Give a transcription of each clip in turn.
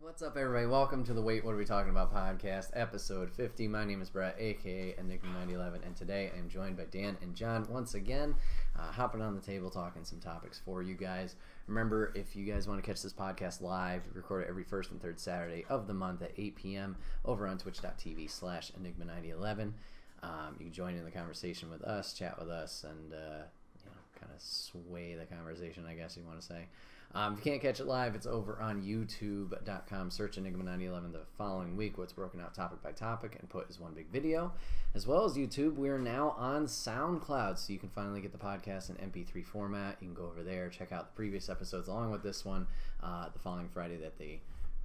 What's up, everybody? Welcome to the Wait, What Are We Talking About podcast, episode 50. My name is Bret, aka Enigma9011, and today I am joined by Dan and John once again, hopping on the table, talking some topics for you guys. Remember, if you guys want to catch this podcast live, we record it every first and third Saturday of the month at 8 p.m. over on twitch.tv/Enigma9011. You can join in the conversation with us, chat with us, and kind of sway the conversation, I guess you want to say. If you can't catch it live, it's over on youtube.com. Search Enigma9011 the following week, where it's broken out topic by topic and put as one big video. As well as YouTube, we are now on SoundCloud, so you can finally get the podcast in MP3 format. You can go over there, check out the previous episodes along with this one, the following Friday that they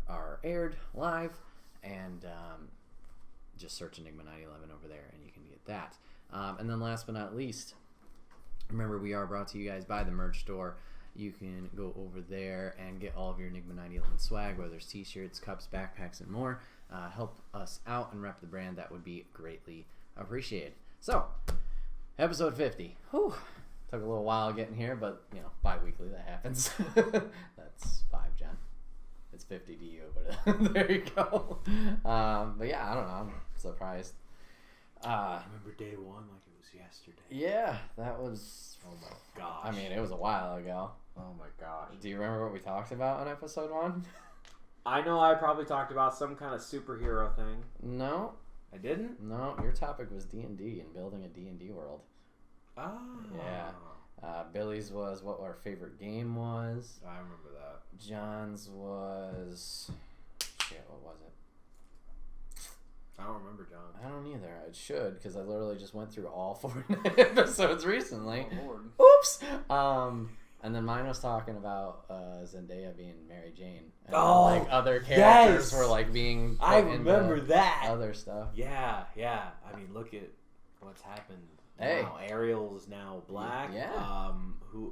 are aired live, and just search Enigma9011 over there, and you can get that. And then last but not least, remember, we are brought to you guys by the merch store. You can go over there and get all of your Enigma 9011 swag, whether it's t-shirts, cups, backpacks, and more. Help us out and rep the brand. That would be greatly appreciated. So, episode 50. Whew. Took a little while getting here, but, bi-weekly, that happens. That's 5, John. It's 50 to you, but there you go. But yeah, I don't know. I'm surprised. I remember day one like it was yesterday. Yeah, that was... Oh my gosh. I mean, it was a while ago. Oh my gosh. Do you remember what we talked about on episode 1? I know I probably talked about some kind of superhero thing. No. I didn't? No, your topic was D&D and building a D&D world. Oh. Yeah. Billy's was what our favorite game was. I remember that. John's was... Shit, what was it? I don't remember, John. I don't either. I should, because I literally just went through all 49 episodes recently. Oh, Lord. Oops! And then mine was talking about Zendaya being Mary Jane. And other characters were being put I remember that. Other stuff. Yeah. I mean, look at what's happened. Hey. Now Ariel is now black. Yeah.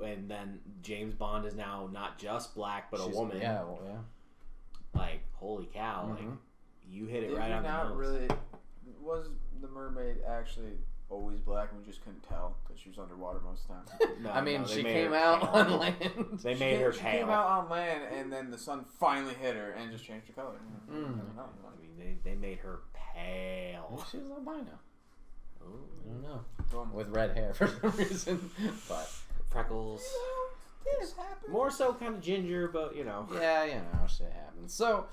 And then James Bond is now not just black, but a woman. Yeah, well, yeah. Like, holy cow. Mm-hmm. Like, you hit it right on the nose. Really, was the mermaid actually always black and we just couldn't tell because she was underwater most of the time? No, I mean, she came out on land. They made her pale. She came out on land and then the sun finally hit her and just changed her color. I mean, they made her pale. Well, she was albino. Ooh. I don't know. Boom. With red hair for some reason. But Freckles. This happened. More so kind of ginger, but yeah, shit happens. So,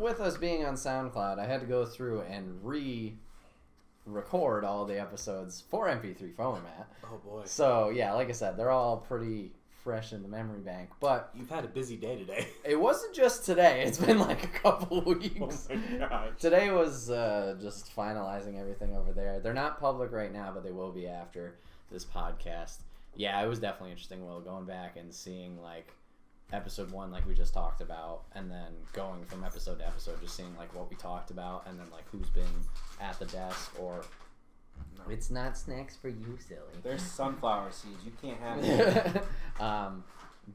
with us being on SoundCloud, I had to go through and re-record all the episodes for MP3 format. Oh boy. So, yeah, like I said, they're all pretty fresh in the memory bank. But You've had a busy day today. it wasn't just today. It's been a couple weeks. Oh my gosh. Today was just finalizing everything over there. They're not public right now, but they will be after this podcast. Yeah, it was definitely interesting, Will, going back and seeing, episode 1, we just talked about, and then going from episode to episode, just seeing, what we talked about, and then, who's been at the desk, or... No. It's not snacks for you, silly. There's sunflower seeds. You can't have it.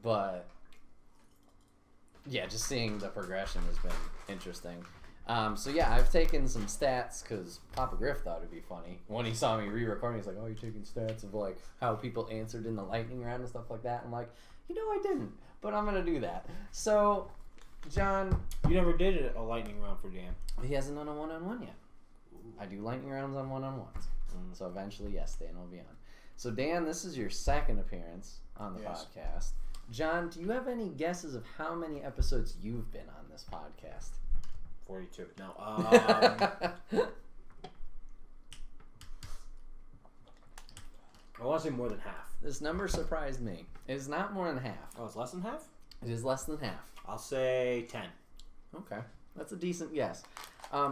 But... yeah, just seeing the progression has been interesting. So yeah, I've taken some stats because Papa Griff thought it'd be funny when he saw me re-recording. He's like, "Oh, you're taking stats of how people answered in the lightning round and stuff like that." I'm like, I didn't, but I'm gonna do that. So, John, You never did a lightning round for Dan. he hasn't done a one-on-one yet. I do lightning rounds on one-on-ones, so eventually, yes, Dan will be on. So, Dan, this is your second appearance on the podcast. John, do you have any guesses of how many episodes you've been on this podcast? 42. No. I want to say more than half. This number surprised me. It is not more than half. Oh, it's less than half? It is less than half. I'll say 10. Okay. That's a decent guess.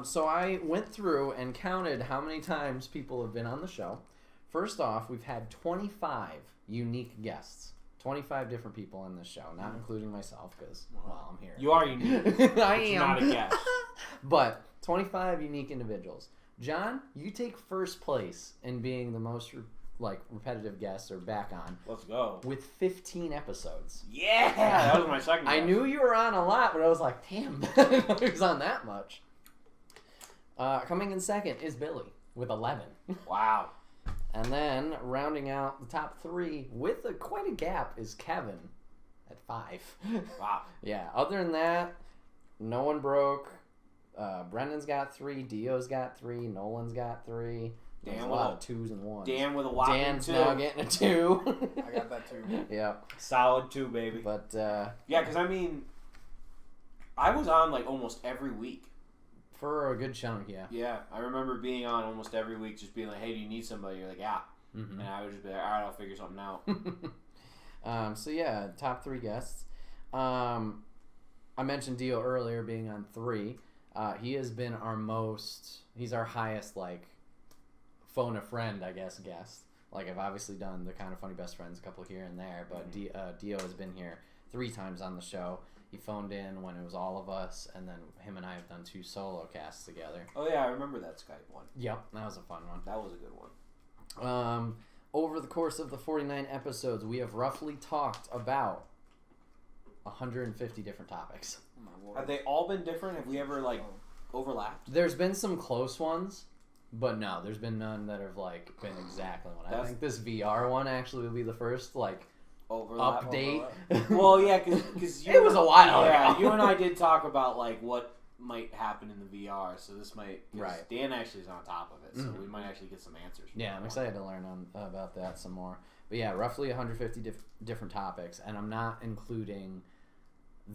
So I went through and counted how many times people have been on the show. First off, we've had 25 unique guests. 25 different people on this show, not including myself, because, I'm here. You are unique. I am. Not a guess. But 25 unique individuals. John, you take first place in being the most repetitive guest or back on. Let's go. With 15 episodes. Yeah! That was my second guess. I knew you were on a lot, but I was like, damn, he was on that much. Coming in second is Billy with 11. Wow. And then rounding out the top 3 with quite a gap is Kevin at 5. Wow. Yeah. Other than that, no one broke. Brendan's got 3. Dio's got 3. Nolan's got 3. There's a lot of 2s and 1s. Dan with a whopping Dan's 2. now getting a 2. I got that too. Yeah. Solid 2, baby. But yeah, because I mean, I was on like almost every week. for a good chunk, yeah. Yeah, I remember being on almost every week, just being like, "Hey, do you need somebody?" You're like, "Yeah," Mm-hmm. and I would just be like, "All right, I'll figure something out." So yeah, top 3 guests. I mentioned Dio earlier being on 3. He has been he's our highest like phone a friend, I guess, guest. Like I've obviously done the Kind of Funny Best Friends, a couple here and there, but Dio has been here 3 times on the show. He phoned in when it was all of us, and then him and I have done 2 solo casts together. Oh yeah, I remember that Skype one. Yep, that was a fun one. That was a good one. Over the course of the 49 episodes, we have roughly talked about 150 different topics. Oh my Lord. Have they all been different? Have we ever like overlapped? There's been some close ones, but no, there's been none that have like been exactly one. I think this VR one actually will be the first like Overlap? update. Well, yeah, because it was a while yeah, ago. you and I did talk about like what might happen in the VR, so this might. Right. Dan actually is on top of it, so we might actually get some answers. Yeah, I'm excited to learn about that some more. But yeah, roughly 150 different topics, and I'm not including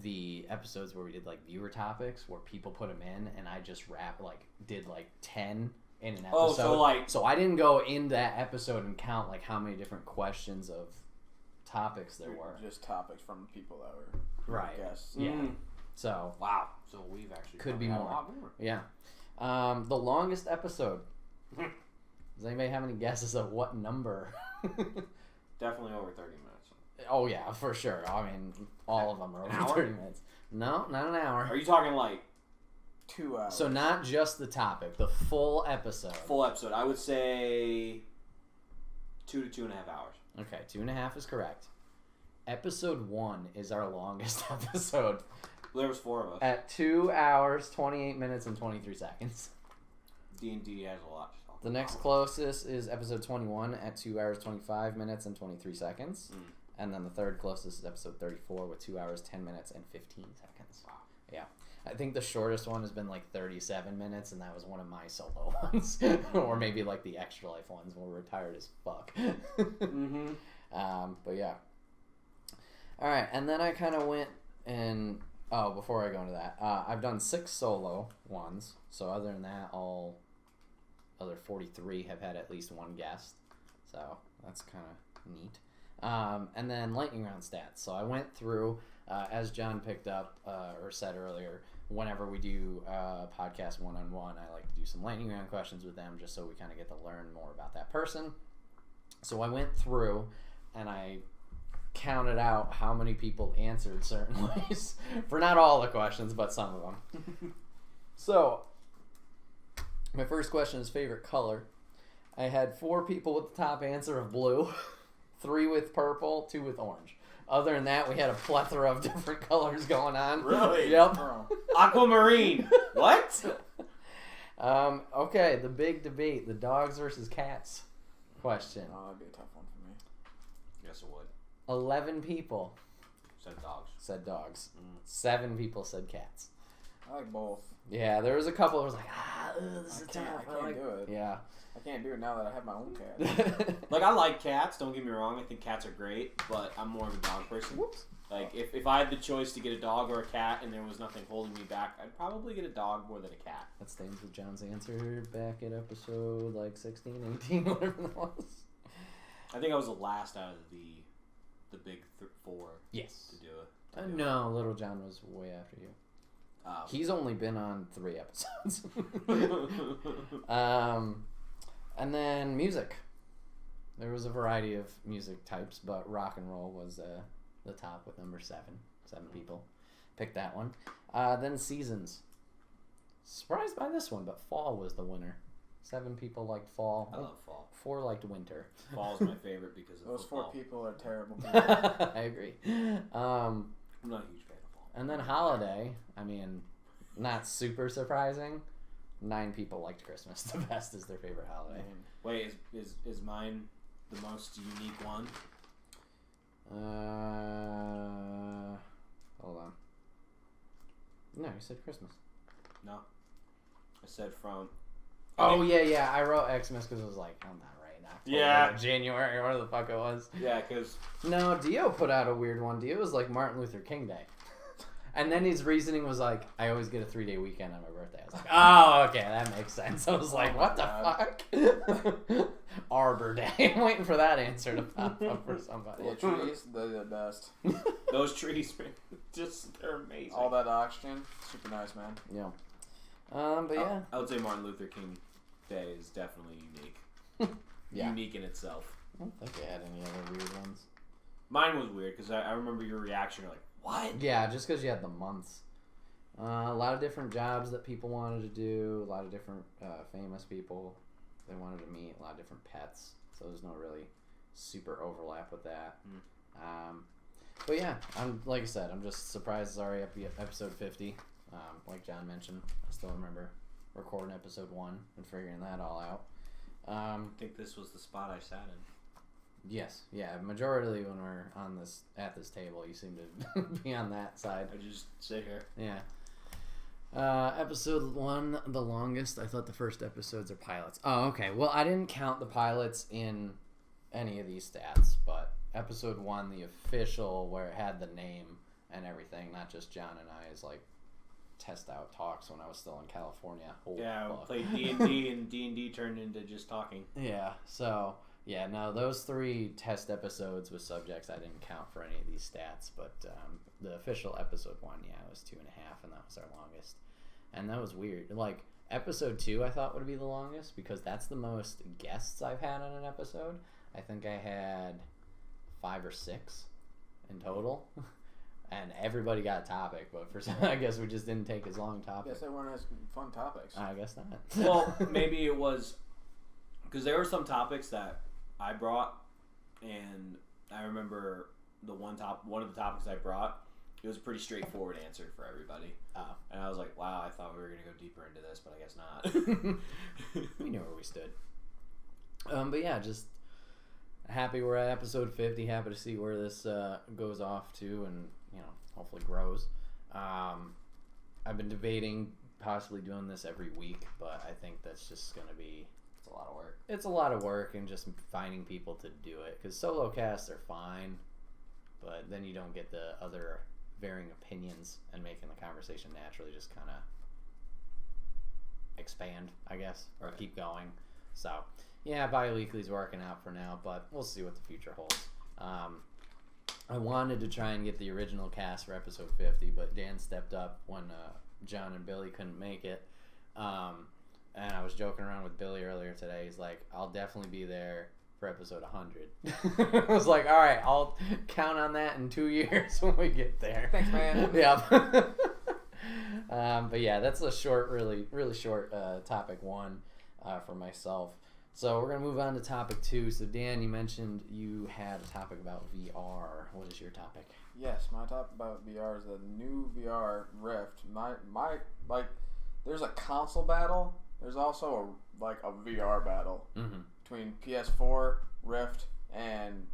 the episodes where we did like viewer topics where people put them in, and I just did 10 in an episode. Oh, so I didn't go in that episode and count like how many different questions of topics there were. Just topics from people that were Right. guests. Yeah. So Wow. So we've actually Could be had a more. lot more. yeah. The longest episode. Does anybody have any guesses of what number? Definitely over 30 minutes. Oh yeah, for sure. I mean, all of them are An over hour? 30 minutes. No, not an hour. Are you talking like 2 hours. So not just the topic, the full episode. full episode? I would say 2 to 2.5 hours. Okay, 2.5 is correct. Episode 1 is our longest episode There was 4 of us. at 2 hours, 28 minutes, and 23 seconds. D&D has a lot to talk The next closest is episode 21 at 2 hours, 25 minutes, and 23 seconds. Mm. And then the third closest is episode 34 with 2 hours, 10 minutes, and 15 seconds. Wow. Yeah. I think the shortest one has been like 37 minutes, and that was one of my solo ones. Or maybe like the Extra Life ones when we're retired as fuck. Mm-hmm. But yeah. All right, and then I kind of went and... Oh, before I go into that, I've done 6 solo ones. So other than that, all other 43 have had at least one guest. So that's kind of neat. And then lightning round stats. So I went through, as John picked up or said earlier, whenever we do podcast one-on-one, I like to do some lightning round questions with them just so we kind of get to learn more about that person. So I went through and I counted out how many people answered certain ways for not all the questions, but some of them. So my first question is favorite color. I had 4 people with the top answer of blue, 3 with purple, 2 with orange. Other than that, we had a plethora of different colors going on. Really? Yep. Bro. Aquamarine. What? Okay, the big debate, the dogs versus cats question. Oh, that'd be a tough one for me. Yes, it would. 11 people Said dogs. said dogs. Mm. 7 people said cats. I like both. Yeah, there was a couple that was like, this is I can't tough. do it. Yeah. I can't do it now that I have my own cat. Like, I like cats, don't get me wrong. I think cats are great, but I'm more of a dog person. Whoops. Like, if I had the choice to get a dog or a cat and there was nothing holding me back, I'd probably get a dog more than a cat. That stands with John's answer back at episode like 16, 18, whatever that was. I think I was the last out of the big 4 Yes. to do it. No, Little John was way after you. He's only been on 3 episodes. And then music. There was a variety of music types, but rock and roll was the top with number 7. 7 people picked that one. Then seasons. Surprised by this one, but fall was the winner. 7 people liked fall. I love fall. 4 liked winter. Fall's my favorite because of Those football. 4 people are terrible people. I agree. I'm not a huge fan of fall. And then holiday, I mean, not super surprising. 9 people liked Christmas the best as their favorite holiday. Wait, is mine the most unique one? Hold on. No, you said Christmas. No. I said from... Oh, yeah. I wrote Xmas because it was like, I'm not right now. Yeah. January, or whatever the fuck it was. Yeah, because... No, Dio put out a weird one. Dio was like Martin Luther King Day. And then his reasoning was like, I always get a 3-day weekend on my birthday. I was like, oh, okay, that makes sense. I was like, what the fuck? Arbor Day. I'm waiting for that answer to pop up for somebody. Yeah, trees, they're the best. Those trees, man, they're amazing. All that oxygen, super nice, man. Yeah. But yeah. I would say Martin Luther King Day is definitely unique. Yeah. Unique in itself. I don't think I had any other weird ones. Mine was weird because I remember your reaction. You're like, what? Yeah, just because you had the months. A lot of different jobs that people wanted to do. A lot of different famous people they wanted to meet. A lot of different pets. So there's no really super overlap with that. But yeah, like I said, I'm just surprised it's already episode 50. Like John mentioned, I still remember recording episode 1 and figuring that all out. I think this was the spot I sat in. Yes, yeah. Majority when we're on at this table, you seem to be on that side. I just sit here. Yeah. Episode 1, the longest. I thought the first episodes are pilots. Oh, okay. Well, I didn't count the pilots in any of these stats, but episode 1, the official, where it had the name and everything, not just John and I's like test out talks when I was still in California. We played D&D, and D&D turned into just talking. Yeah. So. Yeah, no, those 3 test episodes with subjects I didn't count for any of these stats, but the official episode 1, yeah, it was 2.5, and that was our longest. And that was weird. Like, episode 2 I thought would be the longest, because that's the most guests I've had on an episode. I think I had 5 or 6 in total. And everybody got a topic, but for some, I guess we just didn't take as long topics. Yes, everyone has fun topics. I guess not. Well, maybe it was... Because there were some topics that I brought, and I remember one of the topics I brought, it was a pretty straightforward answer for everybody. And I was like, wow, I thought we were going to go deeper into this, but I guess not. We knew where we stood. But yeah, just happy we're at episode 50. Happy to see where this goes off to, and hopefully grows. I've been debating possibly doing this every week, but I think that's just going to be... It's a lot of work. It's a lot of work, and just finding people to do it. Because solo casts are fine, but then you don't get the other varying opinions and making the conversation naturally just kind of expand, I guess, or keep going. So, yeah, bi-weekly's working out for now, but we'll see what the future holds. I wanted to try and get the original cast for episode 50, but Dan stepped up when John and Billy couldn't make it. And I was joking around with Billy earlier today. He's like, I'll definitely be there for episode 100. I was like, all right, I'll count on that in 2 years when we get there. Thanks, man. Yeah. But yeah, that's a short, really short topic 1 for myself. So we're going to move on to topic 2. So Dan, you mentioned you had a topic about VR. What is your topic? Yes, my topic about VR is the new VR Rift. My there's a console battle. There's also a VR battle between PS4, Rift, and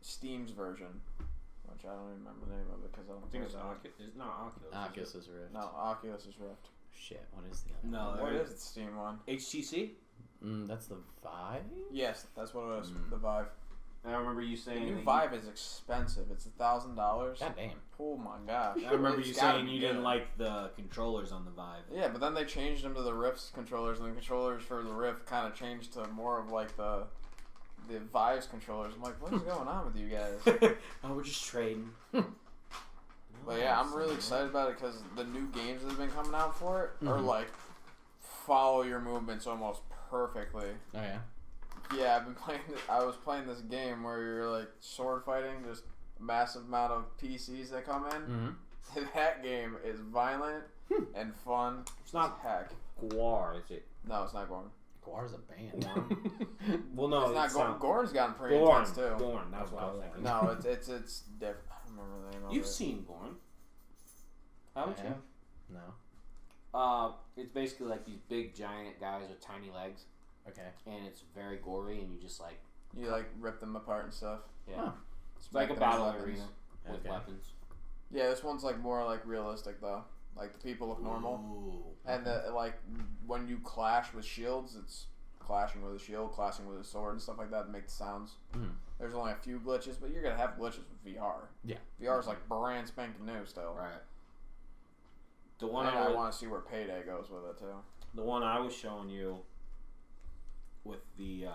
Steam's version, which I don't even remember the name of it because I don't think it's Oculus. It's not Oculus. Oculus is Rift. No, Oculus is Rift. Shit, what is the other one? No, what is the Steam one? HTC? That's the Vive? Yes, that's what it was. The Vive. I remember you saying... The new Vive is expensive. It's $1,000. God damn. Oh my gosh. I remember you saying you didn't like the controllers on the Vive. Yeah, but then they changed them to the Rift's controllers, and the controllers for the Rift kind of changed to more of like the Vive's controllers. I'm like, what is going on with you guys? Oh, we're just trading. But yeah, I'm really excited about it because the new games that have been coming out for it are like follow your movements almost perfectly. Oh yeah? Yeah, I've been playing. I was playing this game where you're like sword fighting, just a massive amount of PCs that come in. That game is violent and fun. It's not heck. Guar, is it? No, it's not Gorn. Guar's a band. Well, no, it's not Gorn. Gorn's gotten pretty Gorn. intense too. Gorn, that's what I was thinking. No, it's different. I don't remember the name of it. You've seen Gorn, haven't you? No. It's basically like these big giant guys with tiny legs. Okay. And it's very gory, and you just like... You like rip them apart and stuff. Yeah. Huh. It's like a battle arena with weapons. Yeah, this one's like more like realistic though. Like the people look normal, Ooh. and when you clash with shields, it's clashing with a shield, clashing with a sword, and stuff like that to make the sounds. There's only a few glitches, but you're gonna have glitches with VR. Yeah, VR is like brand spanking new still. Right. The one I want to see where Payday goes with it too. The one I was showing you with the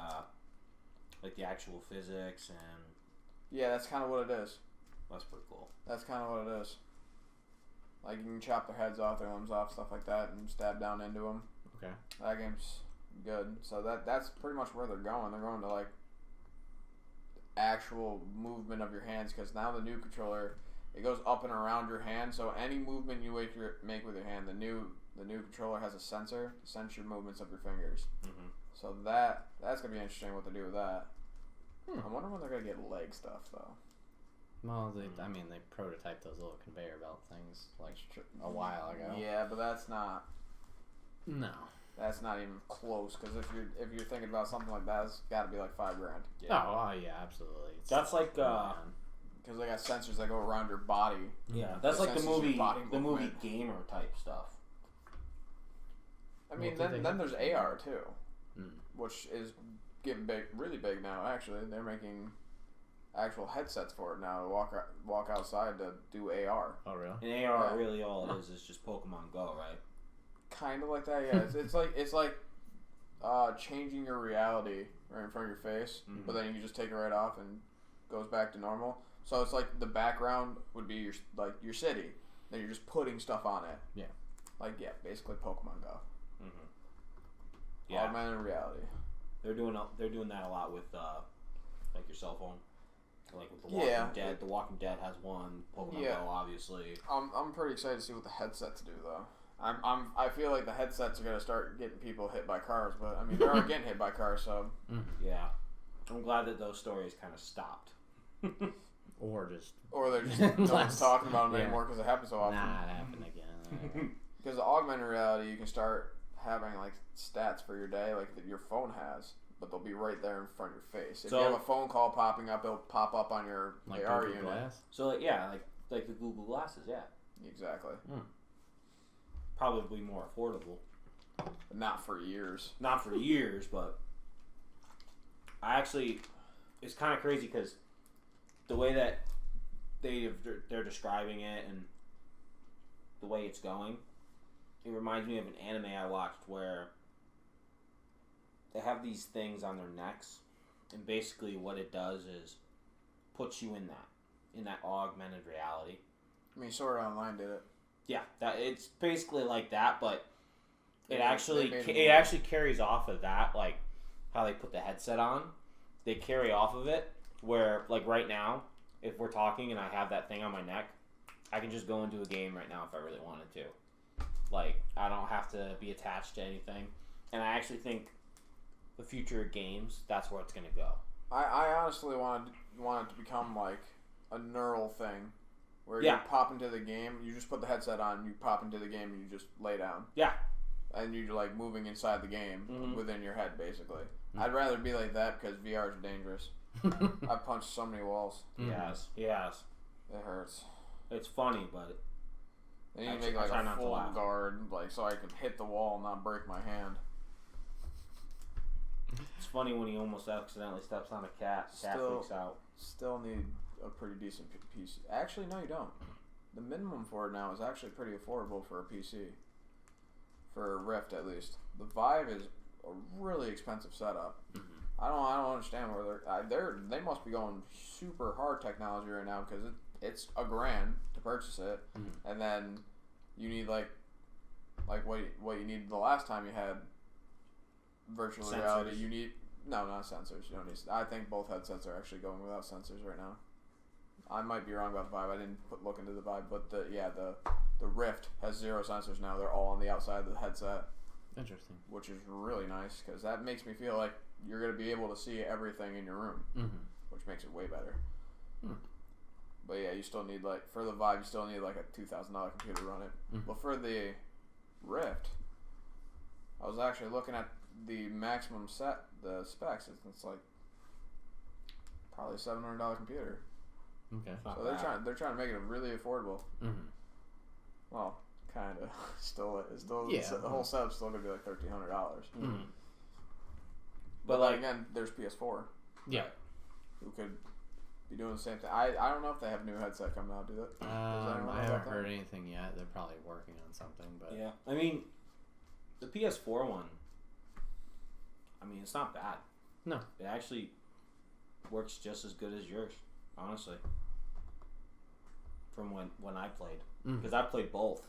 like the actual physics and yeah, that's kind of what it is. that's pretty cool. That's kind of what it is. Like you can chop their heads off, their limbs off, stuff like that, and stab down into them. Okay. That game's good. So that's pretty much where they're going. They're going to like actual movement of your hands because now the new controller it goes up and around your hand. So any movement you make with your hand, the new controller has a sensor to sense your movements of your fingers. Mm-hmm. So that's gonna be interesting what they do with that. I wonder when they're gonna get leg stuff though. Well, they prototyped those little conveyor belt things like a while ago. Yeah, but that's not No. even close. Because if you're thinking about something like that, it's got to be like $5,000. Yeah. Oh, yeah, absolutely. That's like because they got sensors that go around your body. yeah, that's like the senses your movie body movie movement. gamer type stuff. I mean, Well, then there's AR too, Mm. which is getting really big now. Actually, they're making actual headsets for it now to walk outside to do AR. Oh, really? In AR, Yeah. really all it is just Pokemon Go, right? Kind of like that, yeah. It's like changing your reality right in front of your face, but then you just take it right off and goes back to normal. So it's like the background would be your city. Then you're just putting stuff on it. Yeah. Basically Pokemon Go. Mm-hmm. Yeah, Augmented reality. they're doing that a lot with like your cell phone, like with the Yeah. Walking Dead. The Walking Dead has one. Pokemon Yeah. Go, obviously. I'm pretty excited to see what the headsets do though. I feel like the headsets are gonna start getting people hit by cars, but I mean they are getting hit by cars, so Yeah, I'm glad that those stories kind of stopped. Or just... or they're just no one's talking about them Yeah. anymore because it happens so often. Nah, it happened again. Because the augmented reality, you can start having like stats for your day, like that your phone has, but they'll be right there in front of your face. If So- you have a phone call popping up, it'll pop up on your Like AR Google unit. Glass? So like the Google Glasses, yeah, Exactly. probably more affordable. But not for years. Not for years, but it's kind of crazy because the way that they're describing it and the way it's going, it reminds me of an anime I watched where they have these things on their necks, and basically what it does is puts you in that augmented reality. I mean, Sword Art Online did it. Yeah, that it's basically like that, but They it made actually it more- carries off of that, like how they put the headset on. They carry off of it where, like right now, if we're talking and I have that thing on my neck, I can just go into a game right now if I really wanted to. Like, I don't have to be attached to anything. And I actually think the future of games, that's where it's going to go. I honestly want it to become like a neural thing, where Yeah. you pop into the game, you just put the headset on, you pop into the game, and you just lay down. Yeah. And you're like moving inside the game Mhm. within your head, basically. I'd rather be like that because VR is dangerous. I've punched so many walls. Yes. It hurts. It's funny, but They need I to make try like a not to full laugh. guard, like so I can hit the wall and not break my hand. it's funny when he almost accidentally steps on a cat. Cat Still- freaks out. Still need a pretty decent PC. Actually, no, you don't. The minimum for it now is actually pretty affordable for a PC. For a Rift, at least. The Vive is a really expensive setup. I don't understand where they must be going super hard technology right now because it's $1,000 to purchase it, and then you need like what you needed the last time you had virtual reality. Sensors. You need not sensors. You don't need. I think both headsets are actually going without sensors right now. I might be wrong about the Vive. I didn't look into the Vive, but the Rift has 0 sensors now. They're all on the outside of the headset. Interesting. Which is really nice because that makes me feel like you're going to be able to see everything in your room, which makes it way better. But yeah, you still need for the Vive, you still need like a $2,000 computer to run it. But for the Rift, I was actually looking at the maximum the specs. It's like probably a $700 computer. Okay. So they're trying to make it really affordable. Well, kind of still Yeah. the whole setup's still gonna be like $1,300. Mm-hmm. But like again, there's PS4. Yeah. Who could be doing the same thing? I don't know if they have a new headset coming out. Do they? I haven't heard anything yet. They're probably working on something, but yeah. I mean, the PS4 one. I mean, it's not bad. No, it actually works just as good as yours, honestly. From when I played, because I played both.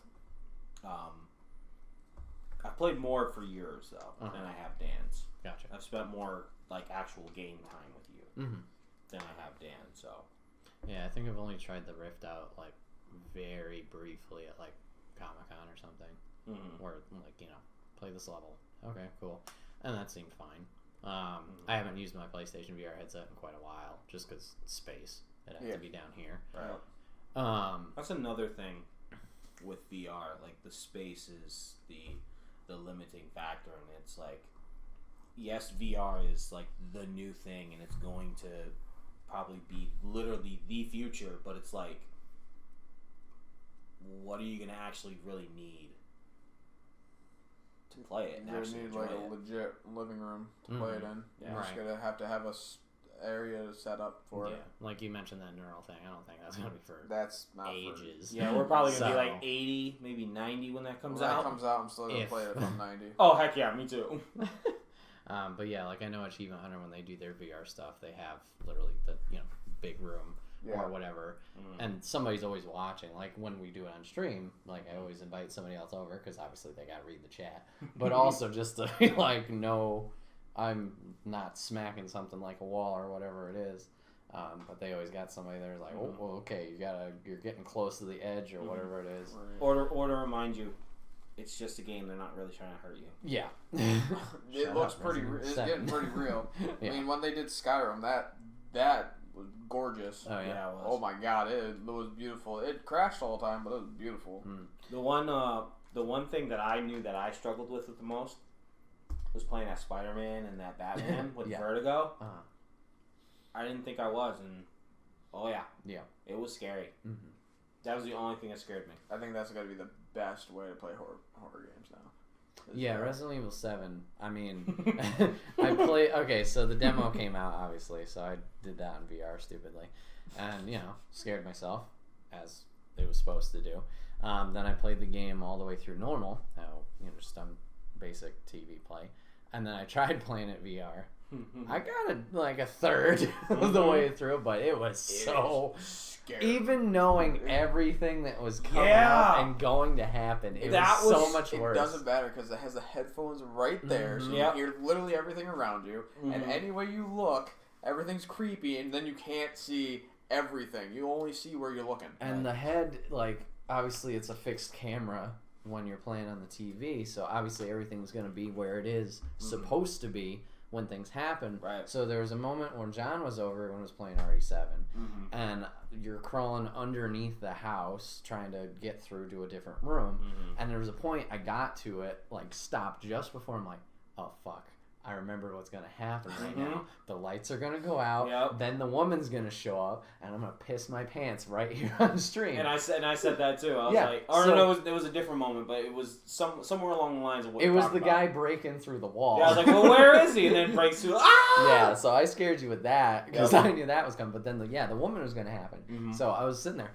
I played more for yours though than I have Dan's. Gotcha. I've spent more like actual game time with you than I have Dan. So yeah, I think I've only tried the Rift out like very briefly at like Comic-Con or something, where like play this level. Okay, cool, and that seemed fine. I haven't used my PlayStation VR headset in quite a while, just because space. It has to be down here. Right. That's another thing with VR. Like the space is the limiting factor, and it's like, yes, VR is like the new thing, and it's going to probably be literally the future. But it's like, what are you gonna actually really need to play it? And you actually need enjoy like it. a legit living room to play it in. Yeah. You're just gonna have to have a area set up for it. Like you mentioned that neural thing. I don't think that's gonna be for not ages. Yeah, we're probably gonna be like 80, maybe 90 when that comes out. When that comes out, I'm still gonna play it if I'm 90. Oh heck yeah, me too. But yeah, like I know Achievement Hunter, when they do their VR stuff, they have literally the big room or whatever, and somebody's always watching. Like when we do it on stream, like I always invite somebody else over because obviously they gotta read the chat, but also just to like know I'm not smacking something like a wall or whatever it is. But they always got somebody there like, oh, well, okay, you're getting close to the edge or whatever it is. Or to remind you, it's just a game. They're not really trying to hurt you. Yeah. It looks pretty. It's getting pretty real. I mean, when they did Skyrim, that was gorgeous. Oh yeah. It was. Oh my god, it was beautiful. It crashed all the time, but it was beautiful. The one thing that I knew that I struggled with the most was playing that Spider-Man and that Batman with Vertigo. I didn't think I was, and it was scary. That was the only thing that scared me. I think that's got to be the best way to play horror games now. Yeah, Resident Evil 7. I mean, I play. Okay, so the demo came out, obviously, so I did that on VR stupidly, and scared myself as it was supposed to do. Then I played the game all the way through normal, just on basic TV play, and then I tried playing it VR. I got it like a third of the way through, but it was so scary. Even knowing everything that was coming up and going to happen, it was so much worse. It doesn't matter because it has the headphones right there, so you hear literally everything around you, and any way you look, everything's creepy, and then you can't see everything. You only see where you're looking. And the head, like, obviously it's a fixed camera when you're playing on the TV, so obviously everything's going to be where it is supposed to be when things happen. Right. So there was a moment when John was over when I was playing RE7, and you're crawling underneath the house trying to get through to a different room, and there was a point I got to it, like stopped just before I'm like, oh fuck. I remember what's going to happen right now. The lights are going to go out. Then the woman's going to show up, and I'm going to piss my pants right here on stream. And I said that too. I was like, no, it was a different moment, but it was somewhere along the lines of what it was the about. Guy breaking through the wall. Yeah, I was like, well, where is he? And then breaks through. Ah! Yeah, so I scared you with that because I knew that was coming. But then the woman was going to happen. So I was sitting there.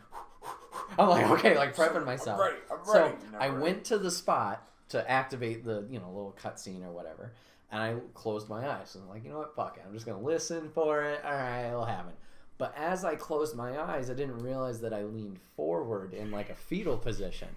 I'm like, okay, like prepping myself. I'm ready. So I went to the spot to activate the little cutscene or whatever. And I closed my eyes. So I'm like, you know what? Fuck it. I'm just going to listen for it. All right, it'll happen. But as I closed my eyes, I didn't realize that I leaned forward in like a fetal position.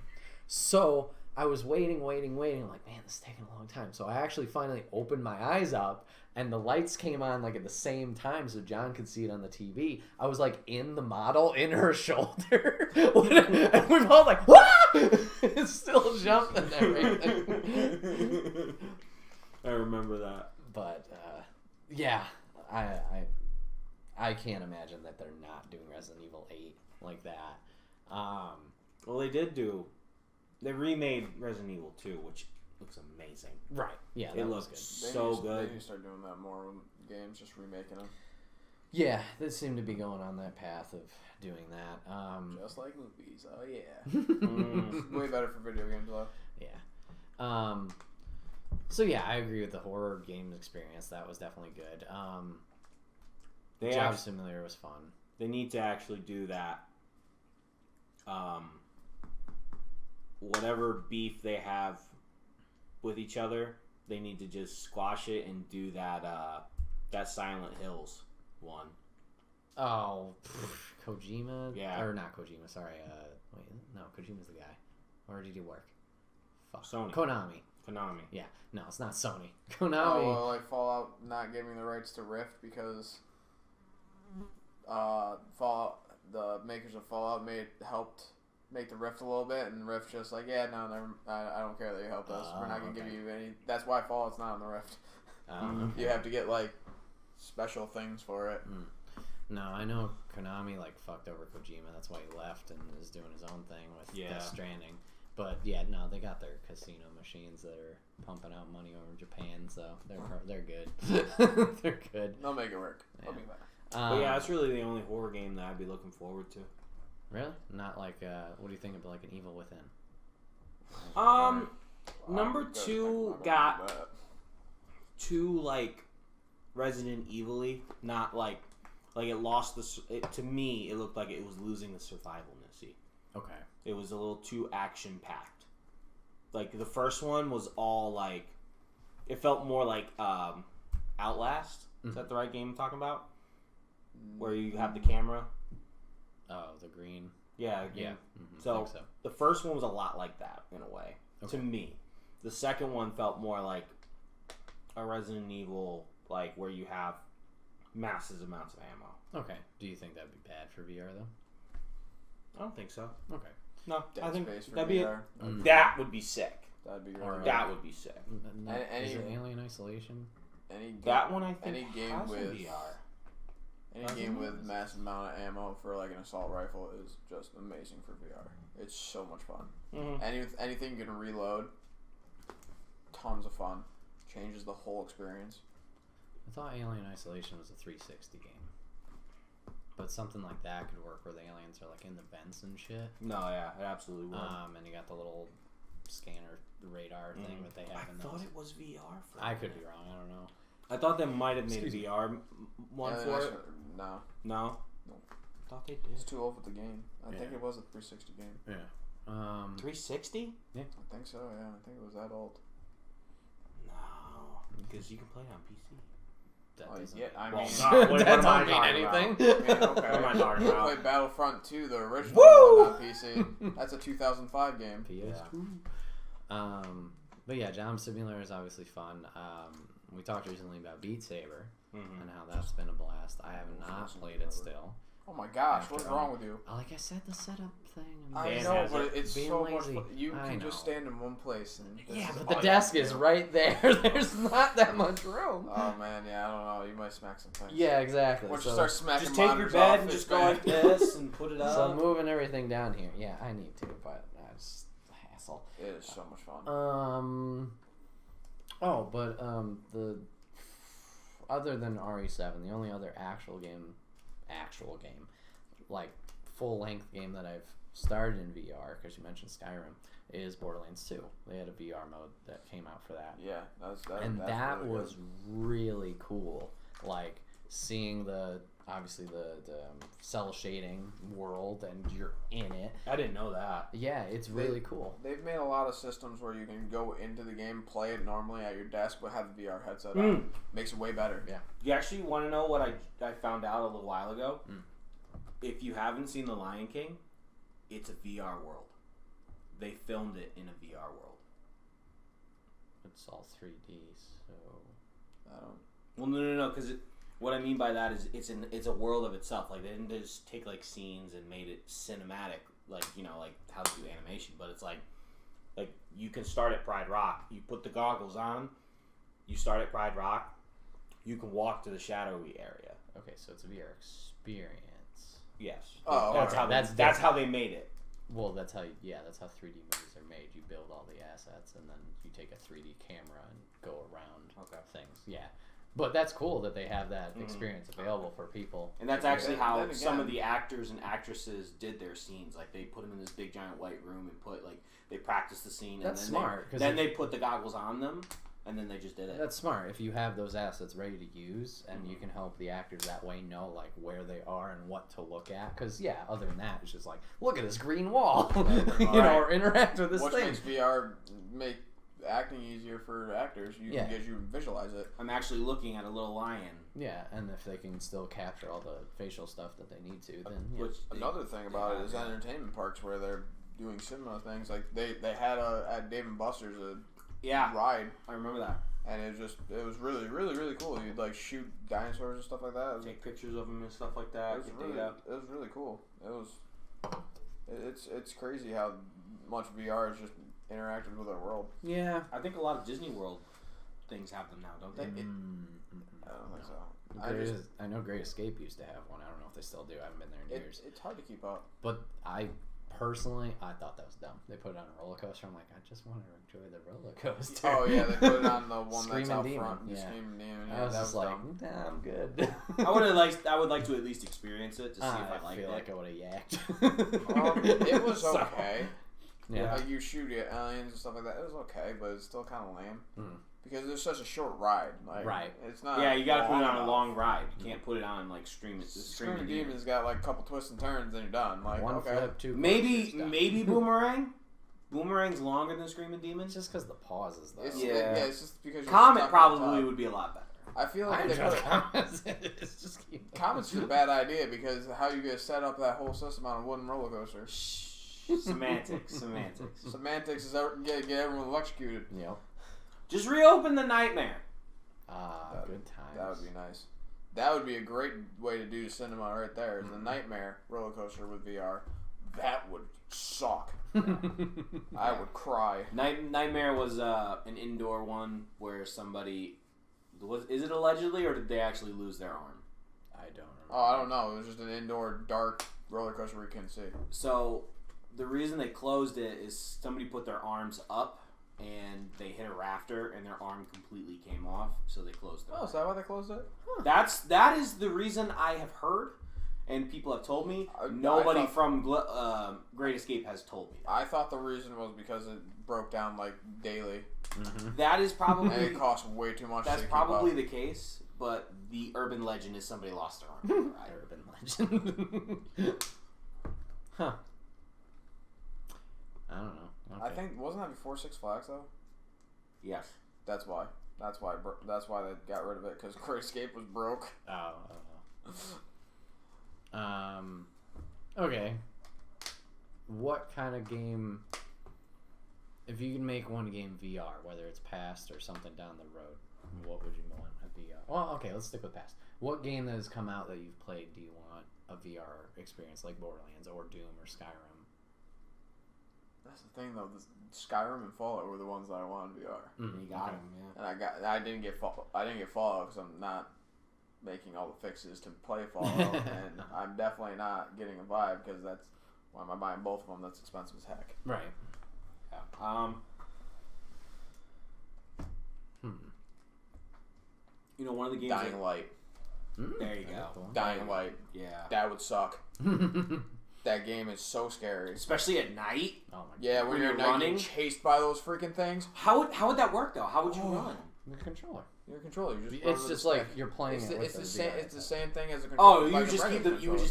So I was waiting. I'm like, man, this is taking a long time. So I actually finally opened my eyes up, and the lights came on like at the same time so John could see it on the TV. I was like in the model, in her shoulder. And we're both like, wah! It's still jumping and everything. I remember that. But, yeah, I can't imagine that they're not doing Resident Evil 8 like that. Well, they remade Resident Evil 2, which looks amazing. Right. Yeah, it looks good. So good. They need to start doing that more with games, just remaking them. Yeah, they seem to be going on that path of doing that. Just like movies. Oh, yeah. Way better for video games, though. Yeah. So, yeah, I agree with the horror game experience. That was definitely good. Job Simulator was fun. They need to actually do that. Whatever beef they have with each other, they need to just squash it and do that Silent Hills one. Oh, Kojima? Yeah. Or not Kojima, sorry. Wait, no, Kojima's the guy. Where did he work? Fuck. Sony. Konami. Yeah. No, it's not Sony. Konami. Oh, well, like Fallout not giving the rights to Rift because Fallout, the makers of Fallout helped make the Rift a little bit, and Rift just like, yeah, no, I don't care that you helped us. We're not gonna give you any. That's why Fallout's not on the Rift. Okay. You have to get like special things for it. No, I know Konami like fucked over Kojima. That's why he left and is doing his own thing with Death Stranding. But yeah, no, they got their casino machines that are pumping out money over Japan, so they're good. They're good. They'll make it work. Yeah. They'll be better. But yeah, that's really the only horror game that I'd be looking forward to. Really? Not like what do you think of like an Evil Within? Number 2 got too like Resident Evil-y, not like it lost to me it looked like it was losing the survivalness-y. Okay. It was a little too action packed. Like the first one was all like, it felt more like Outlast. Is that the right game I'm talking about? Where you have the camera. Oh, the green. Yeah. Yeah. So the first one was a lot like that in a way to me. The second one felt more like a Resident Evil, like where you have massive amounts of ammo. Okay. Do you think that'd be bad for VR though? I don't think so. Okay. No, I think that'd be VR. That would be sick. That'd be Or, really that would be sick. Is it Alien Isolation? That one I think any game has with VR. Any game with massive amount of ammo for like an assault rifle is just amazing for VR. It's so much fun. Anything you can reload, tons of fun. Changes the whole experience. I thought Alien Isolation was a 360 game. But something like that could work where the aliens are like in the vents and shit. No, yeah, it absolutely would. And you got the little scanner radar thing that they have in those. I thought it was VR for I could be wrong, I don't know. I thought they might have made a VR one for it. No. No? No. I thought they did. It's too old for the game. I think it was a 360 game. Yeah. 360? Yeah. I think so, yeah. I think it was that old. No. Because you can play it on PC. That doesn't that don't mean anything. What am I talking You about? played Battlefront 2, the original one on PC. That's a 2005 game. PS2. But yeah, Job Simulator is obviously fun. We talked recently about Beat Saber and how that's been a blast. I have not played it still. Oh my gosh, what's wrong with you? Like I said, the setup thing. I know, but it's being so lazy. much fun. You can just stand in one place. And but the desk is right there. There's not that much room. Oh man, yeah, I don't know. You might smack some things. Yeah, exactly. Once you start smacking just take your bed and just go like this and put it up. So I'm moving everything down here. Yeah, I need to, but it's a hassle. It is so much fun. The other than RE7, the only other actual game, like full-length game that I've started in VR, because you mentioned Skyrim, is Borderlands 2. They had a VR mode that came out for that. Yeah, that's that really was really cool. Like seeing the cell shading world and you're in it. I didn't know that. Yeah, it's really cool. They've made a lot of systems where you can go into the game, play it normally at your desk, but have the VR headset on. Makes it way better. Yeah. You actually want to know what I found out a little while ago? If you haven't seen The Lion King, it's a VR world. They filmed it in a VR world. It's all 3D, so I don't. Well, no, because what I mean by that is it's a world of itself. Like they didn't just take like scenes and made it cinematic, like like how to do animation. But it's like you can start at Pride Rock. You put the goggles on. You start at Pride Rock. You can walk to the shadowy area. Okay, so it's a VR experience. Yes. Oh, that's how they made it. Well, that's how 3D movies are made. You build all the assets and then you take a 3D camera and go around things. Yeah. But that's cool that they have that experience available for people. And that's actually how some of the actors and actresses did their scenes. Like, they put them in this big giant white room and they practiced the scene. That's and then smart. Then they put the goggles on them, and then they just did it. That's smart. If you have those assets ready to use, and you can help the actors that way know, like, where they are and what to look at. Because, yeah, other than that, it's just like, look at this green wall. Or interact with this Which thing. makes VR make acting easier for actors. You can get you visualize it. I'm actually looking at a little lion. Yeah, and if they can still capture all the facial stuff that they need to, then Another thing about it is entertainment parks where they're doing cinema things. Like they had at Dave and Buster's ride. I remember that. And it was really, really, really cool. You'd like shoot dinosaurs and stuff like that. Take pictures of them and stuff like that. It was really cool. It's crazy how much VR is just interacted with our world. Yeah, I think a lot of Disney World things have them now, don't they? I don't think so. I know Great Escape used to have one. I don't know if they still do. I haven't been there in years. It's hard to keep up. But I thought that was dumb. They put it on a roller coaster. I'm like, I just want to enjoy the roller coaster. Oh yeah, they put it on the one that's out Demon. front. Yeah. Screaming Demon. I was that just was like, dumb. nah, I'm good. I would like to at least experience it to see if I like it. I feel like I would have yacked. It was okay. Yeah. Like you shoot at aliens and stuff like that. It was okay, but it's still kind of lame. Mm. Because it's such a short ride. Like, Right. It's not. Yeah, you got to put it on enough. a long ride. You can't put it on like Screaming Demon's got like a couple twists and turns, and you're done. Like One okay. flip, two. Maybe Boomerang. Boomerang's longer than Screaming Demon. It's just because the pauses, though. It's just because you're Comet stuck probably on would be a lot better. I feel like It's just Comet's a bad idea because how you gonna set up that whole system on a wooden roller coaster? Semantics. Semantics is get everyone electrocuted. Yep. Just reopen the Nightmare. Good times. That would be nice. That would be a great way to do cinema right there. Is the Nightmare roller coaster with VR. That would suck. I would cry. Nightmare was an indoor one where somebody is it allegedly or did they actually lose their arm? I don't remember. Oh, I don't know. It was just an indoor dark roller coaster where you couldn't see. So the reason they closed it is somebody put their arms up and they hit a rafter and their arm completely came off, so they closed it. Oh, is that why they closed it? Huh. That is the reason I have heard, and people have told me. Nobody from Great Escape has told me that. I thought the reason was because it broke down like daily. Mm-hmm. That is probably and it cost way too much. That's probably the case, but the urban legend is somebody lost their arm. Right? Urban legend. Huh. I don't know. Okay. I think wasn't that before Six Flags though? Yes. That's why. That's why they got rid of it because Great Escape was broke. Okay. What kind of game? If you can make one game VR, whether it's past or something down the road, what would you want a VR? Well, okay, let's stick with past. What game that has come out that you've played do you want a VR experience like Borderlands or Doom or Skyrim? That's the thing though. Skyrim and Fallout were the ones that I wanted VR. Mm-hmm. You got them, yeah. And I didn't get Fallout because I'm not making all the fixes to play Fallout, and I'm definitely not getting a Vive because that's why am I buying both of them? That's expensive as heck. Right. Yeah. You know, one of the games. Dying Light. There you go. Dying Light. Yeah. That would suck. That game is so scary, especially at night. Oh my! Yeah, when you're running, chased by those freaking things. How would that work though? How would you run? Your controller. Your controller. You just it's just like you're playing. It's the same. It's the same thing as a controller. Oh, you would just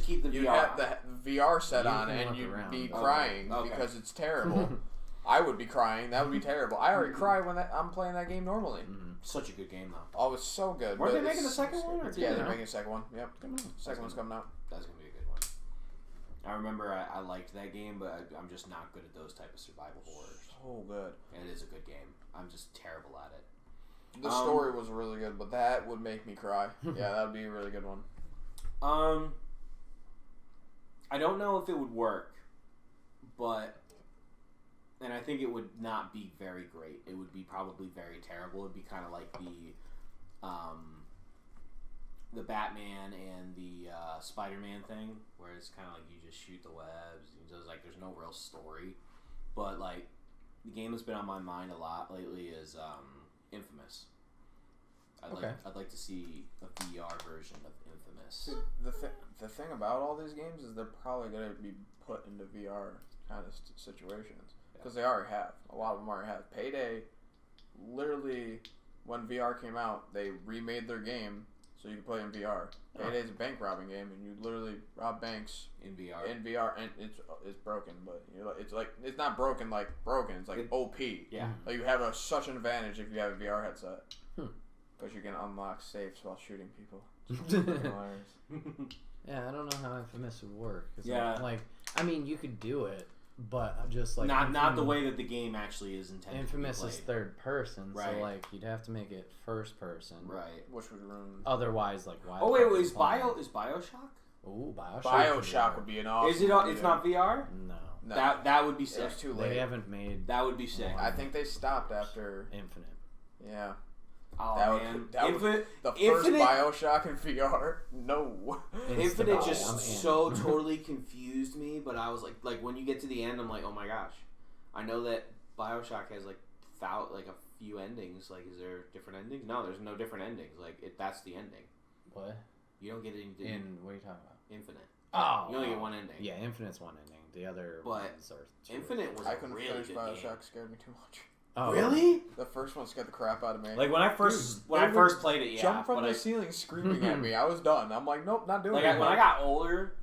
keep the VR. You have the VR set on, and you'd be crying because it's terrible. I would be crying. That would be terrible. I already cry when I'm playing that game normally. Mm-hmm. Such a good game though. Oh, it's so good. Were they making the second one? Yeah, they're making a second one. Yep, second one's coming out. That's gonna be a good one. I remember I liked that game, but I'm just not good at those type of survival horrors. So good. And it is a good game. I'm just terrible at it. The story was really good, but that would make me cry. Yeah, that would be a really good one. I don't know if it would work, but and I think it would not be very great. It would be probably very terrible. It would be kind of like the Batman and the Spider-Man thing, where it's kind of like you just shoot the webs. And so it's like there's no real story. But like the game that's been on my mind a lot lately is Infamous. I'd like to see a VR version of Infamous. See, the thing about all these games is they're probably going to be put into VR kind of situations. Because they already have. A lot of them already have. Payday, literally, when VR came out, they remade their game so you can play in VR. Payday's a bank robbing game, and you literally rob banks in VR. And it's broken, but it's not broken like broken. It's like OP. Yeah. Like you have such an advantage if you have a VR headset, because you can unlock safes while shooting people. Yeah, I don't know how Infamous would work. Yeah. I mean, you could do it, but just like not the way that the game actually is intended. Infamous to be is third person, right. So you'd have to make it first person, right? Which would ruin. Otherwise, why? Oh wait, is Bioshock? Ooh, Bioshock would be an awesome. Is it? It's not VR. No. That would be sick. It's too late. They haven't made. That would be sick. I think they stopped after Infinite. Yeah. Oh man, that was the first Infinite, Bioshock in VR. No. Infinite just so totally confused me, but I was like when you get to the end, I'm like, oh my gosh, I know that Bioshock has a few endings. Is there different endings? No, there's no different endings. That's the ending. What? You don't get any. What are you talking about? Infinite. Oh, you only get one ending. Yeah, Infinite's one ending. The other ones are two. Infinite was I couldn't really finish good Bioshock. game. Scared me too much. Oh, really? The first one scared the crap out of me. When I first played it, yeah. Jump from the ceiling screaming at me. I was done. I'm like, nope, not doing it. When I got older,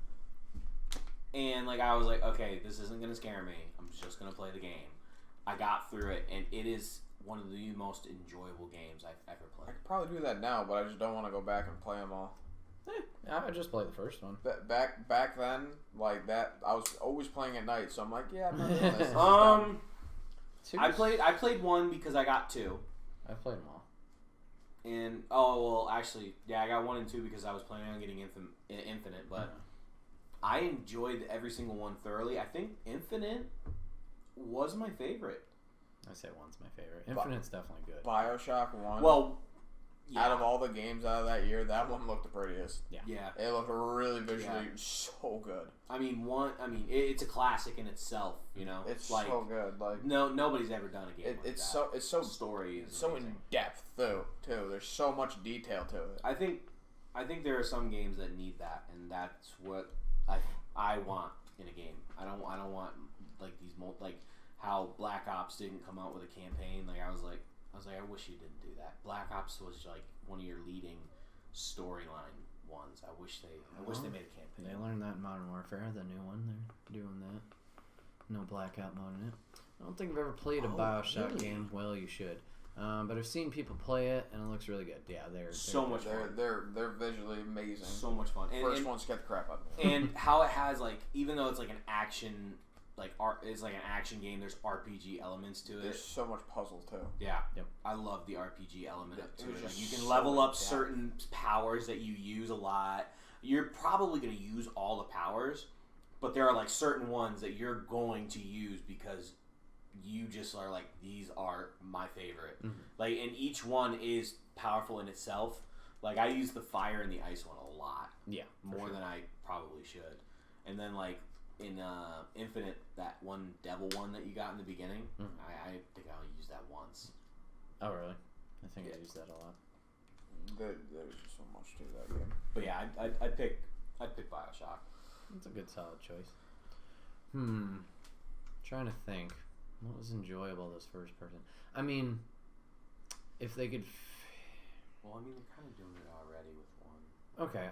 and I was like, okay, this isn't gonna scare me. I'm just gonna play the game. I got through it, and it is one of the most enjoyable games I've ever played. I could probably do that now, but I just don't want to go back and play them all. I would just play the first one. Back then, that, I was always playing at night, so I'm like, yeah, I'm not doing this. This is dumb. I played one because I got two. I played them all. And actually, I got 1 and 2 because I was planning on getting Infinite, but I enjoyed every single one thoroughly. I think Infinite was my favorite. I say one's my favorite. Infinite's definitely good. Bioshock 1. Well, yeah. Out of all the games out of that year, that one looked the prettiest. Yeah. It looked really visually so good. I mean, it's a classic in itself. It's so good. Nobody's ever done a game like that. It's so story. It's so in depth too. There's so much detail to it. I think there are some games that need that, and that's what I want in a game. I don't want these how Black Ops didn't come out with a campaign. I was like, I wish you didn't do that. Black Ops was one of your leading storyline ones. I wish they made a campaign. They learned that in Modern Warfare, the new one. They're doing that. No blackout mode in it. I don't think I've ever played a Bioshock game. Well, you should. But I've seen people play it, and it looks really good. Yeah, they're so much fun. They're visually amazing. So much fun. First one scared the crap out of me. And how it has even though it's an action. It's like an action game. There's RPG elements to it. There's so much puzzle too. Yeah, yep. I love the RPG element to it. You can so level up certain powers that you use a lot. You're probably going to use all the powers, but there are certain ones that you're going to use because you just are these are my favorite. Mm-hmm. And each one is powerful in itself. I use the fire and the ice one a lot. Yeah, more than I probably should. And then in Infinite, that one devil one that you got in the beginning, I think I'll use that once. Oh, really? I think I use that a lot. There's just so much to that game. But yeah, I'd pick Bioshock. That's a good solid choice. Trying to think. What was enjoyable this first person? I mean, if they could... Well, they're kind of doing it already with one. Okay,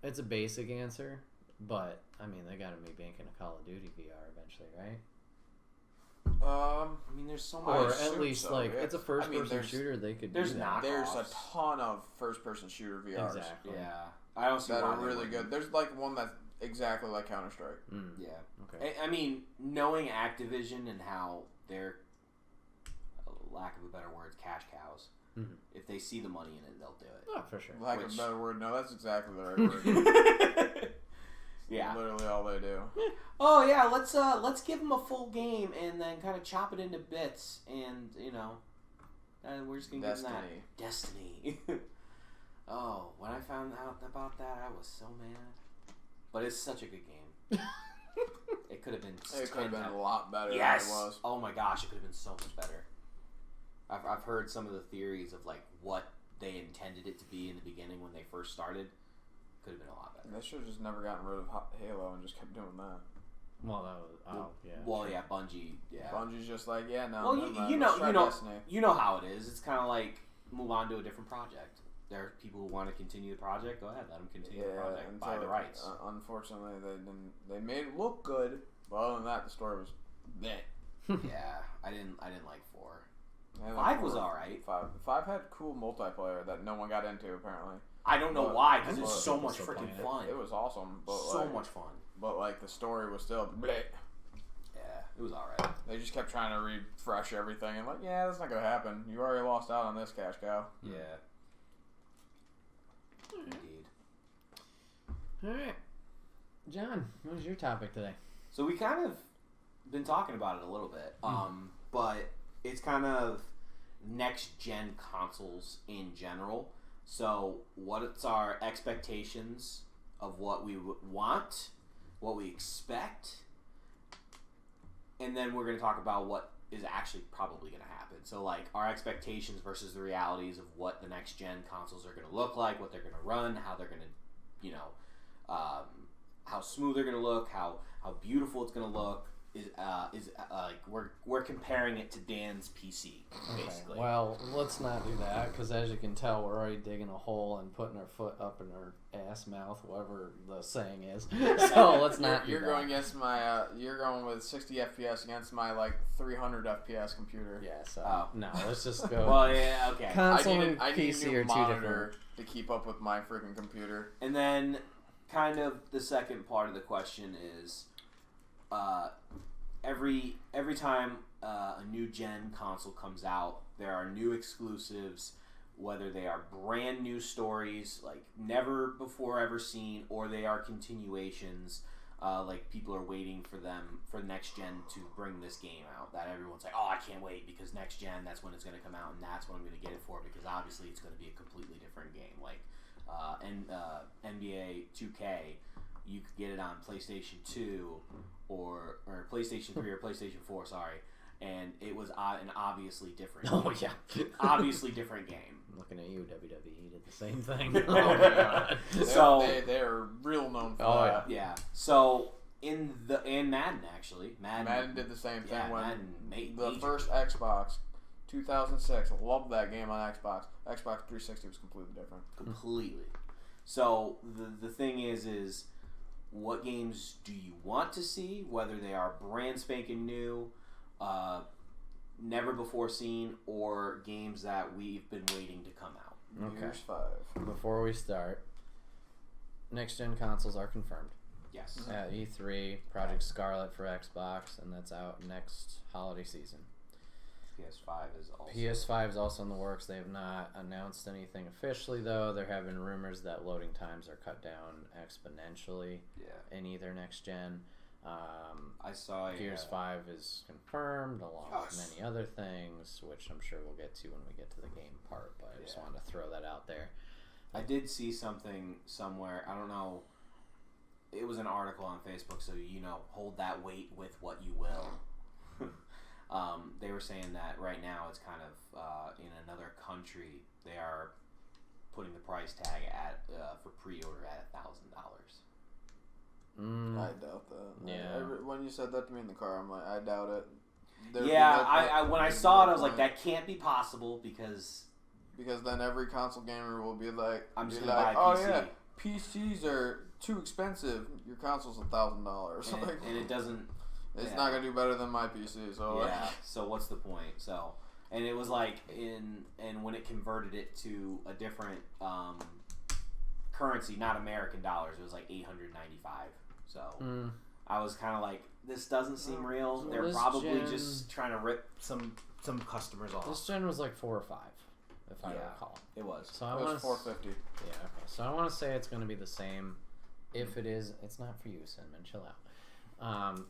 it's a basic answer. But, they gotta be making a Call of Duty VR eventually, right? There's so much. Or at least, it's a first-person shooter, they could do that. There's a ton of first-person shooter VRs. Exactly. Yeah. I don't see that why are really good. There's, one that's exactly like Counter-Strike. Yeah. Okay. Knowing Activision and how they're, lack of a better word, cash cows, if they see the money in it, they'll do it. Oh, for sure. Lack of a better word, no, that's exactly the right word. Yeah, literally all they do. Oh yeah, let's give them a full game and then kind of chop it into bits, and and we're just gonna give them that Destiny. Oh, when I found out about that, I was so mad. But it's such a good game. It could have been. It could have been a lot better. Yes. Than it was. Oh my gosh, it could have been so much better. I've heard some of the theories of what they intended it to be in the beginning when they first started, could have been a lot better. They should have just never gotten rid of Halo and just kept doing that. Well, that was Bungie. Yeah, Bungie's just like, no. Well, Destiny. you know how it is. It's kind of like move on to a different project. There are people who want to continue the project. Go ahead, let them continue the project. Buy the rights. Unfortunately, they didn't. They made it look good, but other than that, the story was meh. Yeah, I didn't like 4. And 5 was alright. 5 had cool multiplayer that no one got into apparently. I don't know why, because it's so much freaking fun. It was awesome, but so much fun. But like the story was still bleh. Yeah, it was alright. They just kept trying to refresh everything and like, that's not gonna happen. You already lost out on this, cash cow. Yeah. Indeed. All right, John, what was your topic today? So we kind of been talking about it a little bit, but it's kind of next gen consoles in general. So what's our expectations of what we want, what we expect, and then we're going to talk about what is actually probably going to happen. So like our expectations versus the realities of what the next gen consoles are going to look like, what they're going to run, how they're going to, how smooth they're going to look, how beautiful it's going to look. Is like we're comparing it to Dan's PC, basically. Okay. Well, let's not do that because as you can tell, we're already digging a hole and putting our foot up in our ass mouth, whatever the saying is. So let's not. You're going against my. You're going with 60 FPS against my like 300 FPS computer. Yeah. So no, let's just go. Well, yeah, okay. Console I and need PC a new are two monitor different. to keep up with my freaking computer. And then, kind of the second part of the question is, every time a new gen console comes out, there are new exclusives, whether they are brand new stories like never before ever seen, or they are continuations. Like people are waiting for next gen to bring this game out. That everyone's like, oh, I can't wait because next gen, that's when it's going to come out, and that's what I'm going to get it for because obviously it's going to be a completely different game. Like NBA 2K. You could get it on PlayStation 2 or PlayStation 3 or PlayStation 4, sorry, and it was an obviously different game. Oh, yeah. Obviously different game. Looking at you, WWE did the same thing. Oh, my God. They're real known for that. Yeah. So, in Madden, actually. Madden did the same thing when Madden first Xbox, 2006, I loved that game on Xbox. Xbox 360 was completely different. Completely. So, the thing is what games do you want to see, whether they are brand spanking new, never before seen, or games that we've been waiting to come out? Okay. Here's 5. Before we start, next gen consoles are confirmed. Yes. At E3, Project Scarlet for Xbox, and that's out next holiday season. PS5 is also in the works. They have not announced anything officially, though. There have been rumors that loading times are cut down exponentially in either next gen. I saw Gears 5 is confirmed, along with many other things, which I'm sure we'll get to when we get to the game part, but I just wanted to throw that out there. I did see something somewhere. I don't know. It was an article on Facebook, so hold that weight with what you will. They were saying that right now it's kind of in another country they are putting the price tag at for pre-order at $1,000. I doubt that. Yeah. When you said that to me in the car, I'm like, I doubt it. When I saw it, I was like, that can't be possible because then every console gamer will be like, I'm just gonna buy a PC. Oh yeah, PCs are too expensive. Your console's $1,000, and it doesn't. It's not gonna do better than my PC. So so what's the point? So, and it was like and when it converted it to a different currency, not American dollars, it was like $895. So I was kind of like, this doesn't seem real. So They're probably just trying to rip some customers off. This gen was like 4 or 5, if I recall. It was. So it was $450. Yeah. Okay. So I want to say it's going to be the same. If it is, it's not for you, Cinnamon. Chill out.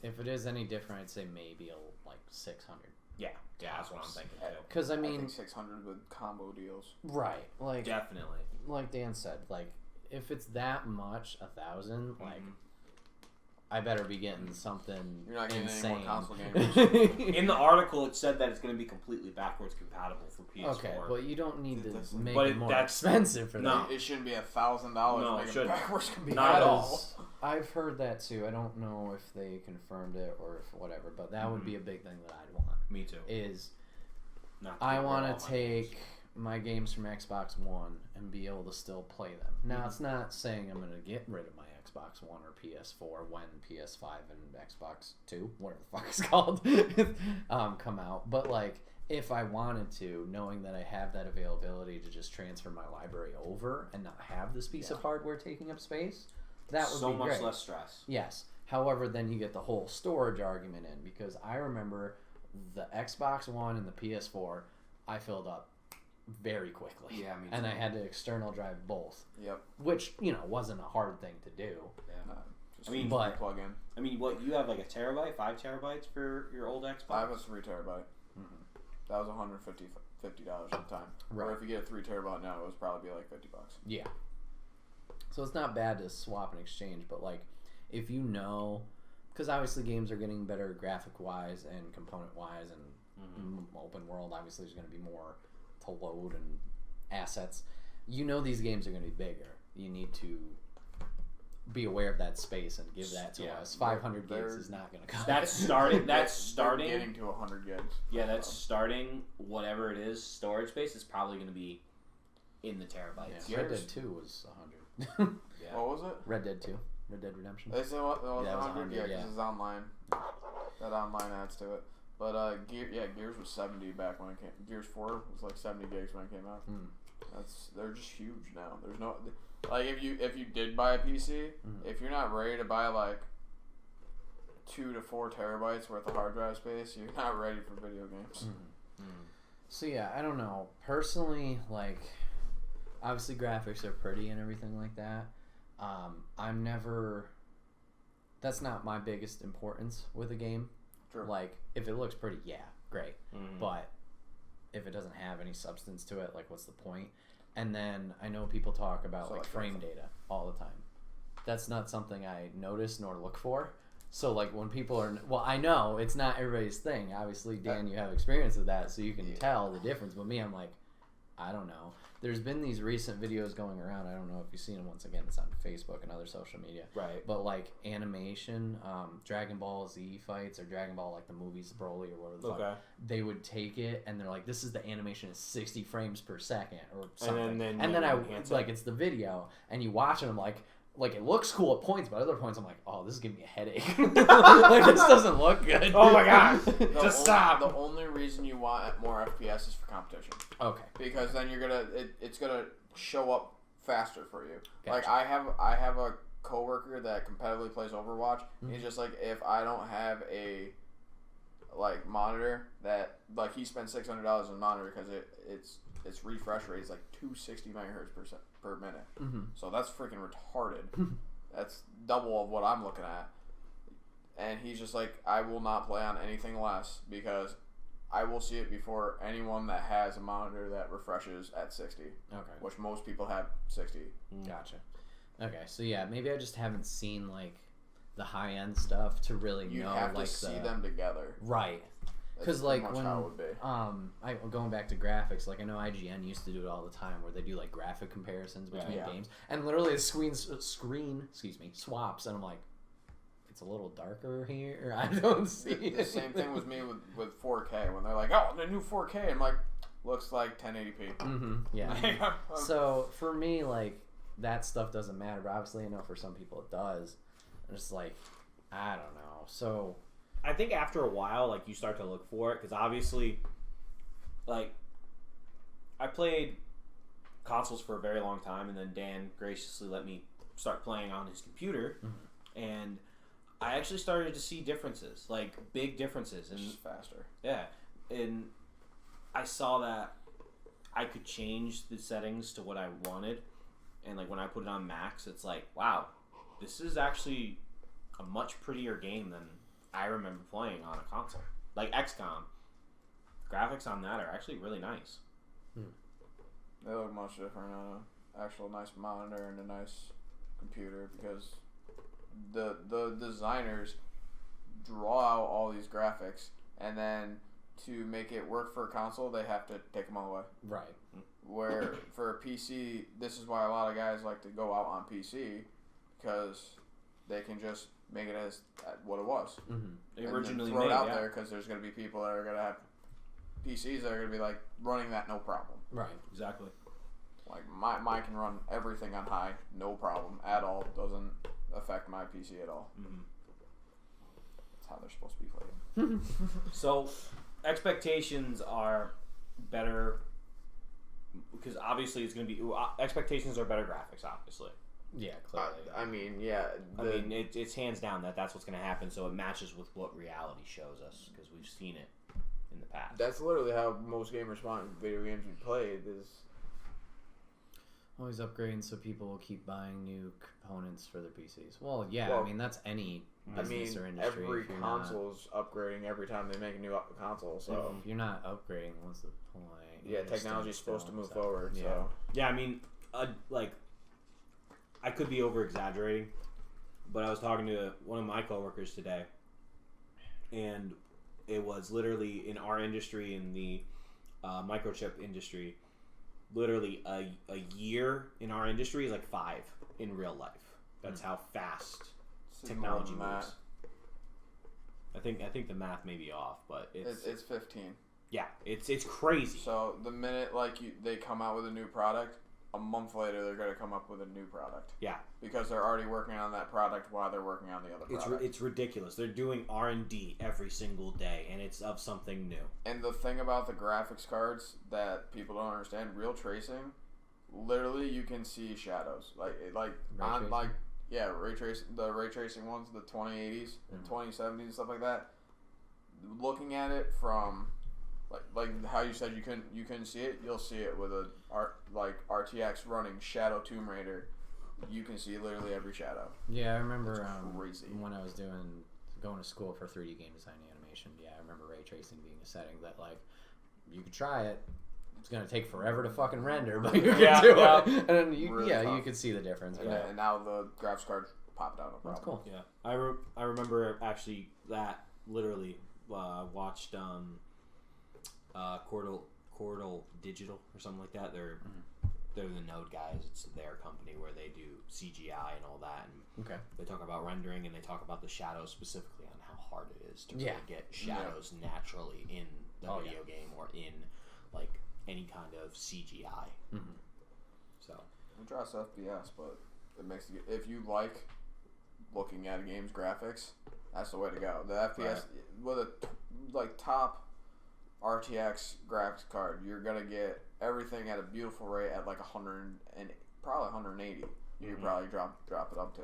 If it is any different, I'd say maybe like 600. Yeah, that's what I'm thinking too. Because I think 600 with combo deals. Right, like definitely. Like Dan said, like if it's that much, 1,000, like I better be getting something You're not getting insane. any more console gamers. In the article, it said that it's going to be completely backwards compatible for PS4. Okay, but you don't need to make But it more that's- expensive for no. that. It shouldn't be $1,000 No, to it make it shouldn't. backwards compatible. Not at all. Because I've heard that too. I don't know if they confirmed it or if whatever, but that would be a big thing that I'd want. Me too. Is Not to I get rid of want all to my take games. my games from Xbox One and be able to still play them. Now, it's not saying I'm going to get rid of my Xbox One or PS4 when PS5 and Xbox 2, whatever the fuck it's called, come out. But, like, if I wanted to, knowing that I have that availability to just transfer my library over and not have this piece of hardware taking up space, that would so be much great. less stress. Yes. However, then you get the whole storage argument in, because I remember the Xbox One and the PS4, I filled up very quickly. Yeah, me and too. I had to external drive both, Yep. which, wasn't a hard thing to do. No, just I mean, but- plug in. I mean, what, you have like a terabyte, 5 terabytes for your old Xbox? I have a 3 terabyte. That was $150 at the time. Right. Or if you get a 3 terabyte now, it would probably be like $50. Yeah. So it's not bad to swap and exchange, but, like, if you know, because obviously games are getting better graphic-wise and component-wise, and open world, obviously there's going to be more to load and assets. You know these games are going to be bigger. You need to be aware of that space and give that to us. 500 gigs is not going to come. That's starting. That's They're starting. getting to 100 gigs. Yeah, that's starting. Whatever it is, storage space is probably going to be in the terabytes. Yeah, Red Dead 2 was 100. Yeah. What was it? Red Dead 2. Red Dead Redemption. They said what? It was Yeah, it was 100. 100, Yeah, yeah. because it's online. That online adds to it. But Gears was 70 back when it came. Gears 4 was like 70 gigs when it came out. They're just huge now. There's no like if you did buy a PC, if you're not ready to buy like 2 to 4 terabytes worth of hard drive space, you're not ready for video games. So yeah, I don't know. Personally, like, obviously graphics are pretty and everything like that. I'm never. That's not my biggest importance with a game. True. Like, if it looks pretty, yeah, great. But if it doesn't have any substance to it, like, what's the point? And then I know people talk about, So, like, like, frame data all the time. That's not something I notice nor look for. So, like, when people are... Well, I know it's not everybody's thing. Obviously, Dan, you have experience with that, so you can tell the difference. But me, I'm like, I don't know. There's been these recent videos going around. I don't know if you've seen them. Once again, it's on Facebook and other social media. Right. But, like, animation, Dragon Ball Z fights, or Dragon Ball, like, the movies, Broly, or whatever the fuck, they would take it, and they're like, this is the animation at 60 frames per second, or something. And then I, like, it's the video, and you watch it, and I'm like, it looks cool at points, but at other points I'm like, oh, this is giving me a headache. Like, this doesn't look good. Oh my god! Just stop. The only reason you want more FPS is for competition. Okay. Because then you're gonna it's gonna show up faster for you. Gotcha. Like I have a coworker that competitively plays Overwatch. And he's just like, if I don't have a like monitor that like he spends $600 on a monitor because its refresh rate is like 260 megahertz per minute. So that's freaking retarded. That's double of what I'm looking at. And he's just like, I will not play on anything less because I will see it before anyone that has a monitor that refreshes at 60. Okay. Which most people have 60. Gotcha. Okay, so yeah, maybe I just haven't seen, like, the high-end stuff to really You know, have like, to see them together. Right. That's Because, like, pretty much when, how it would be. going back to graphics, like, I know IGN used to do it all the time, where they do, like, graphic comparisons between games, and literally the screen, swaps, and I'm like, it's a little darker here, I don't see The same thing with me with 4K, when they're like, oh, the new 4K, I'm like, looks like 1080p. Yeah. So, for me, like, that stuff doesn't matter, but obviously I know for some people it does. I'm just like, I don't know. So... I think after a while, like, you start to look for it, because obviously, like, I played consoles for a very long time, and then Dan graciously let me start playing on his computer, and I actually started to see differences, like, big differences. And Just faster. yeah, and I saw that I could change the settings to what I wanted, and, like, when I put it on max, it's like, wow, this is actually a much prettier game than I remember playing on a console. Like XCOM. Graphics on that are actually really nice. They look much different on an actual nice monitor and a nice computer because the designers draw out all these graphics, and then to make it work for a console, they have to take them all away. Right. Where for a PC, this is why a lot of guys like to go out on PC, because they can just make it as what it was. Mm-hmm. They originally throw it made out yeah. there, because there's going to be people that are going to have PCs that are going to be like running that no problem. Right. Exactly. Like mine can run everything on high, no problem at all. Doesn't affect my PC at all. Mm-hmm. That's how they're supposed to be played. So, expectations are better because obviously it's going to be expectations are better graphics. Obviously, Yeah, clearly. I mean, yeah. I mean it's hands down that's what's going to happen. So it matches with what reality shows us because we've seen it in the past. That's literally how most gamers want video games to be played. Is Always upgrading so people will keep buying new components for their PCs. Well, yeah, Well, I mean, that's any business or industry. every If you're console's upgrading every time they make a new console. So if you're not upgrading, what's the point? yeah, You're technology's standing supposed to move still, forward. yeah. So Yeah, I mean, like, I could be over exaggerating, but I was talking to one of my coworkers today, and it was literally in our industry, in the microchip industry, literally a year in our industry is like 5 in real life. That's how fast technology moves. I think the math may be off, but it's 15. yeah, it's crazy. So the minute they come out with a new product, a month later they're going to come up with a new product. Yeah, Because they're already working on that product while they're working on the other product. it's ridiculous. They're doing R&D every single day, and it's of something new. And the thing about the graphics cards that people don't understand, real tracing, literally you can see shadows. Ray tracing, the ray tracing ones, the 2080s and 2070s and stuff like that. Looking at it from like how you said you couldn't see it, you'll see it with a RTX running Shadow Tomb Raider. You can see literally every shadow. Yeah, I remember crazy. when I was going to school for 3D game design and animation. Yeah, I remember ray tracing being a setting that you could try it. It's gonna take forever to fucking render, but you can do it. And you can see the difference. And now the graphics card popped out. No problem. That's Yeah, I remember actually that literally watched Cordal Digital or something like that. They're the Node guys. It's their company where they do CGI and all that. And they talk about rendering and they talk about the shadows specifically on how hard it is to really get shadows naturally in the video game or in like any kind of CGI. So it draws FPS, but it makes it, if you like looking at a game's graphics, that's the way to go. The FPS with a top RTX graphics card, you're gonna get everything at a beautiful rate at like 100 and probably 180. You could probably drop it up to,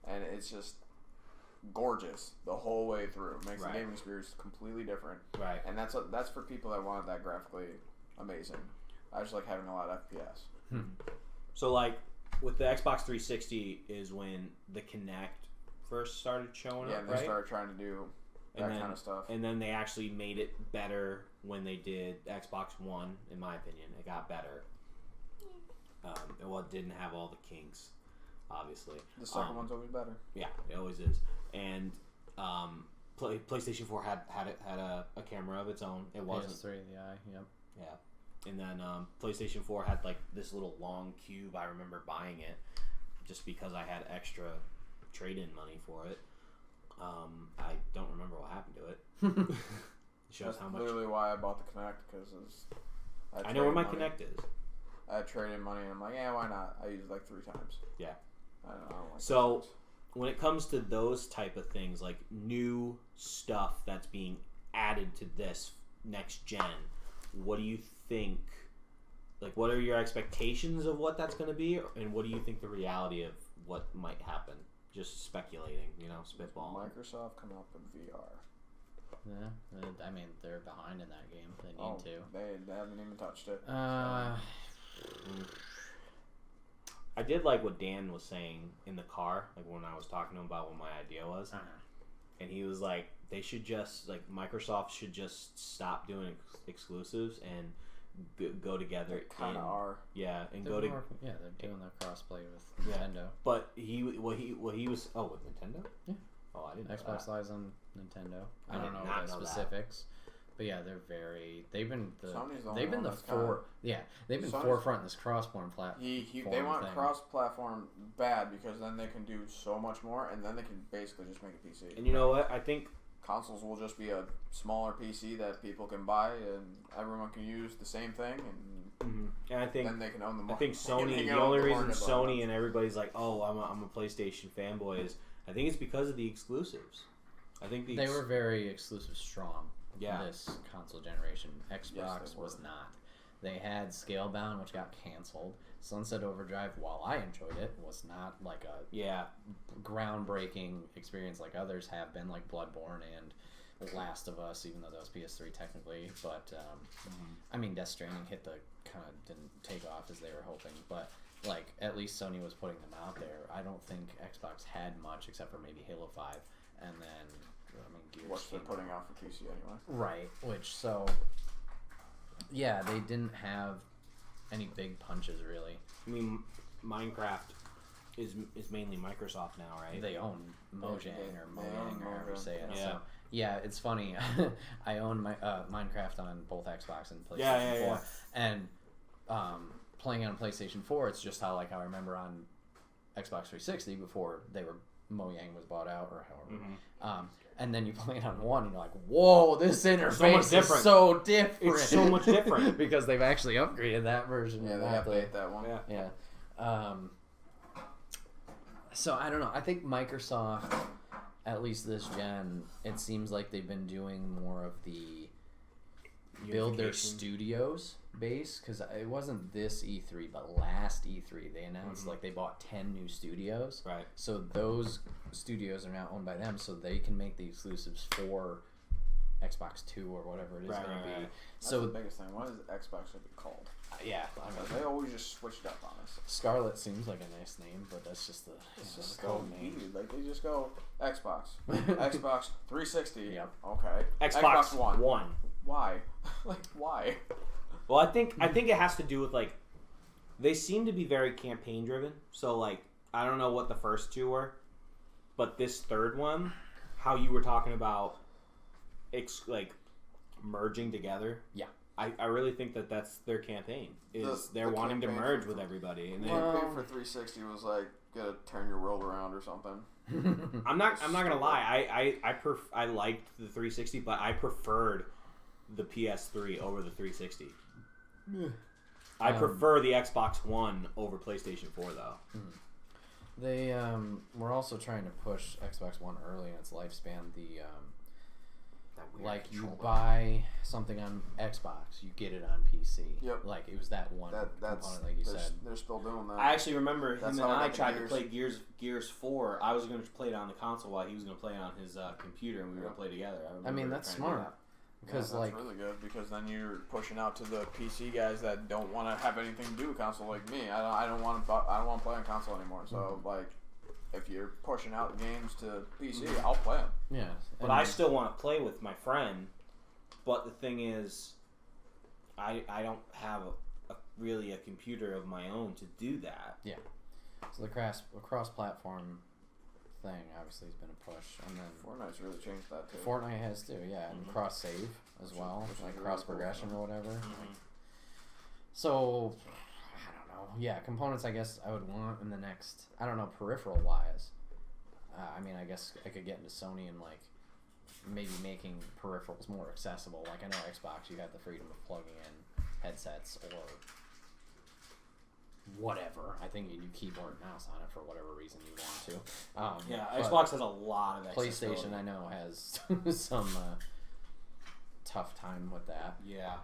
and it's just gorgeous the whole way through. It makes the gaming experience completely different. Right. And that's for people that want that graphically amazing. I just like having a lot of FPS. So like with the Xbox 360 is when the Kinect first started showing Yeah, up, and they right? started trying to do that kind of stuff. And then they actually made it better when they did Xbox One, in my opinion. It got better. It didn't have all the kinks, obviously. The second one's always better. Yeah, it always is. And PlayStation 4 had a camera of its own. It wasn't. PS3, the eye, yep. Yeah. And then PlayStation 4 had like this little long cube. I remember buying it just because I had extra trade-in money for it. I don't remember what happened to it. It shows That's how much. literally why I bought the Kinect, because I know where my Kinect is. I had trade-in money, and I'm like, yeah, why not? I used it like 3 times. Yeah. I don't like So, when it comes to those type of things, like new stuff that's being added to this next gen, what do you think? Like, what are your expectations of what that's going to be, and what do you think the reality of what might happen? Just speculating, spitball. Microsoft come up with VR. Yeah, I mean, they're behind in that game. They need to. They haven't even touched it. I did like what Dan was saying in the car, like when I was talking to him about what my idea was. And he was like, they should just, Microsoft should just stop doing exclusives and go together. They kind of are. Yeah, and They're go to. more- yeah, they're doing the crossplay with Nintendo. But he was with Nintendo. Yeah. Oh, I didn't know Xbox that. Live's on Nintendo. I I don't did know not the know that. specifics, but yeah, they're very. They've been the. Sony's the only They've been one the that's kinda- They've been Sony's- forefront in this cross-platform platform. They want thing. cross-platform bad because then they can do so much more, and then they can basically just make a PC. And you know what? I think Consoles will just be a smaller PC that people can buy, and everyone can use the same thing, and and I think then they can own the I market. think Sony. The only reason Sony and everybody's like, oh, I'm a PlayStation fanboy is I think it's because of the exclusives. I think They were very exclusive strong. Yeah. This console generation, Xbox Yes, they was were. not. They had Scalebound, which got canceled. Sunset Overdrive, while I enjoyed it, was not like a groundbreaking experience like others have been, like Bloodborne and Last of Us, even though that was PS3 technically. But I mean, Death Stranding hit the kind of didn't take off as they were hoping. But like at least Sony was putting them out there. I don't think Xbox had much except for maybe Halo 5, and then I mean Gears. What they're came putting out. out for PC anyway. Right, which so yeah, they didn't have any big punches really. I mean, Minecraft is mainly Microsoft now, right? They own Mojang or they own Mojang or however you Mojang, say it. yeah. So yeah, it's funny. I own my Minecraft on both Xbox and PlayStation Yeah, 4, and playing on PlayStation 4, it's just how I remember on Xbox 360 before Mojang was bought out or however. And then you play it on one, and you're like, "Whoa, this interface is so different." It's so much different because they've actually upgraded that version. Yeah, of they that update that one. Yeah. So I don't know. I think Microsoft, at least this gen, it seems like they've been doing more of the build their Unification. studios base, because it wasn't this E3 but last E3 they announced like they bought 10 new studios, Right. so those studios are now owned by them, so they can make the exclusives for Xbox 2 or whatever it is Right, going right, to be. right. That's So the biggest thing. What is Xbox going to be called? yeah, I mean, They always just switched up on us. Scarlet seems like a nice name, but that's just the It's the just code so name. weird. Like they just go Xbox, Xbox 360. Yep. Okay. Xbox One. Why? Like why? Well, I think it has to do with like they seem to be very campaign driven. So like I don't know what the first two were, but this third one, how you were talking about, like merging together. Yeah. I really think that's their campaign. Is they're the wanting to campaign merge for- with everybody, and The they, campaign for 360 was like gotta turn your world around or something. I'm not gonna lie. I liked the 360, but I preferred the PS3 over the 360. I prefer the Xbox One over PlayStation 4 though. They were also trying to push Xbox One early in its lifespan. The like you buy something on Xbox, you get it on PC. Yep. Like it was that one That's component, like you said. they're still doing that. I actually remember That's him and how I I got the tried to Gears. play Gears 4. I was going to play it on the console while he was going to play it on his computer, and we were going to play together. I mean, that's smart because Yeah, like that's really good because then you're pushing out to the PC guys that don't want to have anything to do with console like me. I don't want to play on console anymore. So like, if you're pushing out games to PC, I'll play them. yeah. But and I still want to play with my friend. But the thing is, I don't have really a computer of my own to do that. so the cross platform thing obviously has been a push, and then Fortnite's really changed that too. Fortnite has too, yeah, and cross save as well, which is like really cross cool. progression or whatever. So I don't know. Yeah, components I guess I would want in the next. I don't know, peripheral wise. I mean, I guess I could get into Sony and like maybe making peripherals more accessible. Like I know Xbox, you have the freedom of plugging in headsets or whatever. I think you do keyboard and mouse on it for whatever reason you want to. Yeah, but Xbox has a lot of accessibility. PlayStation, I know, has some tough time with that. Yeah.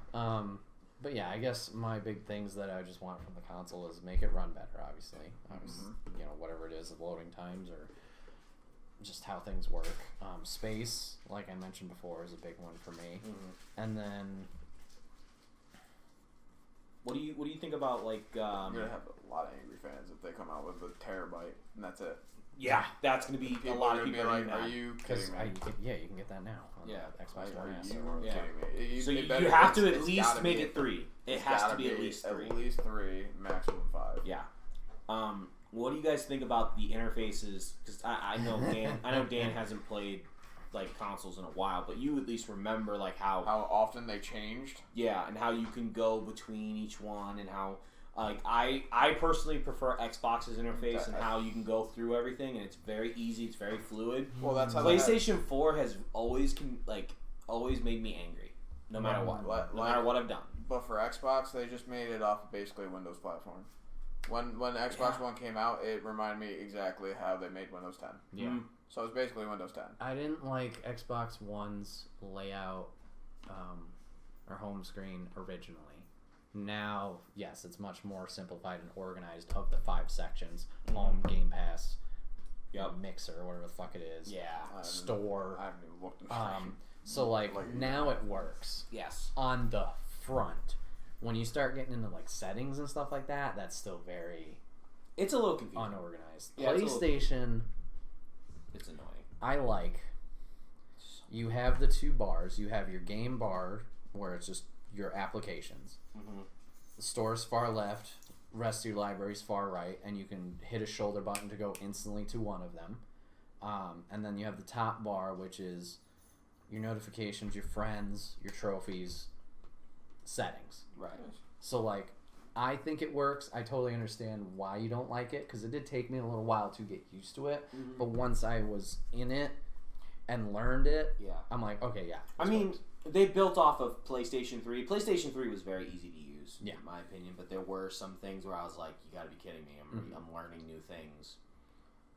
But yeah, I guess my big things that I just want from the console is make it run better. Obviously, you know, whatever it is, the loading times or just how things work. Space, like I mentioned before, is a big one for me. And then What do you think about like? You're gonna have a lot of angry fans if they come out with a terabyte and that's it. Yeah, that's going to be People a lot are of gonna people be are like, gonna "Are be you Because kidding me?" you can get that now on Yeah. the Xbox Are One S. you or- Yeah. kidding me? So It you better- have to at it's least gotta make be- it 3. It it's has to gotta be at least 3. At least 3, maximum 5. Yeah. What do you guys think about the interfaces? Because I know Dan hasn't played like consoles in a while, but you at least remember like how often they changed. Yeah, and how you can go between each one, and how like I personally prefer Xbox's interface and how you can go through everything, and it's very easy, it's very fluid. Well, that's how PlayStation 4 has always made me angry, no matter what, no matter what I've done. But for Xbox, they just made it off of basically Windows platform. When Xbox One came out, it reminded me exactly how they made Windows 10. Yeah. So it's basically Windows 10. I didn't like Xbox One's layout or home screen originally. Now, yes, it's much more simplified and organized of the 5 sections. Home, Game Pass, Mixer, whatever the fuck it is. Yeah. Store. I haven't even looked at the So, like, now it works. Yes. On the front. When you start getting into, like, settings and stuff like that, that's still very... It's a little confusing. Unorganized. Yeah, PlayStation... It's annoying. I like... You have the 2 bars. You have your game bar, where it's just your applications. The store's far left, rest of your library's far right, and you can hit a shoulder button to go instantly to one of them. And then you have the top bar, which is your notifications, your friends, your trophies, settings. Right. So, like, I think it works. I totally understand why you don't like it, because it did take me a little while to get used to it. But once I was in it and learned it, I'm like, okay, yeah. I mean, they built off of PlayStation 3. PlayStation 3 was very easy to use, in my opinion, but there were some things where I was like, you gotta be kidding me. I'm learning new things,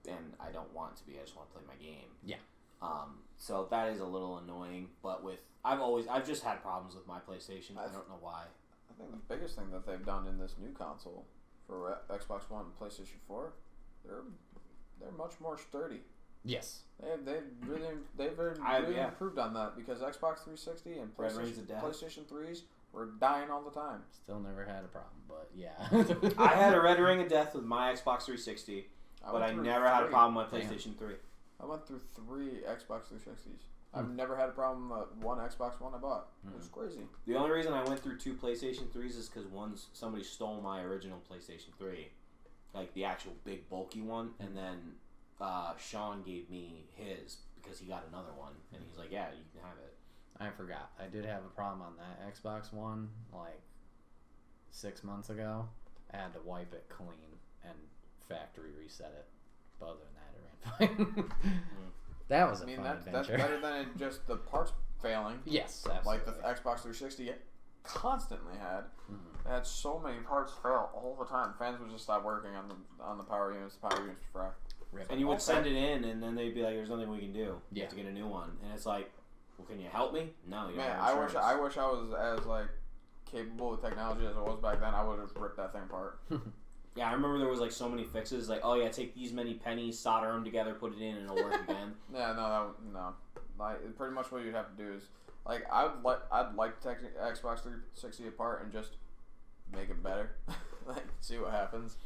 and I don't want to be. I just want to play my game. Yeah. So that is a little annoying, but I've just had problems with my PlayStation. I don't know why. I think the biggest thing that they've done in this new console for Xbox One and PlayStation 4, they're much more sturdy. Yes. They've really improved on that, because Xbox 360 and PlayStation 3s were dying all the time. Still never had a problem, but yeah. I had a red ring of death with my Xbox 360, but I never had a problem with my PlayStation 3. I went through 3 Xbox 360s. I've never had a problem with one Xbox One I bought. It was crazy. The only reason I went through 2 PlayStation 3s is because somebody stole my original PlayStation 3, like the actual big bulky one, and then Sean gave me his because he got another one, and he's like, "Yeah, you can have it." I forgot. I did have a problem on that Xbox One like 6 months ago. I had to wipe it clean and factory reset it. But other than that, it ran fine. That was a fun adventure. That's better than just the parts failing. Yes, absolutely. Like the Xbox 360 constantly had. It had so many parts fail all the time. Fans would just stop working on the power units. The power units were fried. And you would send it in, and then they'd be like, "There's nothing we can do. You have to get a new one." And it's like, "Well, can you help me?" No, you don't have insurance. I wish I was as like capable with technology as I was back then. I would have ripped that thing apart. Yeah, I remember there was like so many fixes. Like, oh yeah, take these many pennies, solder them together, put it in, and it'll work again. Yeah, no. Like, pretty much what you'd have to do is, like, I'd like to take Xbox 360 apart and just make it better. Like, see what happens.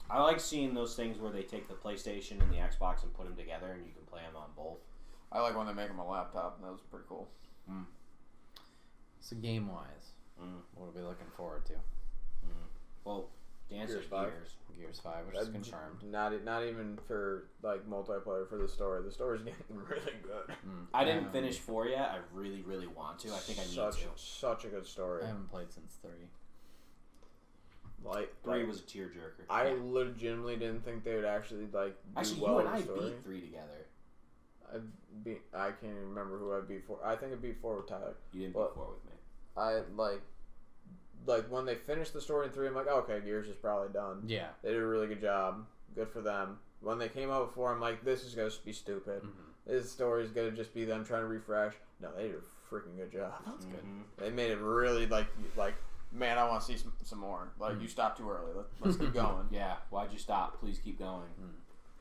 I like seeing those things where they take the PlayStation and the Xbox and put them together, and you can play them on both. I like when they make them a laptop, and that was pretty cool. So game-wise, what are we looking forward to? Well, Gears 5. Gears 5, which is confirmed. Not even for like multiplayer, for the story. The story's getting really good. I didn't finish 4 yet. I really, really want to. I think I need to. Such a good story. I haven't played since 3. Like 3 was a tearjerker. I legitimately didn't think they would actually like do actually well you and I with the story. beat 3 together. I can't even remember who I beat 4. I think I beat 4 with Tyler. You didn't beat 4 with me. I like when they finished the story in 3, I'm like, okay, Gears is probably done. Yeah. They did a really good job. Good for them. When they came out with 4, I'm like, this is going to be stupid. This story is going to just be them trying to refresh. No, they did a freaking good job. That's good. They made it really, like man, I want to see some more. Like, you stopped too early. Let's keep going. Yeah, why'd you stop? Please keep going.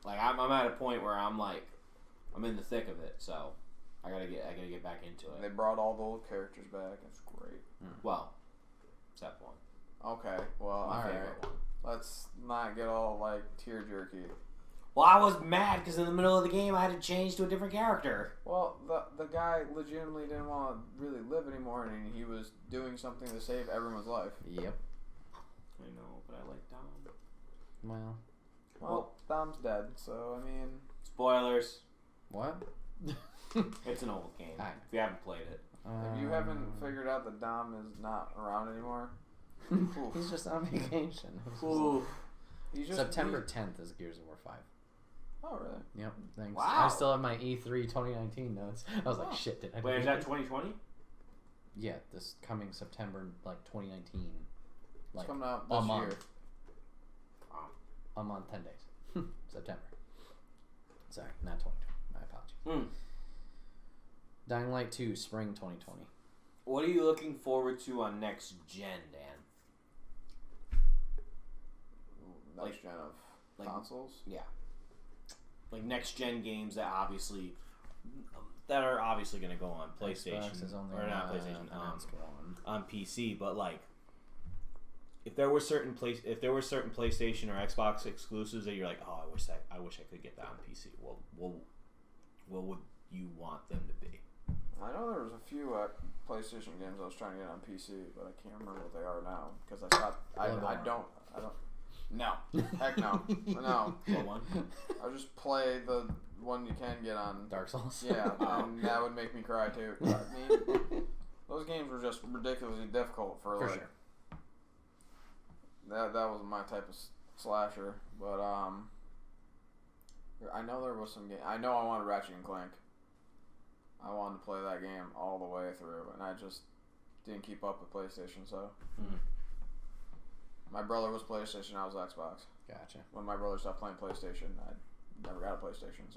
Like, I'm at a point where I'm like, I'm in the thick of it, so I gotta get back into it. They brought all the old characters back. It's great. Well, except one. Okay, well, My all favorite right. one. Let's not get all like tear jerky. Well, I was mad because in the middle of the game I had to change to a different character. Well, the guy legitimately didn't want to really live anymore, and he was doing something to save everyone's life. Yep. I know, but I like Dom. Well, Dom's dead, so I mean... Spoilers. What? It's an old game. Hi. If you haven't played it. If you haven't figured out that Dom is not around anymore... He's just on vacation. He's just, September 10th is Gears of War 5. Oh, really? Yep, thanks. Wow. I still have my E3 2019 notes. I was like, shit, did I do Wait, is that anything? 2020? Yeah, this coming September, 2019. It's coming out this month. year. A month, 10 days. September. Sorry, not 2020. My apologies. Dying Light 2, spring 2020. What are you looking forward to on next gen, Dan? Next gen of consoles? Yeah. Like next gen games that are obviously going to go on PlayStation. Xbox is only or not PlayStation, announced one. on PC, but like if there were certain PlayStation or Xbox exclusives that you're like, oh, I wish I could get that on PC. What would you want them to be? I know there was a few PlayStation games I was trying to get on PC, but I can't remember what they are now because I thought I don't. No, heck no, no. What one? I'll just play the one you can get on Dark Souls. Yeah, and that would make me cry too. I mean, those games were just ridiculously difficult for like. Sure. That wasn't my type of slasher, but I know there was some game. I know I wanted Ratchet and Clank. I wanted to play that game all the way through, and I just didn't keep up with PlayStation. So my brother was PlayStation, I was Xbox. Gotcha. When my brother stopped playing PlayStation, I never got a PlayStation.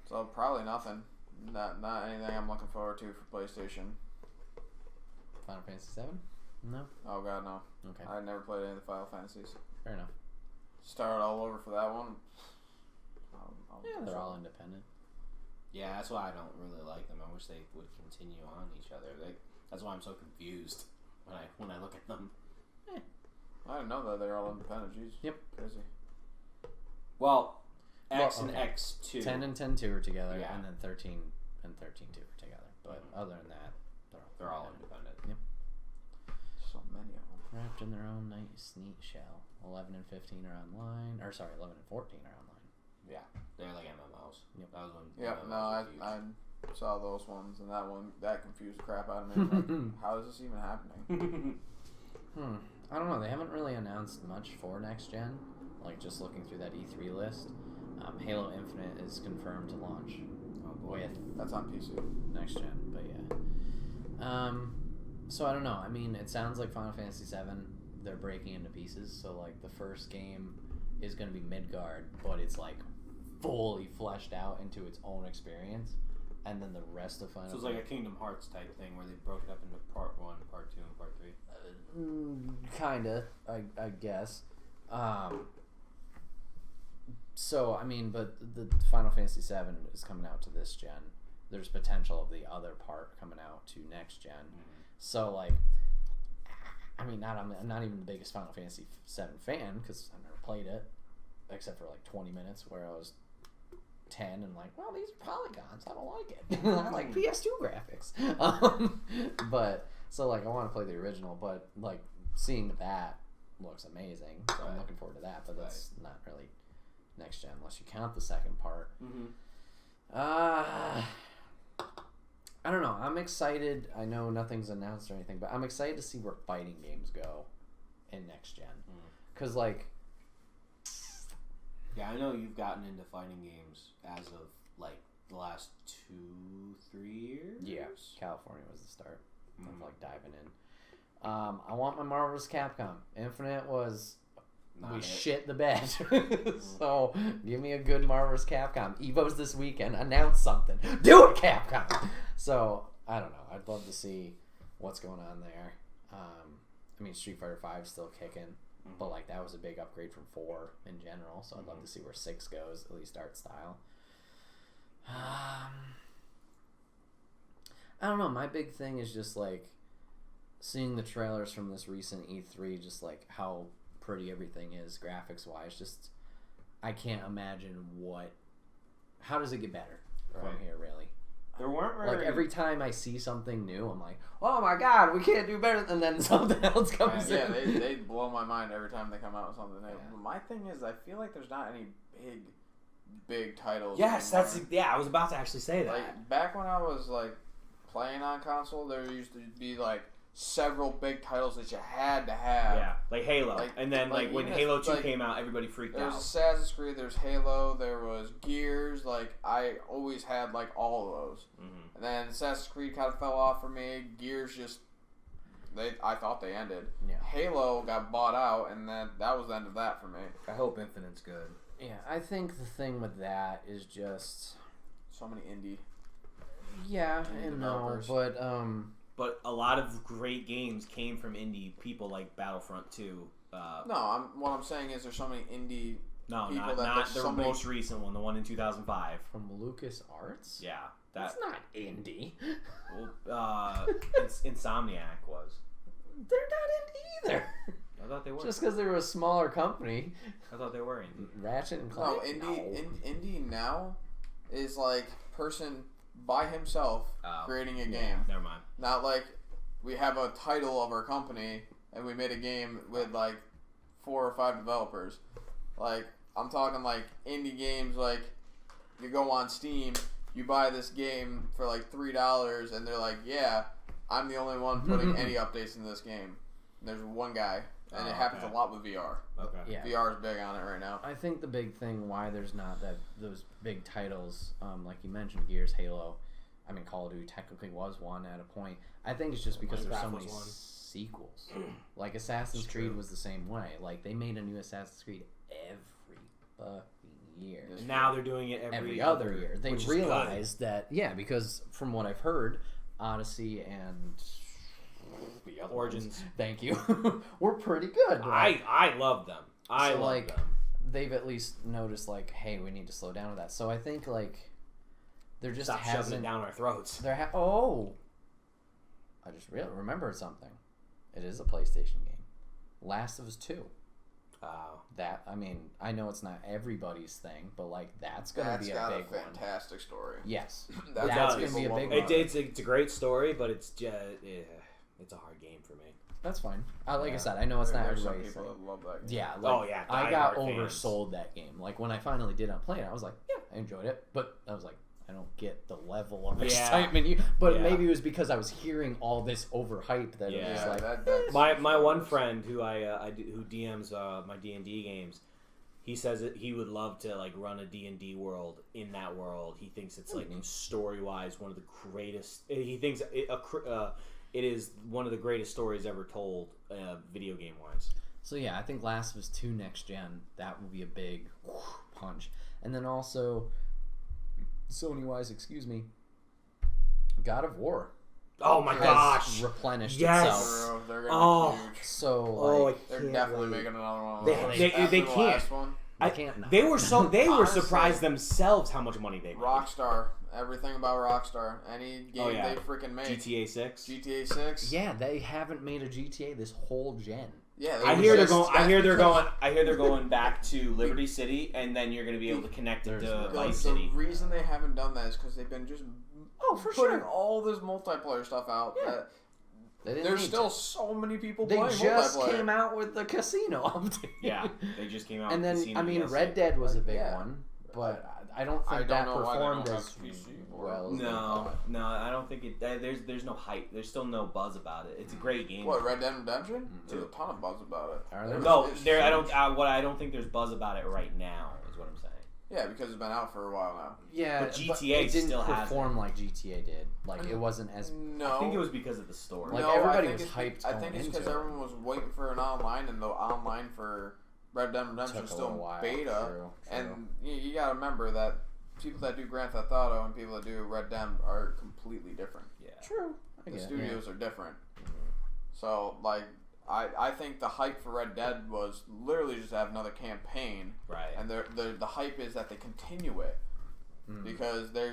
So probably nothing. Not anything I'm looking forward to for PlayStation. Final Fantasy 7? No. Oh god, no. Okay. I never played any of the Final Fantasies. Fair enough. Start all over for that one. They're all independent. Yeah, that's why I don't really like them. I wish they would continue on each other. That's why I'm so confused when I look at them. I didn't know that they're all independent. Jeez. Yep. Crazy. Well, X and X2. 10 and 10-2 are together, Yeah. and then 13 and 13-2 are together. But other than that, they're all independent. Yep. So many of them. Wrapped in their own nice, neat shell. 11 and 15 are online. 11 and 14 are online. Yeah, they're like MMOs. Yep. That was when. Yeah, MMOs no, were huge. I saw those ones, and that confused the crap out of me. Like, how is this even happening? I don't know. They haven't really announced much for next gen. Like just looking through that E3 list, Halo Infinite is confirmed to launch with That's on PC. next gen. But yeah. So I don't know. I mean, it sounds like Final Fantasy VII. They're breaking into pieces. So like the first game is going to be Midgard, but it's like fully fleshed out into its own experience, and then the rest of Final. So it's like a Kingdom Hearts type thing where they broke it up into part 1, part 2, and part 3. Kinda, I guess. So I mean, but the Final Fantasy VII is coming out to this gen. There's potential of the other part coming out to next gen. So like, I mean, I'm not even the biggest Final Fantasy VII fan because I've never played it, except for like 20 minutes where I was 10 and like, well, these are polygons. I don't like it. I like PS2 graphics. But so like, I want to play the original, but like seeing that looks amazing. So I'm looking forward to that. But that's not really next gen unless you count the second part. I don't know. I'm excited. I know nothing's announced or anything, but I'm excited to see where fighting games go in next gen. Because, like... Yeah, I know you've gotten into fighting games as of, like, the last 2-3 years? Yeah, California was the start of, like, diving in. I want my Marvel vs. Capcom. Infinite was... we shit the bed. So, give me a good Marvel vs. Capcom. Evo's this weekend. Announce something. Do it, Capcom! So, I don't know. I'd love to see what's going on there. I mean, Street Fighter V is still kicking. But, like, that was a big upgrade from 4 in general. So, I'd love to see where 6 goes, at least art style. I don't know. My big thing is just, like, seeing the trailers from this recent E3, just, like, how pretty everything is graphics wise. Just I can't imagine how does it get better from here really. There weren't very... Like every time I see something new, I'm like, oh my god, we can't do better, and then something else comes in. Yeah, they blow my mind every time they come out with something new. Yeah. My thing is, I feel like there's not any big titles. Yes, anymore. I was about to actually say that. Like back when I was like playing on console, there used to be like several big titles that you had to have. Yeah, like Halo. Like- and then like, when even Halo if, 2 like, came out, everybody freaked There was out. Assassin's Creed, there's Halo, there was Gears. Like I always had like all of those. Mm-hmm. And then Assassin's Creed kind of fell off for me. Gears just I thought they ended. Yeah. Halo got bought out, and then that was the end of that for me. I hope Infinite's good. Yeah, I think the thing with that is just So many indie. yeah, Indie and no, developers. but But a lot of great games came from indie people like Battlefront 2. No, what I'm saying is there's so many indie. No, people not, that not there's the so many- most recent one, the one in 2005. from Lucas Arts. Yeah. That's not indie. Insomniac was. They're not indie either. I thought they were. Just because they were a smaller company. I thought they were indie. Ratchet and No, Clank. indie now is like person by himself creating a game. Never mind. Not like we have a title of our company and we made a game with like 4 or 5 developers. Like I'm talking like indie games. Like you go on Steam, you buy this game for like $3, and they're like, "Yeah, I'm the only one putting any updates in this game." And there's one guy, and it happens a lot with VR. Okay. Yeah. VR is big on it right now. I think the big thing why there's not those big titles, like you mentioned, Gears, Halo. I mean, Call of Duty technically was one at a point. I think it's just because there's so Minecraft many was one. sequels. Like Assassin's Creed was the same way. Like they made a new Assassin's Creed every fucking year. And now they're doing it every other year. They which is realized that because from what I've heard, Odyssey and the other Origins. ones, thank you, were pretty good. I love them. I So, love like, them. they've at least noticed like, hey, we need to slow down with that. So I think like there just Stop shoving it hasn't. down our throats. I just remembered something. It is a PlayStation game. Last of Us 2. That, I mean, I know it's not everybody's thing, but like that's gonna be a got big a fantastic story. Yes, That's that's why gonna be a people big love one. It's a great story, but it's just it's a hard game for me. That's fine. Like I said, I know it's not There's some everybody's people thing. that love that game. Yeah. Oh, Like, yeah, I got diehard fans. oversold that game. Like when I finally did play it, I was like, yeah, I enjoyed it, but I was like, I don't get the level of excitement. But maybe it was because I was hearing all this overhype that it was Yeah, like. that's My one friend who who DMs my D&D games, he says that he would love to like run a D&D world in that world. He thinks it's like story wise one of the greatest. He thinks it is one of the greatest stories ever told, video game wise. So yeah, I think Last of Us 2 next gen, that will be a big punch. And then also, Sony-wise, God of War. Oh my has gosh! replenished Yes! itself. They're gonna be huge. So like, They're definitely making another one. They After the can't. last one. I can't not. They were they were Honestly, surprised themselves how much money they made. Rockstar, everything about Rockstar. Any game yeah. they freaking make. GTA 6. GTA 6. Yeah, they haven't made a GTA this whole gen. Yeah, I hear they're going back to Liberty City, and then you're going to be able to connect it to Vice City. The reason they haven't done that is because they've been just putting all this multiplayer stuff out. Yeah. That there's still so many people They playing just multiplayer. came out with the casino update. Yeah, they just came out. And with then Casino I mean, yesterday. Red Dead was a big Yeah. one, but I don't I think don't that know why they performed don't as have PC for well. it. As they No, thought. no, I don't think it. There's no hype. There's still no buzz about it. It's a great game. What, Red Dead Redemption? There's a ton of buzz about it. Are there? No, It's there. I don't. huge. I don't think there's buzz about it right now. Is what I'm saying. Yeah, because it's been out for a while now. Yeah, But GTA it didn't still has perform like GTA did. Like it wasn't as. No. I think it was because of the story. Like, no, everybody I think was it's hyped I think going it's because into it. everyone was waiting for an online, and the online for Red Dead Redemption Took is a still little while. beta. True. And you got to remember that people that do Grand Theft Auto and people that do Red Dead are completely different. Yeah. True. The studios are different. So, like, I think the hype for Red Dead was literally just to have another campaign. Right. And the hype is that they continue it. Because they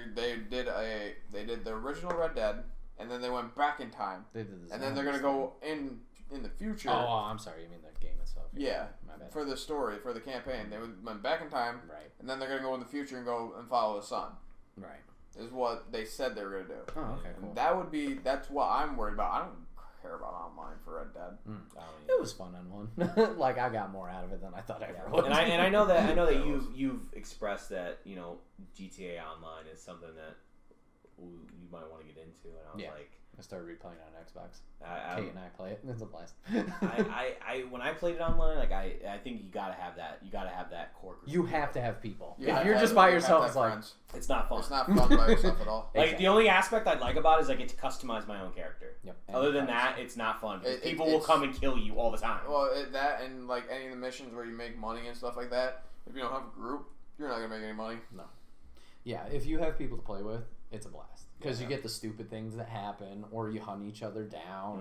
did the original Red Dead, and then they went back in time. They did the And then they're going to go in, in the future. Oh, I'm sorry. You mean the game itself? Yeah. My bad. For the story, for the campaign, they went back in time, Right. and then they're gonna go in the future and go and follow the son. Right. Is what they said they were gonna do. Oh, okay, cool. And that's what I'm worried about. I don't care about online for Red Dead. It was fun on one. Like I got more out of it than I thought I ever would. And I know that you've expressed that GTA Online is something that you might want to get into, and I was like, I started replaying on Xbox. Kate and I play it. It's a blast. I when I played it online, like I think you gotta have that core group. You have to have people. Yeah, if you're just by yourself, it's like it's not fun. It's not fun by yourself at all. Like the only aspect I like about it is I get to customize my own character. Yep. Other than that, it's not fun. People will come and kill you all the time. Well, that and like any of the missions where you make money and stuff like that. If you don't have a group, you're not gonna make any money. No. Yeah, if you have people to play with, it's a blast because you get the stupid things that happen, or you hunt each other down.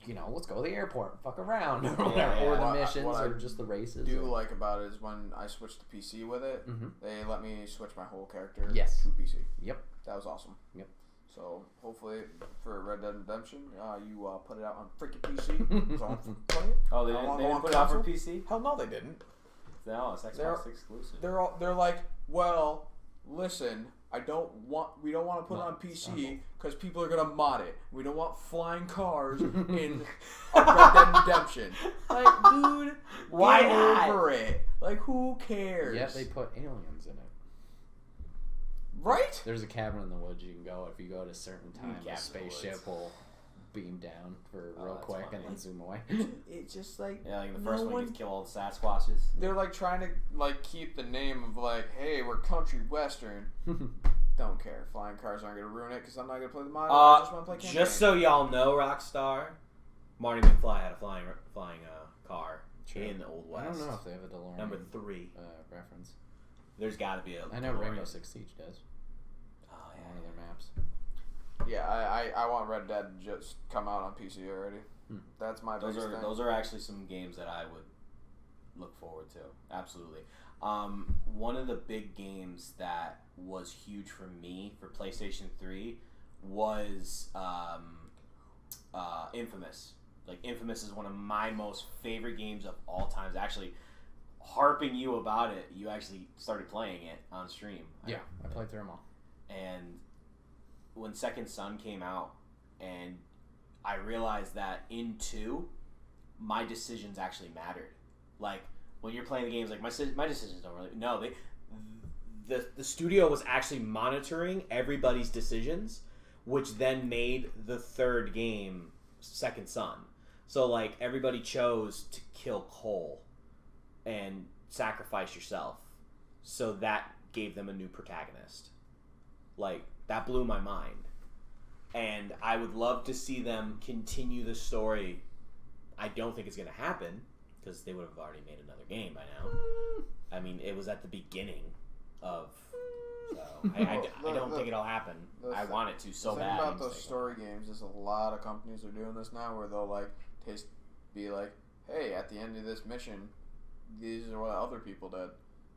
Or, let's go to the airport, and fuck around, or whatever. Or the missions, or just the races. Like about it is when I switched to PC with it, they let me switch my whole character to PC. Yep. That was awesome. Yep. So hopefully for Red Dead Redemption, you put it out on freaking PC. So I'm play it. Oh, they didn't put it out for PC? Hell no, they didn't. No, it's Xbox exclusive. They're like, well, listen, we don't want to put it on PC because people are gonna mod it. We don't want flying cars in Red Dead Redemption. Like, dude, why get not? over it. Like, who cares? Yeah, they put aliens in it. Right? There's a cabin in the woods you can go. If you go at a certain time, the Cabin in the spaceship woods. will beam down for real that's quick funny. and then zoom away. It's just like Like the first one, you kill all the Sasquatches. they're like trying to like keep the name of like, hey, we're country western. Don't care. Flying cars aren't gonna ruin it because I'm not gonna play the mod. I just want to play campaign. Just so y'all know, Rockstar, Marty McFly had a flying car in the Old West. I don't know if they have a DeLorean Number 3 reference. There's got to be a. I know DeLorean. Rainbow Six Siege does. Oh yeah. One of their maps. Yeah, I want Red Dead to just come out on PC already. That's my biggest thing. Those are actually some games that I would look forward to. Absolutely. One of the big games that was huge for me for PlayStation 3 was Infamous. Like, Infamous is one of my most favorite games of all times. Actually, harping you about it, you actually started playing it on stream. Yeah, I played through them all. And when Second Son came out, and I realized that in 2, my decisions actually mattered. Like, when you're playing the games, like, my decisions don't really... No, the studio was actually monitoring everybody's decisions, which then made the third game Second Son. So, like, everybody chose to kill Cole and sacrifice yourself. So that gave them a new protagonist. Like, that blew my mind. And I would love to see them continue the story. I don't think it's going to happen, because they would have already made another game by now. I mean, it was at the beginning of... So, I don't think it'll happen. I want it to so bad. The thing about those story games is a lot of companies are doing this now, where they'll like be like, hey, at the end of this mission, these are what other people did.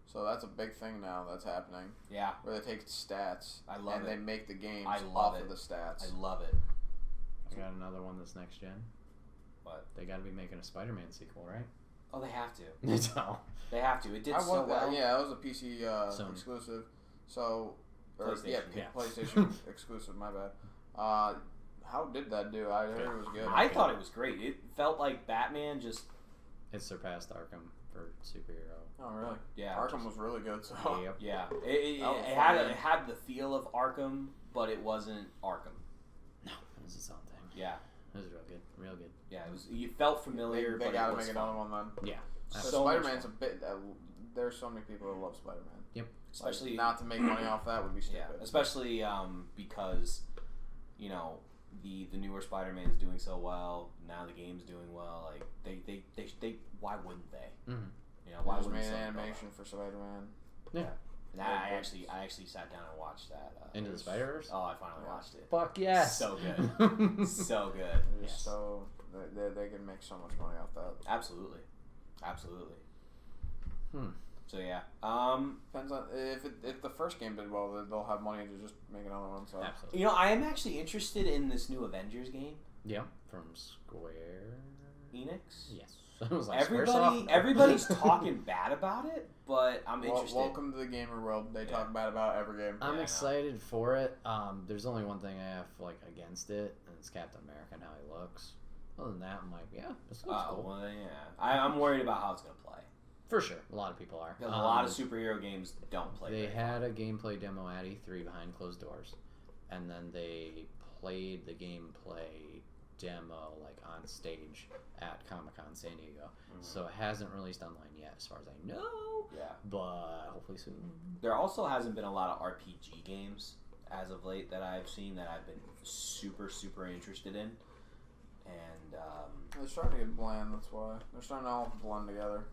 So that's a big thing now that's happening. Yeah. Where they take stats and they make the games off of the stats. I love it. I got another one that's next gen. What? They got to be making a Spider-Man sequel, right? Oh, they have to. So They have to. It did so well. Yeah, it was a PC exclusive. So, PlayStation. PlayStation exclusive. My bad. How did that do? I heard it was good. I thought it was great. It felt like Batman just... It surpassed Arkham for superhero. Oh, really? Yeah. Arkham was really good. So Yep. Yeah. It had the feel of Arkham, but it wasn't Arkham. No, it was its own thing. Yeah. It was real good. Real good. Yeah, it was. You felt familiar, they but gotta it was make fun. another one then. Yeah. So Spider-Man's a bit. There's so many people who love Spider-Man. Yep. Especially like, not to make money off that would be stupid. Yeah, especially because the newer Spider-Man is doing so well. Now the game's doing well. Like they why wouldn't they? Mm-hmm. Why just wouldn't made an something go animation for Spider-Man. Yeah. And I actually sat down and watched that. Into the Spider-Verse? Oh, I finally watched it. Fuck yes. So good. So good. Yes. So they can make so much money off that. Absolutely. So yeah. Depends on if the first game did well, they'll have money to just make another one. So Absolutely. I am actually interested in this new Avengers game. Yeah. From Square. Enix? Yes. I was like, Squaresoft? Everybody's talking bad about it, but I'm interested. Welcome to the gamer world. They talk bad about every game. I'm excited for it. There's only one thing I have against it, and it's Captain America and how he looks. Other than that, I'm like, yeah, this looks cool. Well, yeah. I'm worried about how it's going to play. For sure. A lot of people are. Because a lot of superhero games don't play. They had a gameplay demo at E3 behind closed doors, and then they played the gameplay demo on stage at Comic-Con San Diego. So it hasn't released online yet, as far as I know. Yeah. But hopefully soon. There also hasn't been a lot of RPG games as of late that I've seen that I've been super, super interested in. And they're starting to get bland. That's why they're starting to all blend together.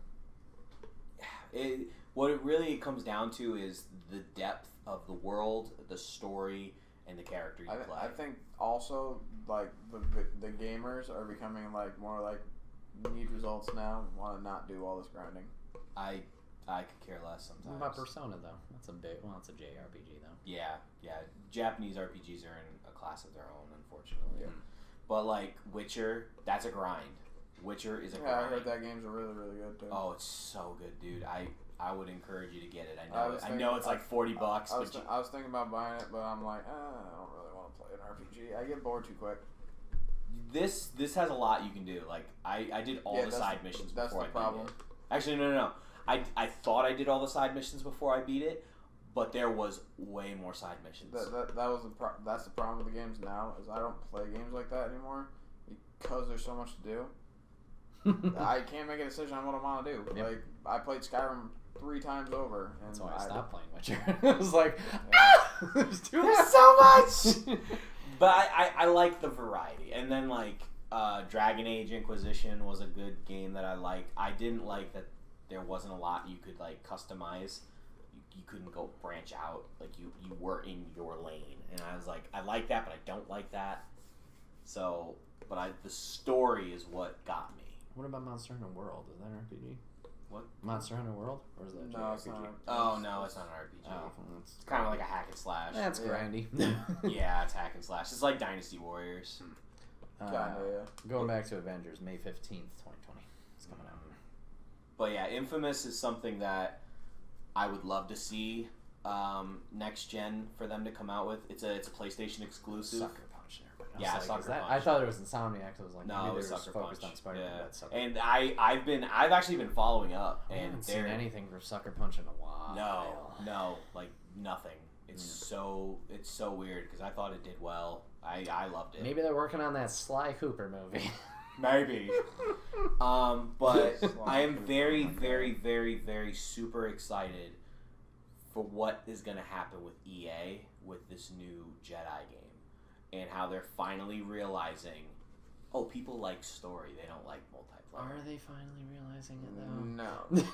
What it really comes down to is the depth of the world, the story, and the character you play. I think also the gamers are becoming more need results now. Want to not do all this grinding. I could care less sometimes. What about Persona though? That's a it's a JRPG though. Yeah. Japanese RPGs are in a class of their own, unfortunately. Yeah. But Witcher, that's a grind. Witcher is a grind. I heard that game's really, really good too. Oh, it's so good, dude. I would encourage you to get it. I know it's $40. I was thinking about buying it, but I'm like, I don't really want to play an RPG. I get bored too quick. This has a lot you can do. I did all the side missions before I beat it. Actually, no. I thought I did all the side missions before I beat it, but there was way more side missions. That's the problem with the games now, is I don't play games like that anymore because there's so much to do. I can't make a decision on what I want to do. Yep. I played Skyrim 3 times over. And that's why I stopped playing Witcher. I was like, there's so much! But I like the variety. And then Dragon Age Inquisition was a good game that I liked. I didn't like that there wasn't a lot you could customize. You couldn't go branch out. You were in your lane. And I was like, I like that, but I don't like that. So, the story is what got me. What about Monster Hunter World? Is that an RPG? What? Monster Hunter World? Or is that no, it's not. Oh, no, it's not an RPG. Oh, it's kind of like a hack and slash. That's grindy. Yeah, it's hack and slash. It's like Dynasty Warriors. Going back to Avengers, May 15th, 2020. It's coming out. But yeah, Infamous is something that I would love to see next gen for them to come out with. It's a PlayStation exclusive. Sucker Punch there. Yeah, Sucker Punch. I thought it was Insomniac. I was like, no, maybe it was they were Sucker focused Punch. on Spider-Man. Yeah. And I've actually been following up. I haven't seen anything for Sucker Punch in a while. No, nothing. It's so weird because I thought it did well. I loved it. Maybe they're working on that Sly Cooper movie. Maybe. But I am very, very, very, very super excited for what is going to happen with EA with this new Jedi game. And how they're finally realizing, people like story, they don't like multiplayer. Are they finally realizing it though? No.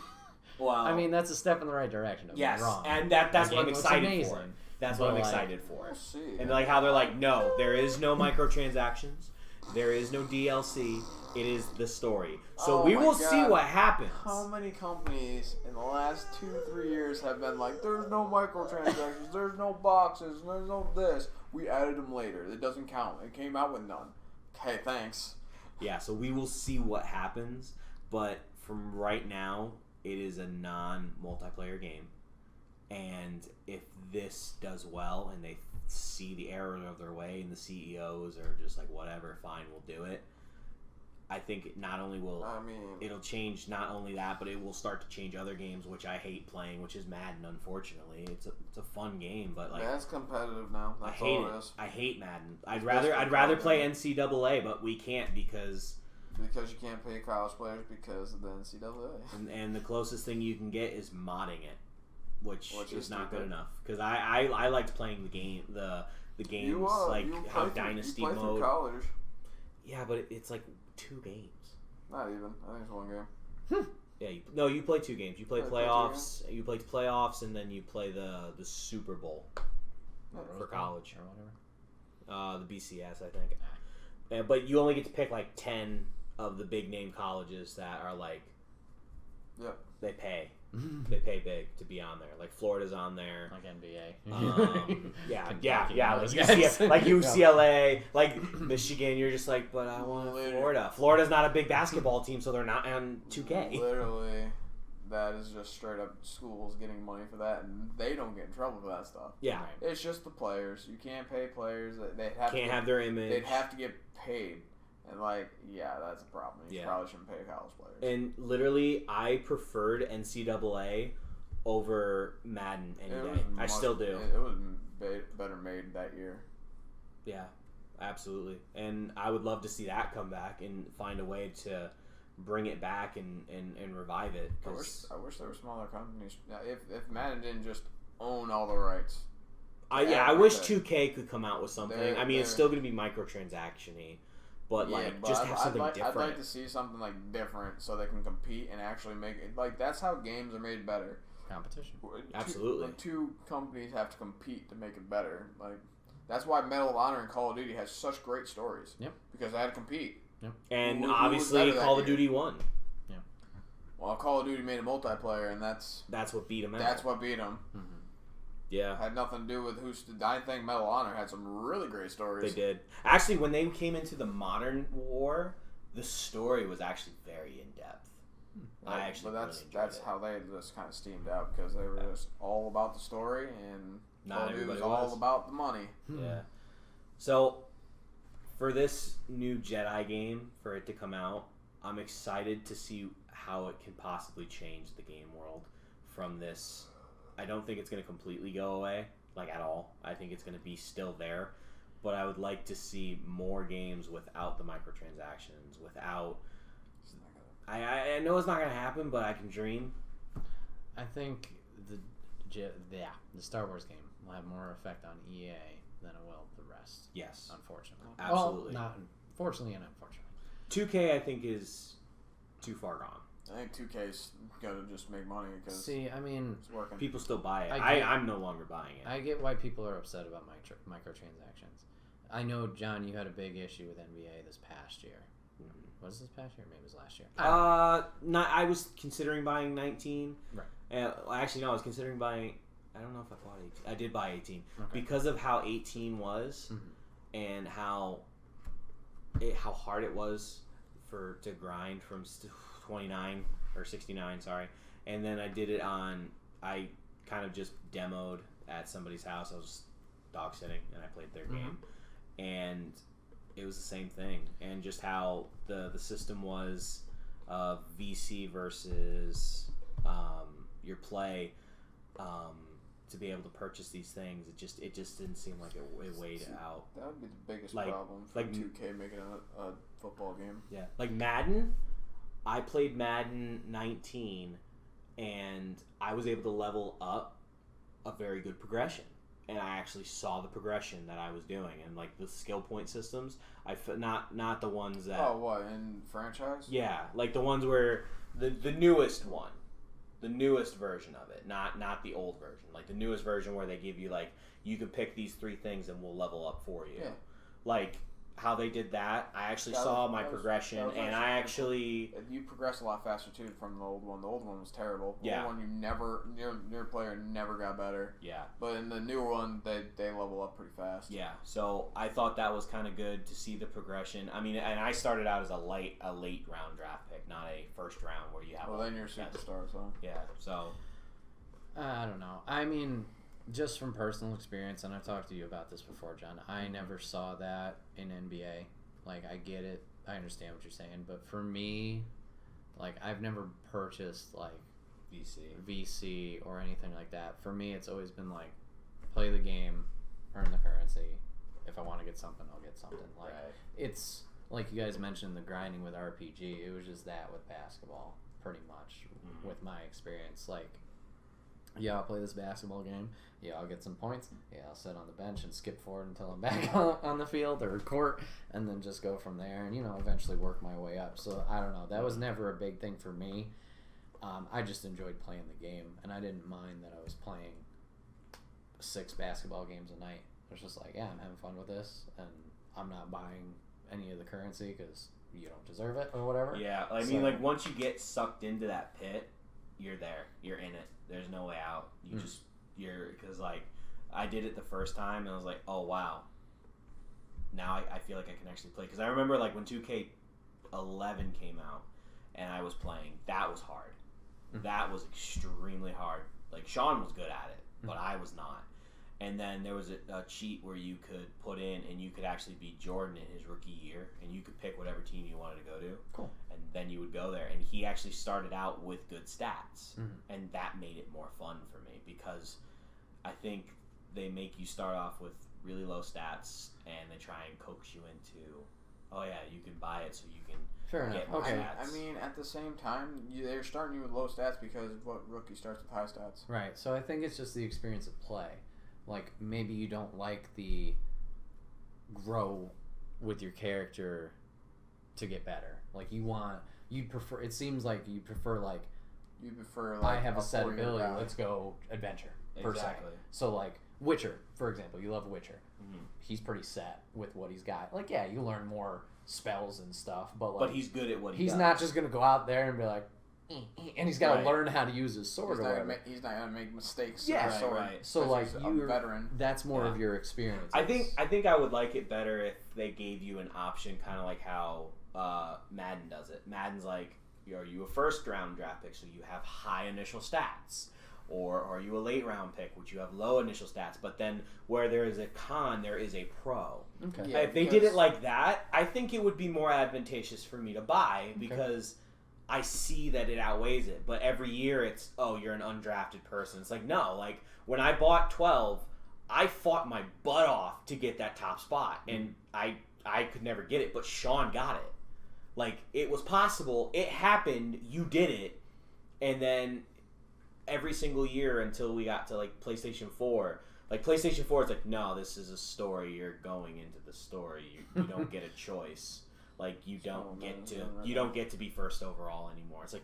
Well, I mean, that's a step in the right direction. Yes, wrong. and that's what I'm excited for. That's what I'm excited for. We'll see. And how they're like, no, there is no microtransactions, there is no DLC. It is the story. So we will see what happens. How many companies in the last 2-3 years have been like, there's no microtransactions, there's no boxes, there's no this. We added them later. It doesn't count. It came out with none. Okay, thanks. Yeah, so we will see what happens. But from right now, it is a non-multiplayer game. And if this does well and they see the error of their way and the CEOs are just like, whatever, fine, we'll do it. I think not only will it'll change not only that, but it will start to change other games, which I hate playing, which is Madden. Unfortunately, it's a fun game, but that's competitive now. That's all it is. I hate Madden. I'd rather play NCAA, but we can't because you can't pay college players because of the NCAA. And the closest thing you can get is modding it, which is not good enough. Because I liked playing the game the games how Dynasty mode. Through college. Yeah, but it's 2 games. Not even. I think it's 1 game. Yeah, you play 2 games. You play playoffs. You play playoffs, and then you play the Super Bowl for college or whatever. The BCS, I think. But you only get to pick 10 of the big name colleges that are they pay. They pay big to be on there. Like Florida's on there. Like NBA. Like UCLA, like Michigan. You're just like, but I want Florida. Florida's not a big basketball team, so they're not on 2K. Literally, that is just straight up schools getting money for that, and they don't get in trouble for that stuff. Yeah, it's just the players. You can't pay players. They have their image. They'd have to get paid. And, that's a problem. You probably shouldn't pay college players. And literally, I preferred NCAA over Madden any day. I still do. It was better made that year. Yeah, absolutely. And I would love to see that come back and find a way to bring it back and revive it. I wish there were smaller companies. If Madden didn't just own all the rights. I wish 2K could come out with something. It's still going to be microtransaction-y. But just have something different. I'd like to see something different so they can compete and actually make it. That's how games are made better. Competition. Absolutely. Two companies have to compete to make it better. That's why Medal of Honor and Call of Duty has such great stories. Yep. Because they had to compete. Yep. And obviously Call of Duty won. Yeah. Well, Call of Duty made a multiplayer, and that's what beat them out. That's what beat them. Mm-hmm. Yeah. Had nothing to do with I think Medal of Honor had some really great stories. They did. Actually, when they came into the modern war, the story was actually very in depth. That's how they just kind of steamed out because they were just all about the story and not everybody was all about the money. Yeah. So for this new Jedi game, for it to come out, I'm excited to see how it can possibly change the game world from this. I don't think it's going to completely go away, at all. I think it's going to be still there. But I would like to see more games without the microtransactions, without... I know it's not going to happen, but I can dream. I think the Star Wars game will have more effect on EA than it will the rest. Yes. Unfortunately. Absolutely. Well, not unfortunately and unfortunately. 2K, I think, is too far gone. I think 2K's got to just make money because it's working. People still buy it. I'm no longer buying it. I get why people are upset about microtransactions. I know, John, you had a big issue with NBA this past year. Mm-hmm. Was this past year? Maybe it was last year. I was considering buying 19. Right. Actually, no, I was considering buying... I don't know if I bought 18. I did buy 18. Okay. Because of how 18 was and how hard it was to grind from 29 or 69, sorry. And then I did it I kind of just demoed at somebody's house. I was dog sitting and I played their game. And it was the same thing. And just how the system was VC versus your play to be able to purchase these things. It just didn't seem like a way out. That would be the biggest problem for 2K making a football game. Yeah. Like Madden, I played Madden 19, and I was able to level up a very good progression. And I actually saw the progression that I was doing, and the skill point systems. Not the ones that. Oh, what in franchise? Yeah, the ones where the newest one, the newest version of it, not the old version. The newest version where they give you you can pick these 3 things and we'll level up for you. Yeah. How they did that, I actually saw my progression, and I actually... You progressed a lot faster, too, from the old one. The old one was terrible. The old one, your player never got better. Yeah. But in the newer one, they level up pretty fast. Yeah, so I thought that was kind of good to see the progression. And I started out as a late round draft pick, not a first round where you have... Well, then you're a superstar, so... Yeah, so... I don't know. Just from personal experience, and I've talked to you about this before, John, I never saw that in NBA. I get it. I understand what you're saying. But for me, I've never purchased, VC or anything like that. For me, it's always been, play the game, earn the currency. If I want to get something, I'll get something. Right. It's, like you guys mentioned, the grinding with RPG. It was just that with basketball, pretty much, with my experience. Yeah, I'll play this basketball game. Yeah, I'll get some points. Yeah, I'll sit on the bench and skip forward until I'm back on the field or court, and then just go from there and, eventually work my way up. So, I don't know. That was never a big thing for me. I just enjoyed playing the game, and I didn't mind that I was playing 6 basketball games a night. It was just I'm having fun with this, and I'm not buying any of the currency because you don't deserve it or whatever. Yeah, once you get sucked into that pit, you're there. You're in it. There's no way out. Because like I did it the first time and I was like, oh wow. Now I feel like I can actually play. Because I remember like when 2K11 came out and I was playing, that was hard. That was extremely hard. Like Sean was good at it, but I was not. And then there was a cheat where you could put in and you could actually be Jordan in his rookie year and you could pick whatever team you wanted to go to. Cool. And then you would go there. And he actually started out with good stats. And that made it more fun for me because I think they make you start off with really low stats and they try and coax you into, oh yeah, you can buy it so you can get more stats. I mean, at the same time, they're starting you with low stats because what rookie starts with high stats? Right. So I think it's just the experience of play. Like, maybe you don't like the grow with your character to get better. Like, you'd prefer, it seems like you prefer, like, I have a set ability, let's go adventure, per se. So, like, Witcher, for example, you love Witcher. He's pretty set with what he's got. Like, yeah, you learn more spells and stuff, but he's good at what he does. He's not just going to go out there and be like, and he's got to learn how to use his sword. He's not gonna make mistakes. Yeah, right. So like you're a veteran. That's more of your experience. I think I would like it better if they gave you an option, kind of like how Madden does it. Madden's like, are you a first round draft pick, so you have high initial stats, or are you a late round pick, which you have low initial stats? But then where there is a con, there is a pro. Okay. Yeah, if they did it like that, I think it would be more advantageous for me to buy because I see that it outweighs it. But every year it's, oh, you're an undrafted person. It's like, no. Like, when I bought 12, I fought my butt off to get that top spot. And I could never get it, but Sean got it. Like, it was possible. It happened. You did it. And then every single year until we got to, like, PlayStation 4. Like, PlayStation 4 is like, no, this is a story. You're going into the story. You don't get a choice. Like, you don't get to be first overall anymore. It's like,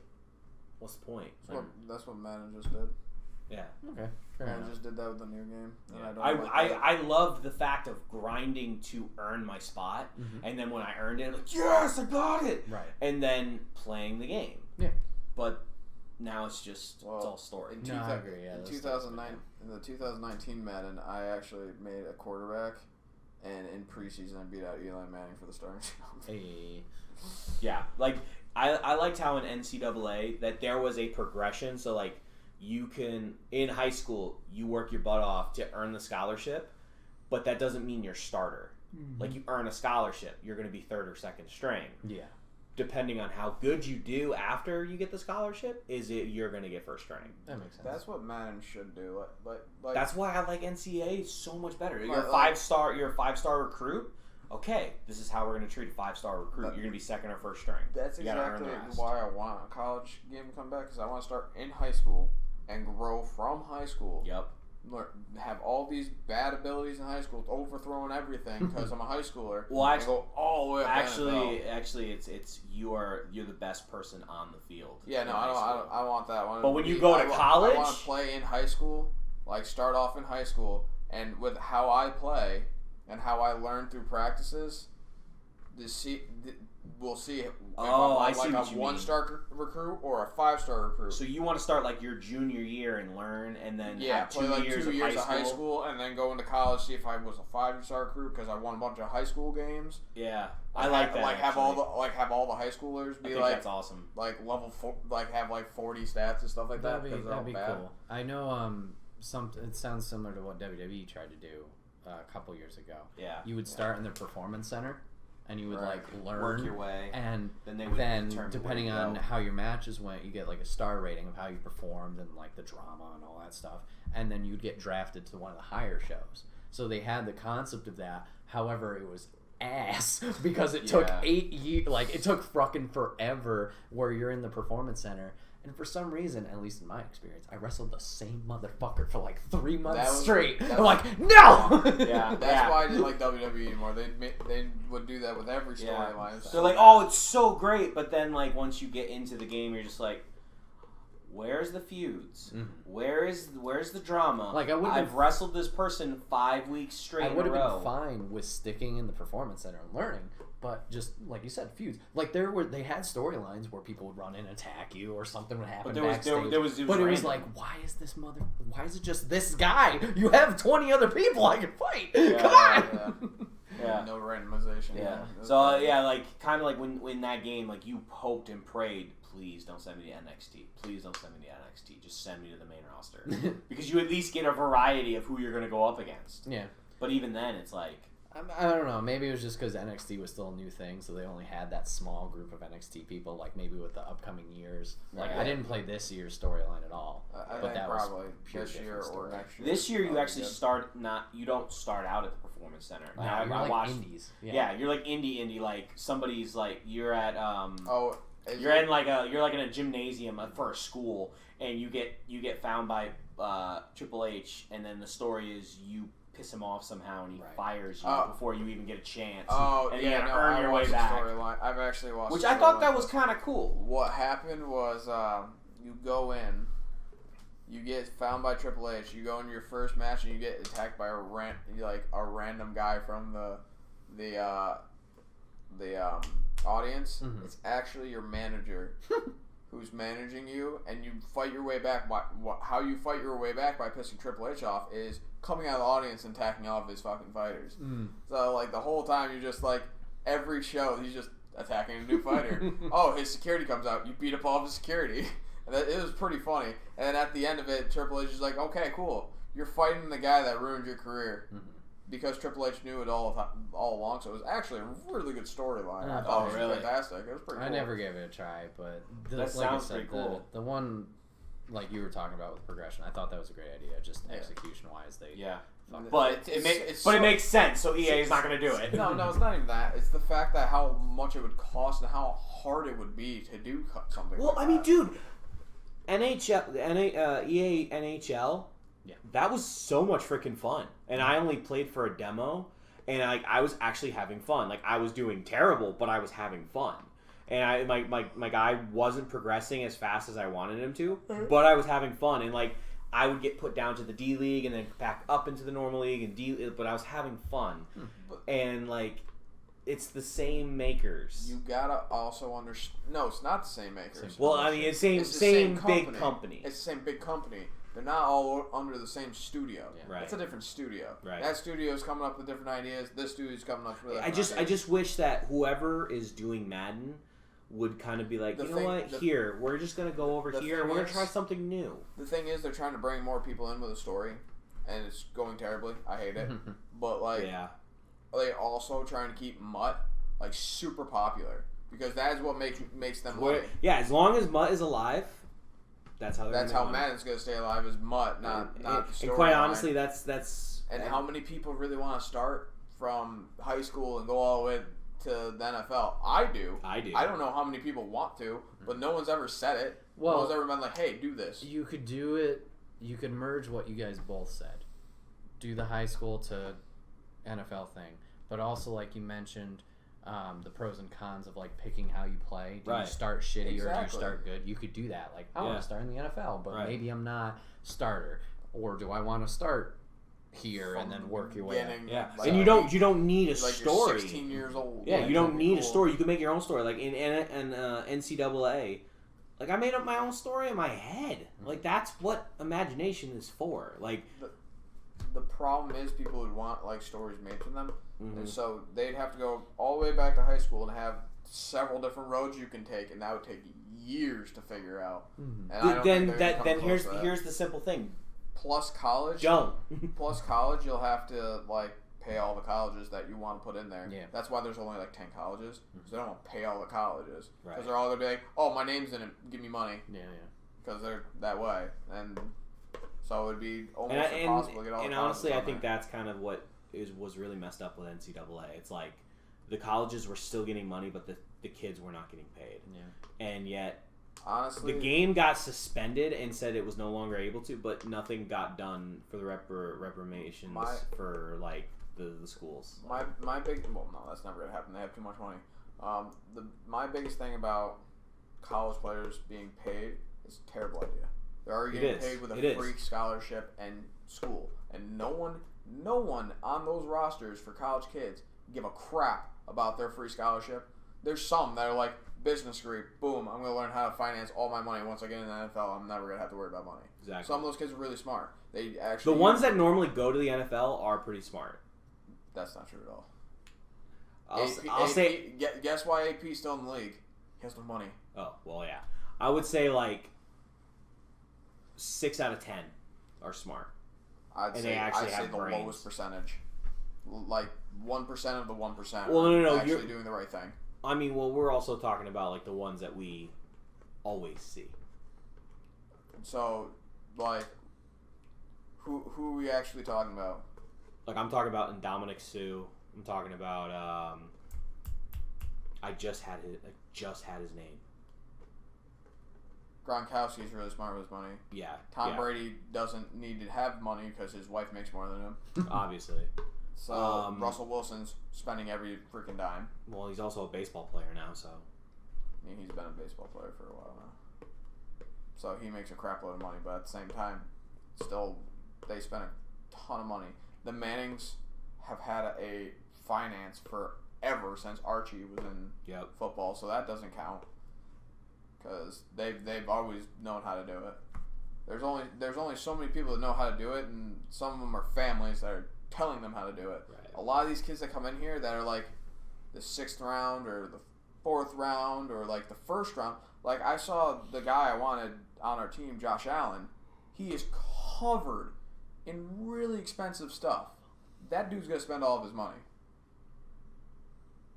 what's the point? That's what Madden just did. Yeah. Okay. Madden just did that with the new game. And I loved the fact of grinding to earn my spot, and then when I earned it, I'm like, yes, I got it. Right. And then playing the game. Yeah. But now it's just it's all story. I agree. Yeah. In 2019 Madden, I actually made a quarterback. And in preseason, I beat out Eli Manning for the starting job. Hey. Yeah, like I liked how in NCAA that there was a progression. So like you can in high school you work your butt off to earn the scholarship, but that doesn't mean you're starter. Like you earn a scholarship, you're going to be third or second string. Yeah. Depending on how good you do after you get the scholarship, you're going to get first string. That makes sense. That's what Madden should do. Like that's why I like NCAA so much better. You're a 5-star. You're a 5-star recruit. Okay, this is how we're going to treat a 5-star recruit. You're going to be second or first string. That's exactly why I want a college game to come back because I want to start in high school and grow from high school. Yep. Have all these bad abilities in high school, overthrowing everything because I'm a high schooler. Well, actually, go all the way up actually, it's you're the best person on the field. Yeah, no, I want that one. But when you go to college, I want to play in high school, like start off in high school, and with how I play and how I learn through practices, we'll see if I see like what a you 1-star recruit or a 5-star recruit. So you want to start like your junior year and learn, and then have play 2 like years 2 of years of high school, and then go into college. See if I was a 5-star recruit because I won a bunch of high school games. Yeah, I like that. Like have all the high schoolers be that's awesome. Like level 4, like have like 40 stats and stuff like that. That'd be cool. I know. It sounds similar to what WWE tried to do a couple years ago. Yeah, you would start in the performance center. And you would like learn, work your way, and then depending on how your matches went, you get like a star rating of how you performed and like the drama and all that stuff. And then you'd get drafted to one of the higher shows. So they had the concept of that. However, it was ass because it took 8 years. Like it took fucking forever. Where you're in the performance center. And for some reason, at least in my experience, I wrestled the same motherfucker for like 3 months straight. I'm like, no! That's why I didn't like WWE anymore. They would do that with every storyline. Yeah. They're like, oh, it's so great. But then, like, once you get into the game, you're just like, where's the feuds? Where's the drama? Like I've wrestled this person 5 weeks straight in a row. I would have been fine with sticking in the performance center and learning. but just like you said, feuds. Like they had storylines where people would run in and attack you, or something would happen backstage. It was like, why is it just this guy? You have 20 other people I can fight. Come on. Yeah. No randomization. Yeah. So like kind of like when that game, like you hoped and prayed, please don't send me to NXT. Please don't send me to NXT. Just send me to the main roster because you at least get a variety of who you're going to go up against. Yeah. But even then, it's like. I don't know. Maybe it was just because NXT was still a new thing, so they only had that small group of NXT people. Like maybe with the upcoming years. Like I didn't play this year's storyline at all. I think that probably was this year or next year. This year you actually you don't start out at the Performance Center. Now I watched indies. Yeah, you're like indie. Like somebody's like you're at you're in a gymnasium for a school, and you get found by Triple H, and then the story is you piss him off somehow, and he fires you before you even get a chance. And you gotta earn your way back. I've actually watched. Which I thought that was kind of cool. What happened was you go in, you get found by Triple H. You go in your first match, and you get attacked by a random guy from the audience. Mm-hmm. It's actually your manager. Who's managing you, and you fight your way back. How you fight your way back by pissing Triple H off is coming out of the audience and attacking all of his fucking fighters. So like the whole time you're just like every show he's just attacking a new fighter. His security comes out, you beat up all of his security. And it was pretty funny. And then at the end of it, Triple H is like, okay, cool, you're fighting the guy that ruined your career. Because Triple H knew it all along, so it was actually a really good storyline. I thought it was fantastic. It was pretty cool. I never gave it a try, but that sounds pretty cool. The one, like you were talking about with progression, I thought that was a great idea. Just execution-wise, But it makes sense. So EA is not going to do it. No, it's not even that. It's the fact that how much it would cost and how hard it would be to do something. Well, I mean, dude, EA NHL. Yeah, that was so much freaking fun, and I only played for a demo, and I was actually having fun. Like I was doing terrible, but I was having fun, and my guy wasn't progressing as fast as I wanted him to, but I was having fun, and like I would get put down to the D League and then back up into the normal league and but I was having fun, and like it's the same makers. You gotta also understand. No, it's not the same makers. Well, I mean, it's same big company. It's the same big company. They're not all under the same studio. Yeah. Right. It's a different studio. Right. That studio's coming up with different ideas. This studio's coming up with different ideas. I just wish that whoever is doing Madden would kind of be like, we're just going to go over here and we're going to try something new. The thing is, they're trying to bring more people in with a story, and it's going terribly. I hate it. But, they also trying to keep Mutt, super popular. Because that is what makes them money. Yeah, as long as Mutt is alive... That's how Madden's gonna stay alive is Mutt, not the story. And quite honestly, that's. And how many people really want to start from high school and go all the way to the NFL? I do. I don't know how many people want to, but no one's ever said it. No one's ever been like, "Hey, do this." You could do it. You could merge what you guys both said. Do the high school to NFL thing, but also like you mentioned. The pros and cons of picking how you play. Do you start shitty or do you start good? You could do that. I want to start in the NFL, but maybe I'm not starter. Or do I want to start here and then work your way up? Yeah, and you don't need a story. You're 16 years old. Yeah, you don't need a story. You can make your own story. Like in NCAA, I made up my own story in my head. That's what imagination is for. The problem is people would want stories made for them. And so they'd have to go all the way back to high school and have several different roads you can take, and that would take years to figure out. And then here's the simple thing. Plus college, you'll have to pay all the colleges that you want to put in there. Yeah. That's why there's only 10 colleges, because they don't want to pay all the colleges, because they're all gonna be like, "Oh, my name's in it, give me money." Yeah. Because they're that way, and so it would be almost impossible to get all the colleges. And honestly, I think that's kind of what was really messed up with NCAA. It's the colleges were still getting money, but the kids were not getting paid. Yeah. And yet, honestly, the game got suspended and said it was no longer able to, but nothing got done for the reprimations for the schools. My big no, that's never gonna happen. They have too much money. My biggest thing about college players being paid is a terrible idea. They're already getting paid with a free scholarship and school, and no one on those rosters for college kids give a crap about their free scholarship. There's some that are like, business degree, boom, I'm going to learn how to finance all my money. Once I get in the NFL, I'm never going to have to worry about money. Exactly. Some of those kids are really smart. They actually The ones that normally go to the NFL are pretty smart. That's not true at all. I'll say... Guess why AP's still in the league? He has no money. Oh, well, yeah. I would say, like, 6 out of 10 are smart. I'd say the lowest percentage. Like, 1% of the 1% well, no, actually doing the right thing. I mean, well, we're also talking about, like, the ones that we always see. So, like, who are we actually talking about? Like, I'm talking about Dominic Sue. I'm talking about, I just had his name. Gronkowski's really smart with his money. Yeah. Tom Brady doesn't need to have money because his wife makes more than him. Obviously. So, Russell Wilson's spending every freaking dime. Well, he's also a baseball player now, so. I mean, he's been a baseball player for a while now. So he makes a crap load of money, but at the same time, still, they spend a ton of money. The Mannings have had a finance forever since Archie was in football, so that doesn't count. Because they've always known how to do it. There's only so many people that know how to do it, and some of them are families that are telling them how to do it. Right. A lot of these kids that come in here that are like the 6th round or the 4th round or like the 1st round. Like I saw the guy I wanted on our team, Josh Allen. He is covered in really expensive stuff. That dude's gonna spend all of his money.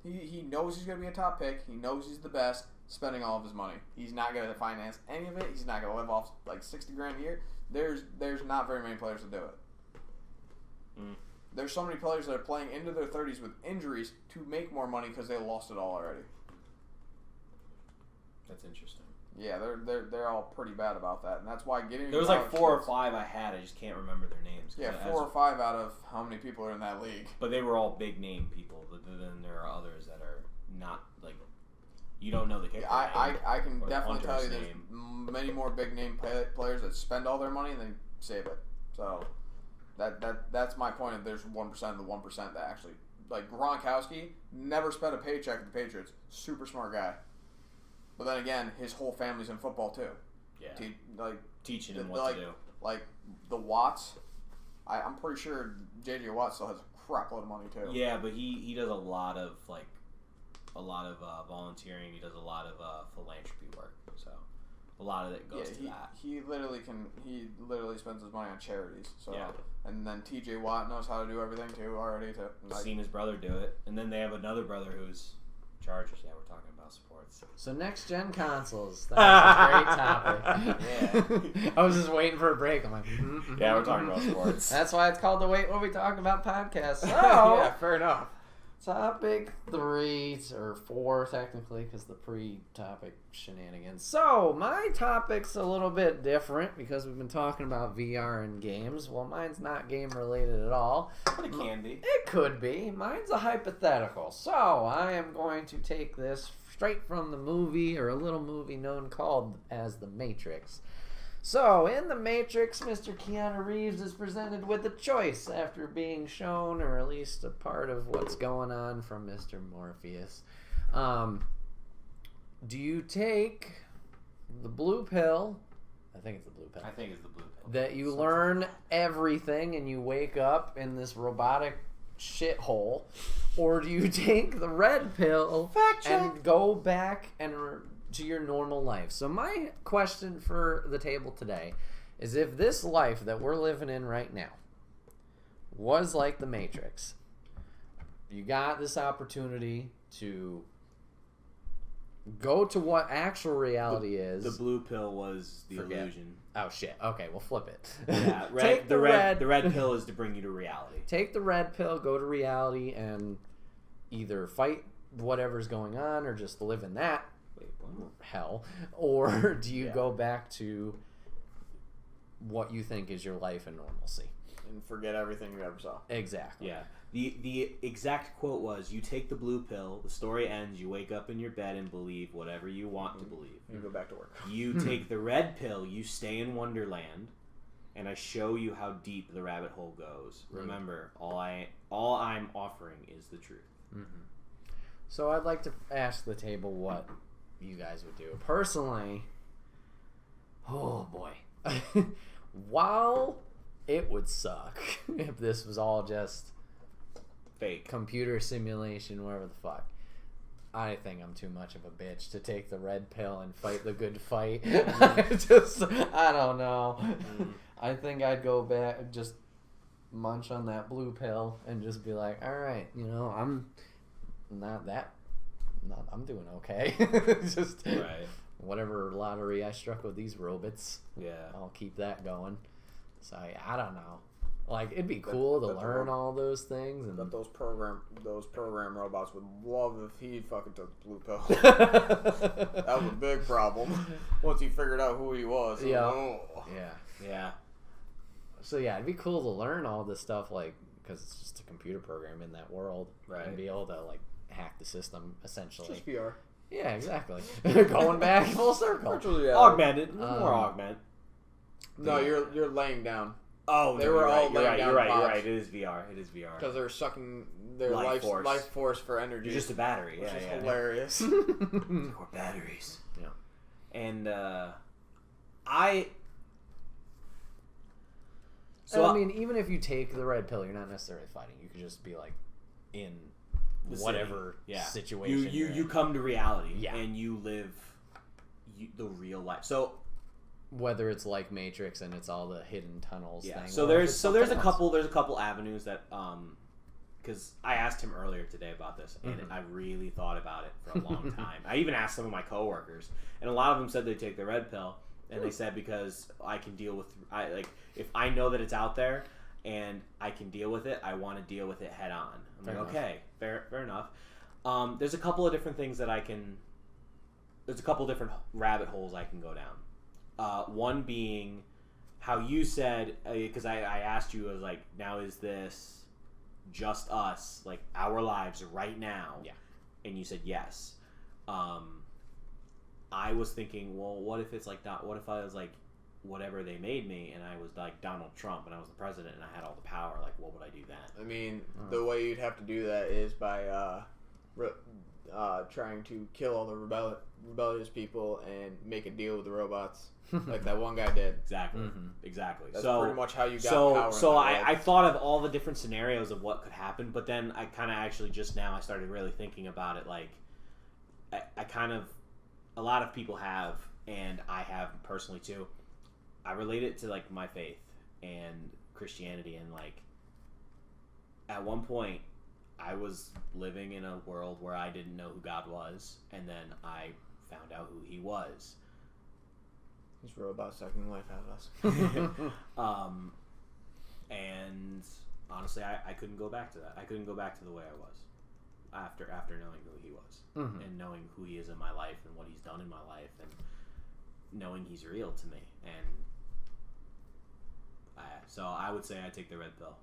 He knows he's gonna be a top pick. He knows he's the best. Spending all of his money. He's not gonna finance any of it. He's not gonna live off like $60,000 a year. There's not very many players that do it. Mm. There's so many players that are playing into their 30s with injuries to make more money because they lost it all already. That's interesting. Yeah, they're all pretty bad about that, and that's why getting there was like 4 or 5 I had. I just can't remember their names. Yeah, 4 or 5 out of how many people are in that league? But they were all big name people. But then there are others that are not like you don't know the kicker. Yeah, I can or definitely tell you punter's there's name. many more big name players that spend all their money and they save it. So that's my point. If there's 1% of the 1% that actually like Gronkowski never spent a paycheck at the Patriots. Super smart guy. But then again, his whole family's in football too. Yeah. Teaching him what to do. Like the Watts, I'm pretty sure J.J. Watt still has a crap load of money too. Yeah, but he does a lot of volunteering. He does a lot of philanthropy work. So a lot of it goes to that. He literally spends his money on charities. So yeah. And then T.J. Watt knows how to do everything too already. I've seen his brother do it, and then they have another brother who's Chargers. Yeah, we're talking about sports. So next gen consoles. That was a great topic. Yeah. I was just waiting for a break. I'm like, yeah, we're talking about sports. That's why it's called the Wait What We Talking About podcast. So, Yeah, fair enough. Topic 3 or 4 technically, because the pre-topic shenanigans. So my topic's a little bit different because we've been talking about VR and games. Well, mine's not game related at all. But it can be. It could be. Mine's a hypothetical. So I am going to take this straight from the movie, or a little movie known called as The Matrix. So, in The Matrix, Mr. Keanu Reeves is presented with a choice after being shown, or at least a part of what's going on from Mr. Morpheus. Do you take the blue pill? I think it's the blue pill. I think it's the blue pill. That you learn everything and you wake up in this robotic shithole, or do you take the red pill and go back and to your normal life? So my question for the table today is, if this life that we're living in right now was like the Matrix, you got this opportunity to go to what actual reality is. The blue pill was the illusion. Oh shit. Okay, we'll flip it. Yeah, Take the red pill is to bring you to reality. Take the red pill, go to reality, and either fight whatever's going on or just live in that hell, or do you go back to what you think is your life and normalcy and forget everything you ever saw? Exactly. Yeah. The exact quote was, you take the blue pill, the story ends, you wake up in your bed and believe whatever you want to believe. You go back to work. You take the red pill, you stay in Wonderland, and I show you how deep the rabbit hole goes. Remember, all I'm offering is the the truth. Mm-hmm. So I'd like to ask the table what you guys would do. Personally, oh boy. While it would suck if this was all just Fake. computer simulation, whatever the fuck, I think I'm too much of a bitch to take the red pill and fight the good fight. I don't know. I think I'd go back, just munch on that blue pill and just be like, all right, I'm doing okay. Just Right. whatever lottery I struck with these robots, Yeah. I'll keep that going. So I don't know. Like, it'd be cool to learn all those things. And But those program robots would love if he fucking took the blue pill. that That was a big problem. Once he figured out who he was. Yeah. Oh. Yeah. Yeah. So yeah, it'd be cool to learn all this stuff, like, because it's just a computer program in that world, Right. and be able to like hack the system essentially. Just VR. Yeah, exactly. Going back full circle. Virtual reality. Augmented. More augment. No, you're laying down. Oh, They no, were you're all right. You're laying right. down You're right. You're pods. right. It is VR. It is VR. Because they're sucking their Life life force. force for energy. You're just a battery. which Yeah, is yeah. hilarious. Or batteries. Yeah. And So I mean, even if you take the red pill, you're not necessarily fighting. You could just be like in The whatever city. Yeah. situation. You you're you in. come to reality. Yeah. And you live the real life. So Whether it's like Matrix and it's all the hidden tunnels yeah. thing. So or if there's it's so there's a something else. couple avenues that because I asked him earlier today about this, and I really thought about it for a long time. I even asked some of my coworkers, and a lot of them said they take the red pill, and they said because I can deal with if I know that it's out there and I can deal with it, I want to deal with it head on. I'm Fair like, enough. okay, fair enough. There's a couple of different things that there's a couple of different rabbit holes I can go down. One being how you said, because I asked you, I was like, now is this just us, like our lives right now? Yeah. And you said yes. I was thinking, well, what if it's like that? What if I was like whatever they made me, and I was like Donald Trump, and I was the president, and I had all the power? Like, what would I do then? I mean, the way you'd have to do that is by trying to kill all the rebellious people and make a deal with the robots, like that one guy did. Exactly. Mhm. Exactly. That's so pretty much how you got so power. so in that I world. thought of all the different scenarios of what could happen, but then I kind of actually just now I started really thinking about it. Like I kind of, a lot of people have, and I have personally too. I relate it to like my faith and Christianity, and like at one point I was living in a world where I didn't know who God was, and then I found out who He was. These robots sucking the life out of us. And honestly, I couldn't go back to that. I couldn't go back to the way I was after knowing who He was, and knowing who He is in my life and what He's done in my life, and knowing He's real to me. And so I would say I take the red pill.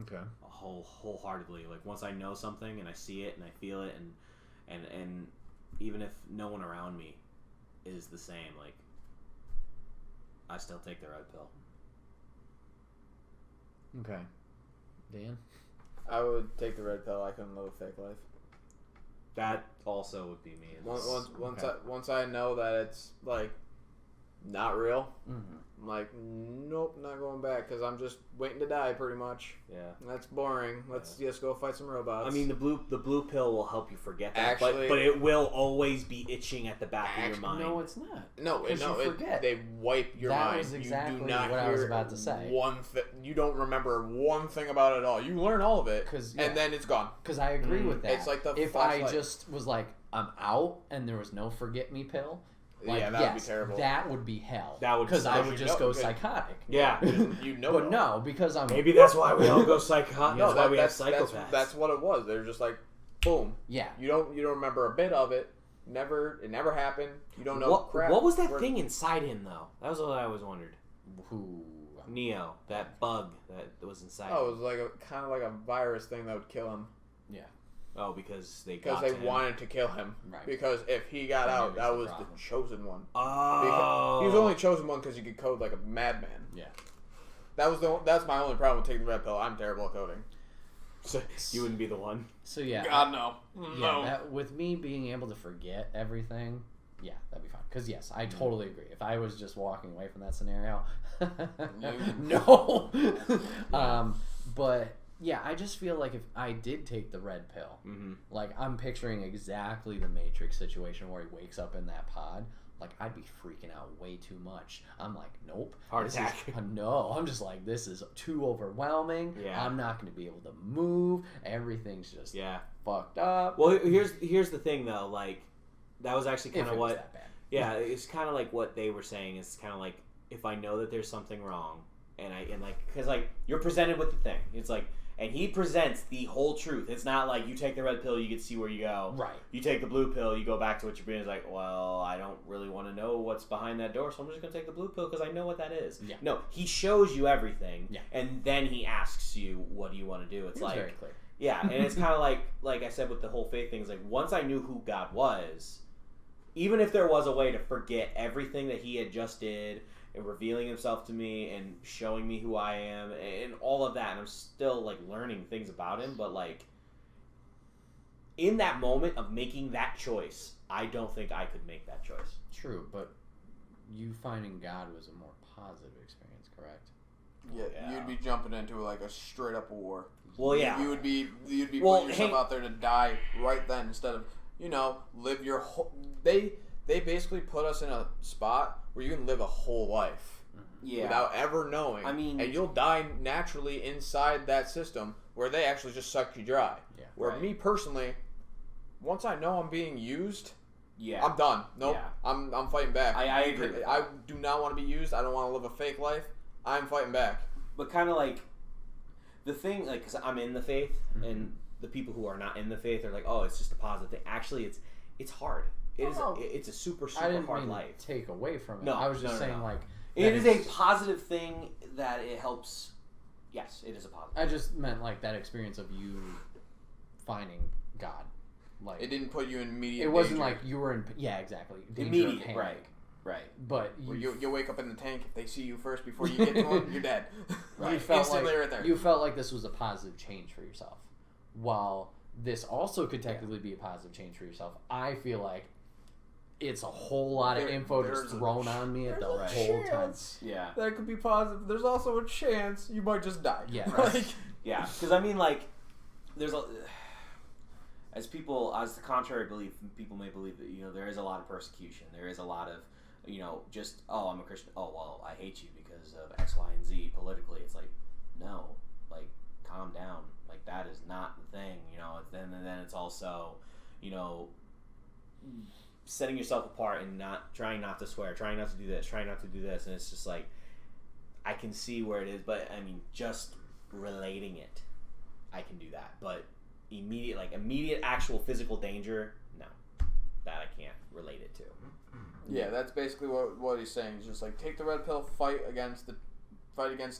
Okay. Wholeheartedly. Like once I know something and I see it and I feel it, and even if no one around me is the same, like I still take the red pill. Okay. Dan? I would take the red pill. I couldn't live a fake life. That also would be me. Once I know that it's like not real, Mm-hmm. I'm like, nope, not going back because I'm just waiting to die pretty much. Yeah. That's boring. Let's just go fight some robots. I mean, the blue pill will help you forget that, Actually- but it will always be itching at the back of your mind. No, it's not. no, 'Cause you it, forget. they wipe your That mind. was exactly you do not what I hear was about to say. One you don't remember one thing about it at all. You learn all of it, 'Cause, and then it's gone. Because I agree with that. It's like the if I flashlight. just was like, I'm out and there was no forget me pill, like, Yeah, that would be terrible. That would be hell. That would because I suck. would You just know- go psychotic. Yeah. You know, But it all. no, because I'm Maybe that's why we all go psychotic. No, that's why we have that's psychopaths. that's what it was. They're just like, boom. yeah. You don't remember a bit of it. It never happened. You don't know what crap. was that Where- thing inside him though? That was what I always wondered. Who? Neo, that bug that was inside. Oh, it him. was like a kind of like a virus thing that would kill him Yeah. Oh, because they because got they to him. wanted to kill him. Right. Because if he got That out, was that the was problem. the chosen one. Oh, He was only chosen one because he could code like a madman. Yeah. That's my only problem with taking the red pill. I'm terrible at coding. So you wouldn't be the one. So yeah, God no. yeah. That, with me being able to forget everything, yeah, that'd be fine. Because yes, I totally agree. If I was just walking away from that scenario, no. But yeah, I just feel like if I did take the red pill, like I'm picturing exactly the Matrix situation where he wakes up in that pod. Like, I'd be freaking out way too much. I'm like, nope. Heart attack. No, I'm just like, this is too overwhelming. Yeah. I'm not going to be able to move. Everything's just fucked up. Well, here's the thing, though. Like, that was actually kind of what... that bad. Yeah, it's kind of like what they were saying. It's kind of like, if I know that there's something wrong, because, like, you're presented with the thing. It's like... And he presents the whole truth. It's not like you take the red pill, you get to see where you go. Right. You take the blue pill, you go back to what you're being. It's like, well, I don't really want to know what's behind that door, so I'm just going to take the blue pill because I know what that is. Yeah. No, he shows you everything, yeah. And then he asks you, what do you want to do? It's like, very clear. Yeah, and it's kind of like I said with the whole faith thing, it's like, once I knew who God was, even if there was a way to forget everything that he had just did, and revealing himself to me and showing me who I am and all of that, and I'm still like learning things about him, but like in that moment of making that choice, I don't think I could make that choice. True, but you finding God was a more positive experience, correct? Yeah, you'd be jumping into like a straight up war. Well, yeah, you'd be putting yourself out there to die right then instead of live your whole. They basically put us in a spot where you can live a whole life without ever knowing. I mean, and you'll die naturally inside that system where they actually just suck you dry. Yeah. Where me personally, once I know I'm being used, I'm done. Nope, yeah. I'm fighting back. I agree with I do not want to be used. I don't want to live a fake life. I'm fighting back. But kind of like the thing, like, because I'm in the faith, and the people who are not in the faith are like, oh, it's just a positive thing. Actually, it's hard. It's a super hard life. Take away from it. No, I was just saying like it is a positive thing that it helps. Yes, it is a positive. I just meant like that experience of you finding God. Like it didn't put you in immediate. It wasn't danger. like you were in. Yeah, exactly. Immediate, right. But you wake up in the tank. If they see you first before you get to them, you're dead. You felt instantly like, right there. You felt like this was a positive change for yourself. While this also could technically be a positive change for yourself, I feel like it's a whole lot of info just thrown on me at the whole time. Yeah. That could be positive. There's also a chance you might just die. Yeah. Yeah. Because I mean, like, there's a as the contrary belief, people may believe that there is a lot of persecution. There is a lot of just I'm a Christian. Oh well, I hate you because of X, Y, and Z politically. It's like no, like calm down. Like that is not the thing. Then it's also setting yourself apart and trying not to swear, trying not to do this, and it's just like I can see where it is, but I mean just relating it, I can do that, but immediate actual physical danger, no, that I can't relate it to. Yeah, that's basically what he's saying. He's just like take the red pill, fight against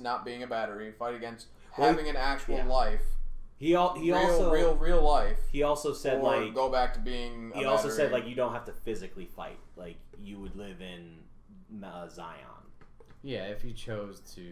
not being a battery, fight against having an actual life. He also real life. He also said like go back to being. He also said like you don't have to physically fight. Like you would live in Zion. Yeah, if you chose to.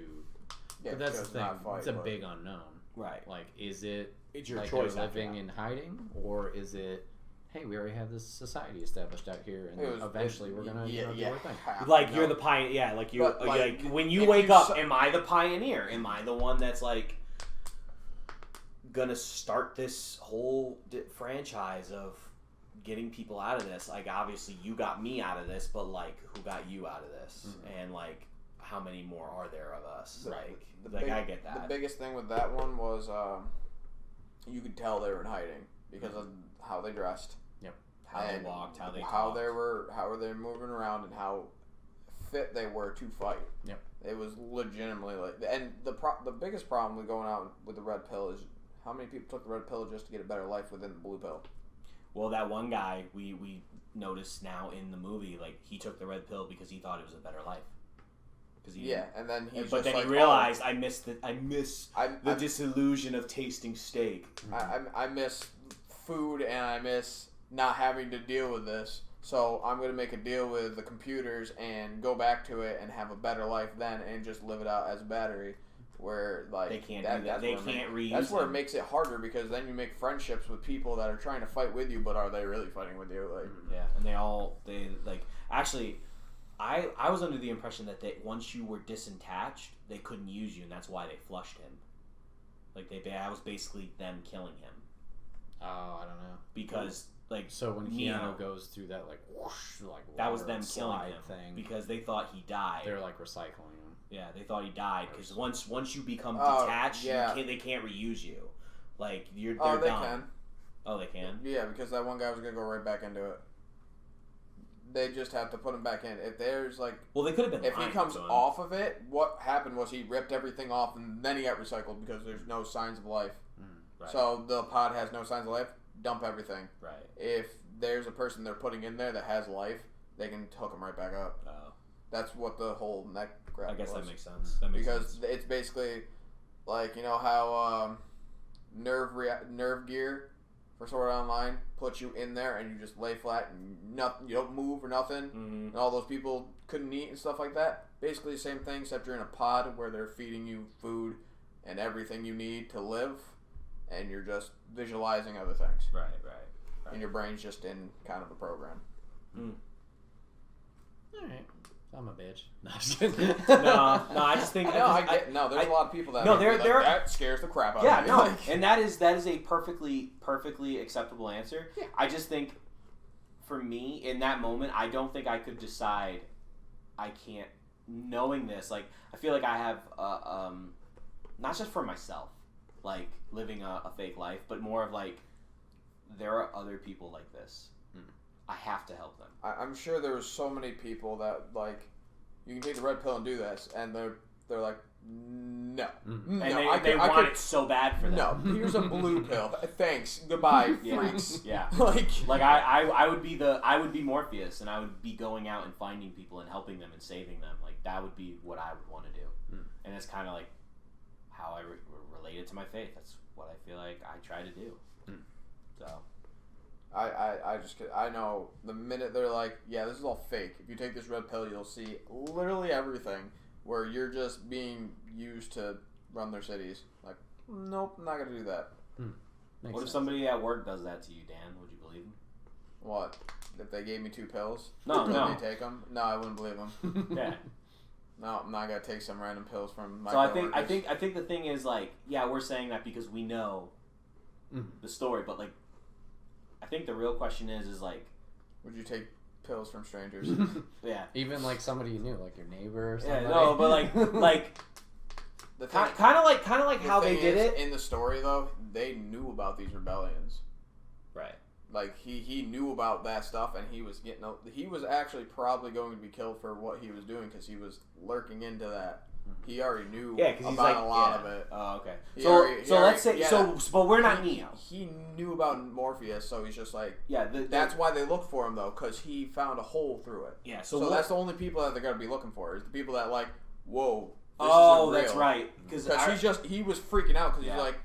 Yeah, but that's the thing. It's a but... big unknown. Right. Like, is it? It's your like choice. You're living in hiding, or is it? Hey, we already have this society established out here, and eventually we're gonna do our thing. Like you're the pioneer. Yeah, like you're like when you wake up. Am I the pioneer? Am I the one that's like gonna start this whole franchise of getting people out of this? Like obviously you got me out of this, but like who got you out of this? And like how many more are there of us? I get that. The biggest thing with that one was you could tell they were in hiding because of how they dressed. Yep. How they walked, how they talked. How were they moving around, and how fit they were to fight. Yep. It was legitimately like, and the biggest problem with going out with the red pill is how many people took the red pill just to get a better life within the blue pill. Well, that one guy we notice now in the movie, like he took the red pill because he thought it was a better life. And then he realized I miss the disillusion of tasting steak. I miss food and I miss not having to deal with this. So I'm going to make a deal with the computers and go back to it and have a better life then and just live it out as a battery. where like They can't do that. They can't reuse. That's where it makes it harder because then you make friendships with people that are trying to fight with you, but are they really fighting with you? Like, yeah, and they like actually. I was under the impression that once you were disattached, they couldn't use you, and that's why they flushed him. Like that was basically them killing him. Oh, I don't know. Because like so when Keanu goes through that like whoosh, like that was them killing him thing because they thought he died. They're like recycling him. Yeah, they thought he died because once you become detached, they can't reuse you. Like they're they done. can. Oh, they can. Yeah, because that one guy was gonna go right back into it. They just have to put him back in. If there's like, well, they could have been. If he comes off of it, what happened was he ripped everything off and then he got recycled because there's no signs of life. Right. So the pod has no signs of life. Dump everything. Right. If there's a person they're putting in there that has life, they can hook them right back up. Oh. That's what the whole neck grab. I guess was. that makes sense. That makes because sense. It's basically like how nerve gear for Sword Art Online puts you in there and you just lay flat and nothing, you don't move or nothing. Mm-hmm. And all those people couldn't eat and stuff like that. Basically the same thing, except you're in a pod where they're feeding you food and everything you need to live, and you're just visualizing other things. Right. And your brain's just in kind of a program. Alright. I'm a bitch. No, I'm just kidding. no, I just think there's a lot of people that that scares the crap out of me. Yeah, no, and that is a perfectly acceptable answer. Yeah. I just think for me in that moment, I don't think I could decide. I can't knowing this. Like I feel like I have not just for myself, like living a fake life, but more of like there are other people like this. I have to help them. I'm sure there was so many people that like you can take the red pill and do this, and they're like, no, and they want it so bad for them. No, here's a blue pill. Thanks, goodbye, freaks. Yeah, like I would be Morpheus, and I would be going out and finding people and helping them and saving them. Like that would be what I would want to do, and it's kind of like how I related to my faith. That's what I feel like I try to do. So. I know the minute they're like, yeah, this is all fake. If you take this red pill, you'll see literally everything where you're just being used to run their cities. Like, nope, I'm not going to do that. What sense. If somebody at work does that to you, Dan? Would you believe them? What? If they gave me 2 pills? No. Me take them? No, I wouldn't believe them. Yeah. No, I'm not going to take some random pills from my coworkers. I think the thing is like, yeah, we're saying that because we know the story, but like, I think the real question is like, would you take pills from strangers? Yeah, even like somebody you knew, like your neighbor or something. Yeah, no, but like kind of like how they did it in the story though. They knew about these rebellions, right? Like he knew about that stuff, and he was he was actually probably going to be killed for what he was doing because he was lurking into that. He already knew about a lot of it. Oh, okay. Let's say but we're not Neo. He knew about Morpheus, so he's just like that's why they looked for him though, because he found a hole through it. Yeah. So that's the only people that they're gonna be looking for is the people that like, whoa. That's right. Because he was freaking out because he's like,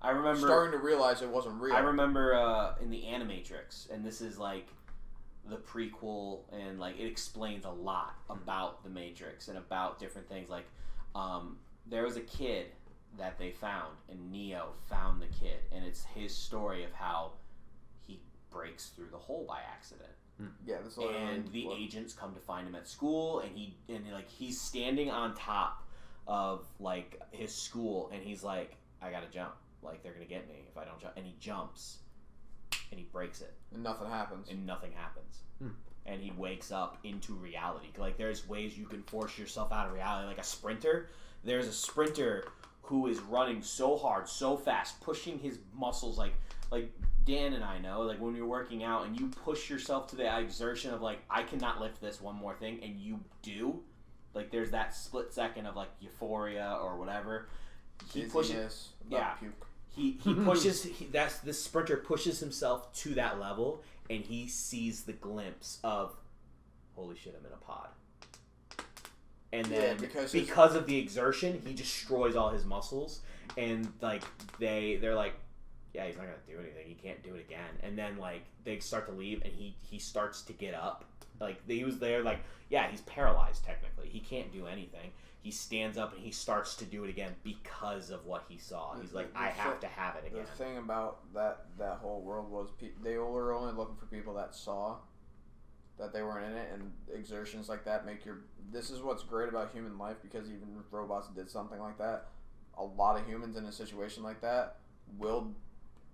I remember starting to realize it wasn't real. I remember in the Animatrix, and this is like the prequel, and like it explains a lot about the Matrix and about different things. Like, there was a kid that they found, and Neo found the kid, and it's his story of how he breaks through the hole by accident. Yeah, and the agents come to find him at school, and he's standing on top of like his school, and he's like, I gotta jump. Like, they're going to get me if I don't jump. And he jumps. And he breaks it. And nothing happens. And he wakes up into reality. Like, there's ways you can force yourself out of reality. Like a sprinter. There's a sprinter who is running so hard, so fast, pushing his muscles. Like Dan and I know, like, when you're working out and you push yourself to the exertion of, like, I cannot lift this one more thing, and you do. Like, there's that split second of, like, euphoria or whatever. He pushes. Yeah. Puke. He pushes. The sprinter pushes himself to that level, and he sees the glimpse of, holy shit, I'm in a pod. And then because of the exertion, he destroys all his muscles, and like they're like, yeah, he's not gonna do anything. He can't do it again. And then like they start to leave, and he starts to get up. Like he was there, like, yeah, he's paralyzed technically. He can't do anything. he stands up and he starts to do it again because of what he saw. He's like, I have to have it again. The thing about that whole world was they were only looking for people that saw that they weren't in it, and exertions like that make your... This is what's great about human life, because even if robots did something like that, a lot of humans in a situation like that will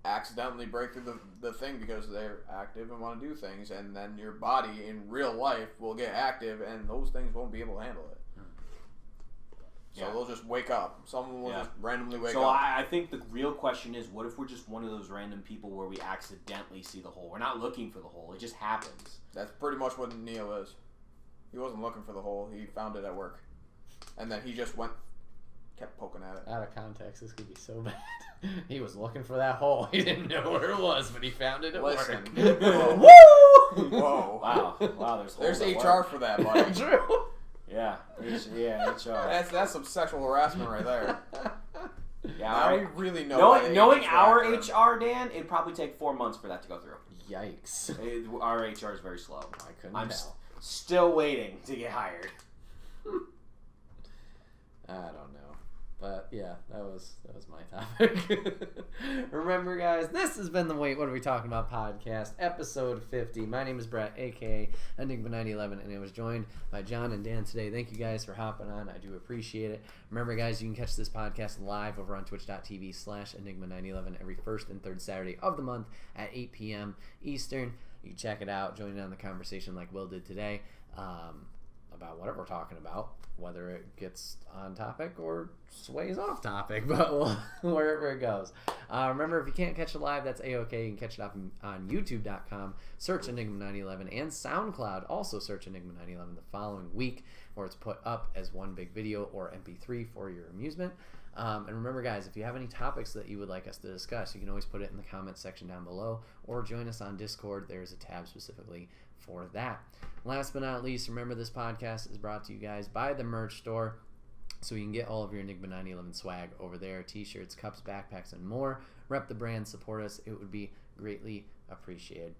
accidentally break through the thing because they're active and want to do things, and then your body in real life will get active, and those things won't be able to handle it. So they'll just wake up. Someone will just randomly wake up. So I think the real question is, what if we're just one of those random people where we accidentally see the hole? We're not looking for the hole. It just happens. That's pretty much what Neo is. He wasn't looking for the hole. He found it at work. And then he just kept poking at it. Out of context, this could be so bad. He was looking for that hole. He didn't know where it was, but he found it at work. Whoa. Whoa. Wow. There's HR for that, buddy. True. Yeah, HR. That's some sexual harassment right there. Yeah, I really know. Knowing our HR, Dan, it'd probably take 4 months for that to go through. Yikes. Our HR is very slow. I couldn't I'm tell. Still waiting to get hired. I don't know. But yeah, that was my topic. Remember, guys, this has been the Wait, What Are We Talking About podcast, episode 50. My name is Bret, aka Enigma 911, and I was joined by John and Dan today. Thank you guys for hopping on. I do appreciate it. Remember, guys, you can catch this podcast live over on twitch.tv/Enigma911 every first and third Saturday of the month at 8 p.m. Eastern. You can check it out, join in on the conversation like Will did today about whatever we're talking about, whether it gets on topic or sways off topic, but wherever it goes. Remember, if you can't catch it live, that's A-OK. You can catch it up on YouTube.com, search Enigma 911, and SoundCloud, also search Enigma 911 the following week, where it's put up as one big video or MP3 for your amusement. And remember, guys, if you have any topics that you would like us to discuss, you can always put it in the comments section down below, or join us on Discord. There's a tab specifically for that. Last but not least, remember, this podcast is brought to you guys by the merch store, so you can get all of your Enigma 911 swag over there: t-shirts, cups, backpacks, and more. Rep the brand, support us. It would be greatly appreciated.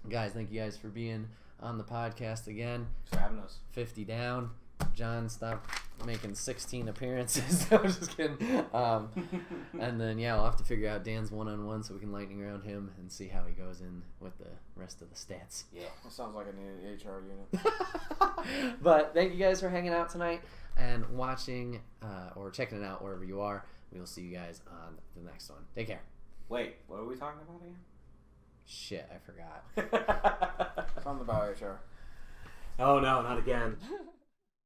Guys, thank you guys for being on the podcast again. Thanks for having us. 50 down. John stopped making 16 appearances. I'm just kidding. And then, we'll have to figure out Dan's one-on-one so we can lightning round him and see how he goes in with the rest of the stats. Yeah. That sounds like an HR unit. But thank you guys for hanging out tonight and watching or checking it out wherever you are. We will see you guys on the next one. Take care. Wait, what are we talking about again? Shit, I forgot. Something about HR. Oh, no, not again.